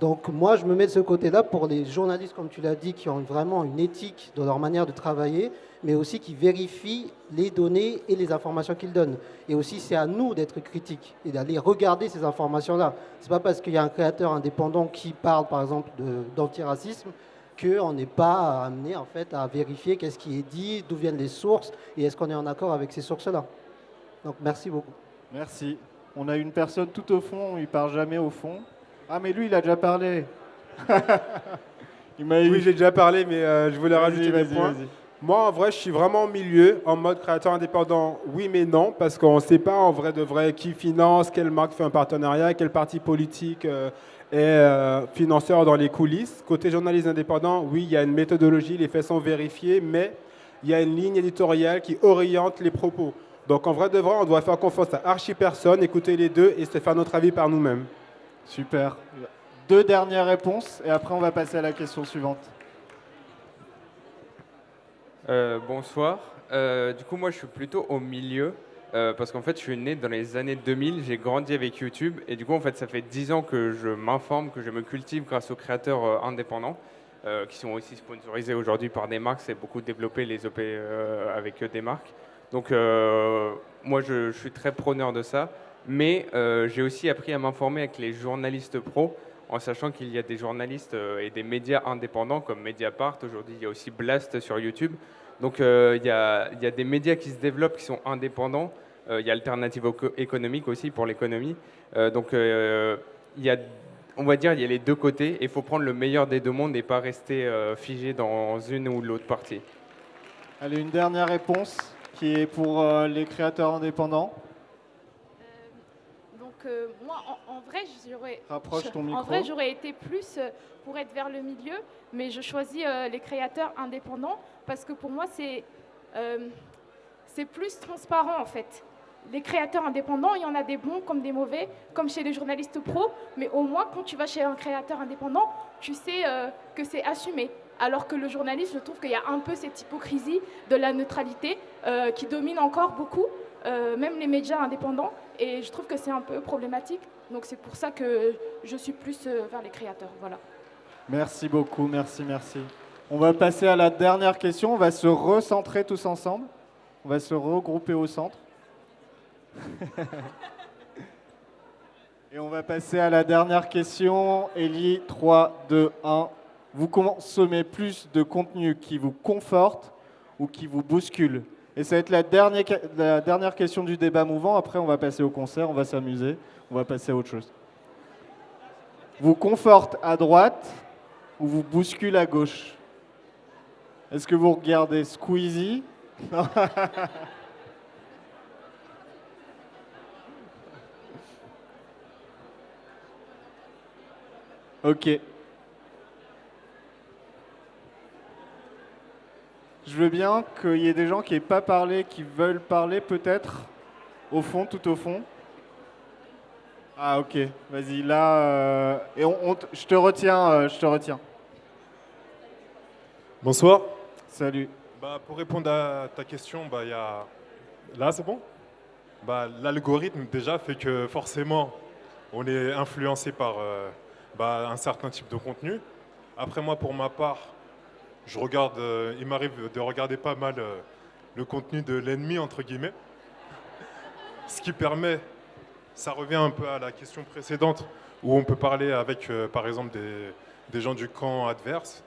Donc moi, je me mets de ce côté-là pour les journalistes, comme tu l'as dit, qui ont vraiment une éthique dans leur manière de travailler, mais aussi qui vérifient les données et les informations qu'ils donnent. Et aussi, c'est à nous d'être critiques et d'aller regarder ces informations-là. Ce n'est pas parce qu'il y a un créateur indépendant qui parle, par exemple, d'antiracisme, qu'on n'est pas amené en fait, à vérifier qu'est-ce qui est dit, d'où viennent les sources, et est-ce qu'on est en accord avec ces sources-là. Donc merci beaucoup. Merci. On a une personne tout au fond, il ne part jamais au fond. Ah, mais lui, il a déjà parlé. Oui, j'ai déjà parlé, mais je voulais rajouter des points. Moi, en vrai, je suis vraiment au milieu, en mode créateur indépendant, oui mais non, parce qu'on ne sait pas en vrai de vrai qui finance, quelle marque fait un partenariat, quel parti politique est financeur dans les coulisses. Côté journaliste indépendant, oui, il y a une méthodologie, les faits sont vérifiés, mais il y a une ligne éditoriale qui oriente les propos. Donc en vrai de vrai, on doit faire confiance à archi personne, écouter les deux et se faire notre avis par nous-mêmes. Super. 2 dernières réponses et après on va passer à la question suivante. Bonsoir. Du coup, moi, je suis plutôt au milieu parce qu'en fait, je suis né dans les années 2000. J'ai grandi avec YouTube et du coup, en fait, ça fait 10 ans que je m'informe, que je me cultive grâce aux créateurs indépendants qui sont aussi sponsorisés aujourd'hui par des marques. C'est beaucoup développé les OP avec des marques. Donc, moi, je suis très preneur de ça. Mais j'ai aussi appris à m'informer avec les journalistes pros, en sachant qu'il y a des journalistes et des médias indépendants comme Mediapart. Aujourd'hui, il y a aussi Blast sur YouTube. Donc, il y a des médias qui se développent, qui sont indépendants. Il y a Alternative économique aussi pour l'économie. Donc, il y a, on va dire, il y a les deux côtés. Et il faut prendre le meilleur des deux mondes et pas rester figé dans une ou l'autre partie. Allez, une dernière réponse qui est pour les créateurs indépendants. Moi, en vrai, Rapproche ton micro. En vrai, j'aurais été plus pour être vers le milieu, mais je choisis les créateurs indépendants parce que pour moi, c'est plus transparent en fait. Les créateurs indépendants, il y en a des bons comme des mauvais, comme chez les journalistes pros, mais au moins, quand tu vas chez un créateur indépendant, tu sais que c'est assumé. Alors que le journaliste, je trouve qu'il y a un peu cette hypocrisie de la neutralité qui domine encore beaucoup, même les médias indépendants. Et je trouve que c'est un peu problématique. Donc c'est pour ça que je suis plus vers les créateurs. Voilà. Merci beaucoup, merci. On va passer à la dernière question. On va se recentrer tous ensemble. On va se regrouper au centre. Et on va passer à la dernière question. Élie, 3, 2, 1. Vous consommez plus de contenu qui vous conforte ou qui vous bouscule? Et ça va être la dernière question du débat mouvant. Après, on va passer au concert, on va s'amuser, on va passer à autre chose. Vous conforte à droite ou vous bouscule à gauche? Est-ce que vous regardez Squeezie? Ok. Je veux bien qu'il y ait des gens qui n'aient pas parlé, qui veulent parler peut-être, au fond, tout au fond. Ah ok, vas-y, là, et je te retiens. Bonsoir. Salut. Pour répondre à ta question, y a... Là, c'est bon? L'algorithme, déjà, fait que forcément, on est influencé par un certain type de contenu. Après, moi, pour ma part, je regarde, il m'arrive de regarder pas mal le contenu de l'ennemi, entre guillemets. Ce qui permet, ça revient un peu à la question précédente, où on peut parler avec, par exemple, des gens du camp adverse.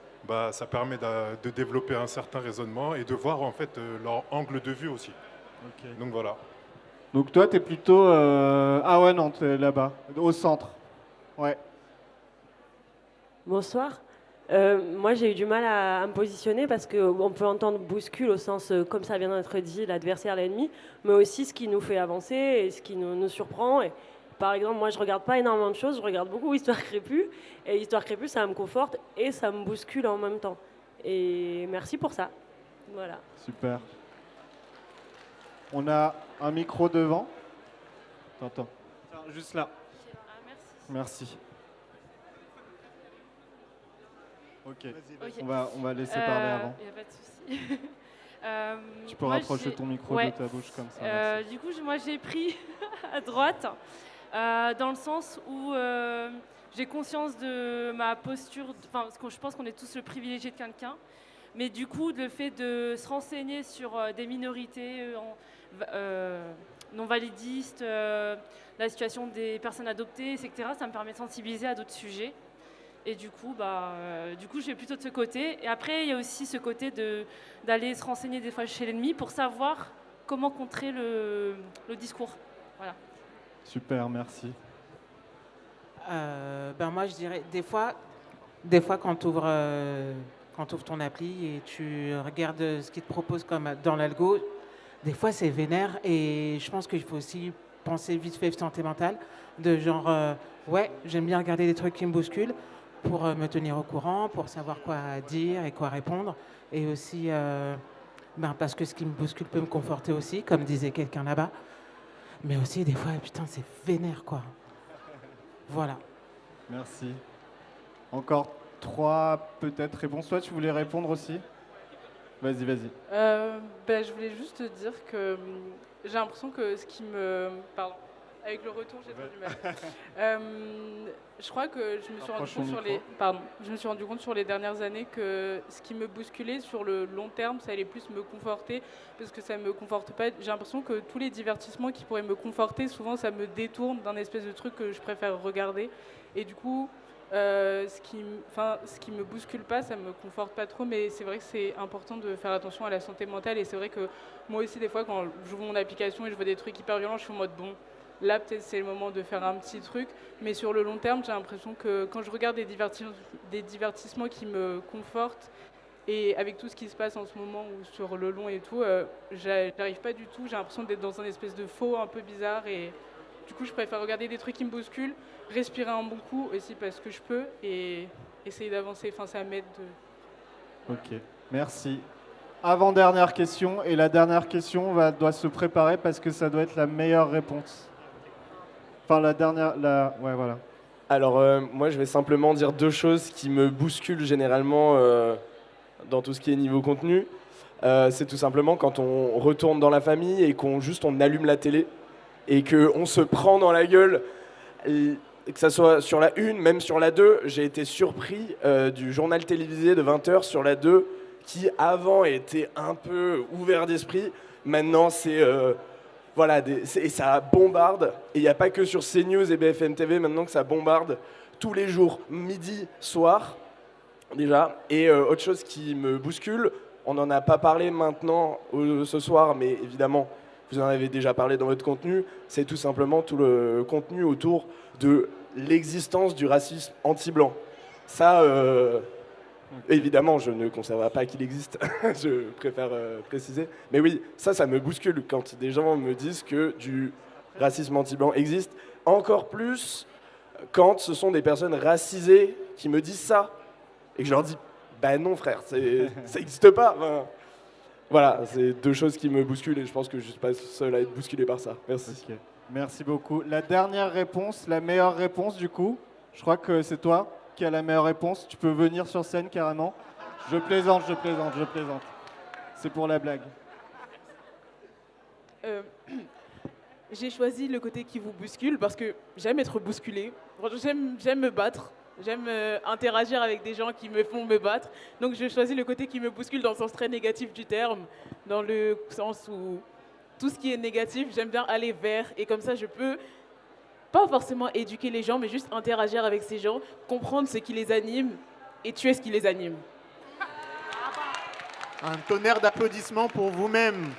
Ça permet de développer un certain raisonnement et de voir en fait leur angle de vue aussi. Okay. Donc voilà. Donc toi, tu es plutôt... Ah ouais, non, tu es là-bas, au centre. Ouais. Bonsoir. Moi, j'ai eu du mal à me positionner parce qu'on peut entendre bouscule au sens, comme ça vient d'être dit, l'adversaire, l'ennemi, mais aussi ce qui nous fait avancer et ce qui nous surprend. Et, par exemple, moi, je ne regarde pas énormément de choses, je regarde beaucoup Histoire Crépue. Et Histoire Crépue, ça me conforte et ça me bouscule en même temps. Et merci pour ça. Voilà. Super. On a un micro devant. Attends. juste là. Merci. Ok. On va laisser parler avant. Il n'y a pas de souci. Tu peux rapprocher ton micro de ta bouche comme ça. Du coup, moi j'ai pris à droite, dans le sens où j'ai conscience de ma posture, parce que je pense qu'on est tous le privilégié de quelqu'un, mais du coup, le fait de se renseigner sur des minorités non validistes, la situation des personnes adoptées, etc., ça me permet de sensibiliser à d'autres sujets. Et du coup, je vais plutôt de ce côté. Et après, il y a aussi ce côté d'aller se renseigner des fois chez l'ennemi pour savoir comment contrer le discours. Voilà. Super, merci. Moi, je dirais, des fois quand tu ouvres ton appli et tu regardes ce qu'il te propose comme dans l'algo, des fois, c'est vénère. Et je pense qu'il faut aussi penser vite fait santé mentale, de genre, j'aime bien regarder des trucs qui me bousculent pour me tenir au courant, pour savoir quoi dire et quoi répondre. Et aussi, parce que ce qui me bouscule peut me conforter aussi, comme disait quelqu'un là-bas. Mais aussi, des fois, putain, c'est vénère, quoi. Voilà. Merci. Encore 3 peut-être réponses. Toi, tu voulais répondre aussi ? Vas-y. Je voulais juste te dire que j'ai l'impression que ce qui me... Pardon. Avec le retour, j'ai trop du mal. Je crois que je me suis rendu compte sur les dernières années que ce qui me bousculait sur le long terme, ça allait plus me conforter, parce que ça me conforte pas. J'ai l'impression que tous les divertissements qui pourraient me conforter, souvent ça me détourne d'un espèce de truc que je préfère regarder. Et du coup, ce qui me bouscule pas, ça me conforte pas trop, mais c'est vrai que c'est important de faire attention à la santé mentale. Et c'est vrai que moi aussi, des fois, quand j'ouvre mon application et je vois des trucs hyper violents, je suis en mode bon. Là, peut-être c'est le moment de faire un petit truc, mais sur le long terme, j'ai l'impression que quand je regarde des divertissements qui me confortent, et avec tout ce qui se passe en ce moment ou sur le long et tout, j'arrive pas du tout, j'ai l'impression d'être dans un espèce de faux un peu bizarre, et du coup, je préfère regarder des trucs qui me bousculent, respirer un bon coup aussi parce que je peux, et essayer d'avancer, ça m'aide. Ok, merci. Avant-dernière question, et la dernière question doit se préparer parce que ça doit être la meilleure réponse. La dernière, ouais, voilà. Alors, moi, je vais simplement dire 2 choses qui me bousculent généralement dans tout ce qui est niveau contenu. C'est tout simplement quand on retourne dans la famille et qu'on allume la télé et qu'on se prend dans la gueule, et que ça soit sur la 1, même sur la 2. J'ai été surpris du journal télévisé de 20h sur la 2 qui, avant, était un peu ouvert d'esprit. Maintenant, c'est... et ça bombarde, et il n'y a pas que sur CNews et BFM TV maintenant que ça bombarde tous les jours, midi, soir, déjà. Et autre chose qui me bouscule, on n'en a pas parlé maintenant ce soir, mais évidemment, vous en avez déjà parlé dans votre contenu, c'est tout simplement tout le contenu autour de l'existence du racisme anti-blanc. Ça, évidemment, je ne considère pas qu'il existe, je préfère préciser. Mais oui, ça me bouscule quand des gens me disent que du racisme anti-blanc existe. Encore plus quand ce sont des personnes racisées qui me disent ça. Et que je leur dis, non frère, ça n'existe pas. Voilà, c'est 2 choses qui me bousculent et je pense que je ne suis pas seul à être bousculé par ça. Merci. Okay. Merci beaucoup. La dernière réponse, la meilleure réponse du coup, je crois que c'est toi qui a la meilleure réponse. Tu peux venir sur scène carrément. Je plaisante. C'est pour la blague. J'ai choisi le côté qui vous bouscule parce que j'aime être bousculée. J'aime me battre. J'aime interagir avec des gens qui me font me battre. Donc je choisis le côté qui me bouscule dans le sens très négatif du terme. Dans le sens où tout ce qui est négatif, j'aime bien aller vers. Et comme ça, je peux... pas forcément éduquer les gens, mais juste interagir avec ces gens, comprendre ce qui les anime et tuer ce qui les anime. Un tonnerre d'applaudissements pour vous-même.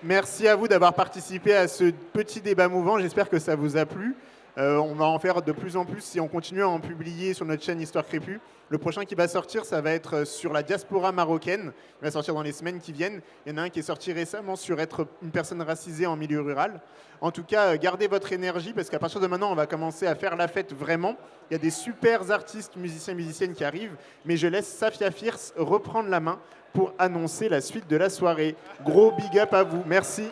Merci à vous d'avoir participé à ce petit débat mouvant. J'espère que ça vous a plu. On va en faire de plus en plus si on continue à en publier sur notre chaîne Histoire Crépue. Le prochain qui va sortir, ça va être sur la diaspora marocaine. Il va sortir dans les semaines qui viennent. Il y en a un qui est sorti récemment sur être une personne racisée en milieu rural. En tout cas, gardez votre énergie parce qu'à partir de maintenant, on va commencer à faire la fête vraiment. Il y a des super artistes, musiciens, musiciennes qui arrivent. Mais je laisse Safia Fierce reprendre la main pour annoncer la suite de la soirée. Gros big up à vous. Merci.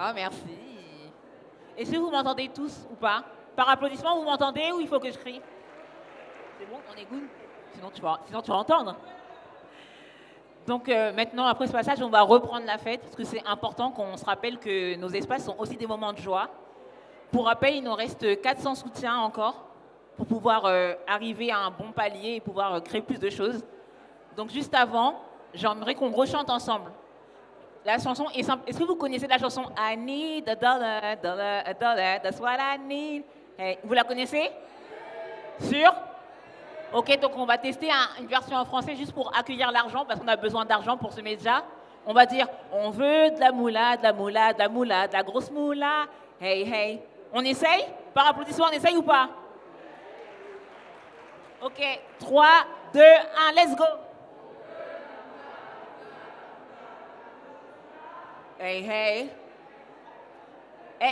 Ah, merci. Est-ce que vous m'entendez tous ou pas? Par applaudissement, vous m'entendez ou il faut que je crie? C'est bon, on est good? Sinon, tu vas entendre. Donc maintenant, après ce passage, on va reprendre la fête parce que c'est important qu'on se rappelle que nos espaces sont aussi des moments de joie. Pour rappel, il nous reste 400 soutiens encore pour pouvoir arriver à un bon palier et pouvoir créer plus de choses. Donc juste avant, j'aimerais qu'on rechante ensemble. La chanson est simple. Est-ce que vous connaissez la chanson I need a dollar, dollar, a dollar, that's what I need? Hey, vous la connaissez? Sûr? Ok, donc on va tester une version en français juste pour accueillir l'argent parce qu'on a besoin d'argent pour ce média. On va dire on veut de la moula, de la moula, de la moula, de la grosse moula. Hey, hey. On essaye? Par applaudissement, on essaye ou pas? Ok, 3, 2, 1, let's go! Hey, hey.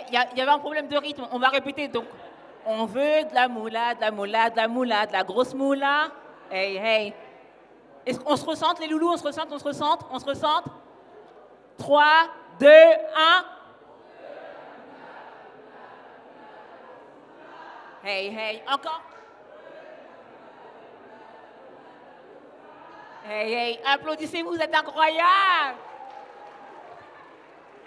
Il y avait un problème de rythme. On va répéter. Donc, on veut de la moula, de la moula, de la moula, de la grosse moula. Hey, hey. Est-ce qu'on se ressente, les loulous? On se ressente, on se ressente, on se ressente. 3, 2, 1. Hey, hey. Encore. Hey, hey. Applaudissez-vous, vous êtes incroyables.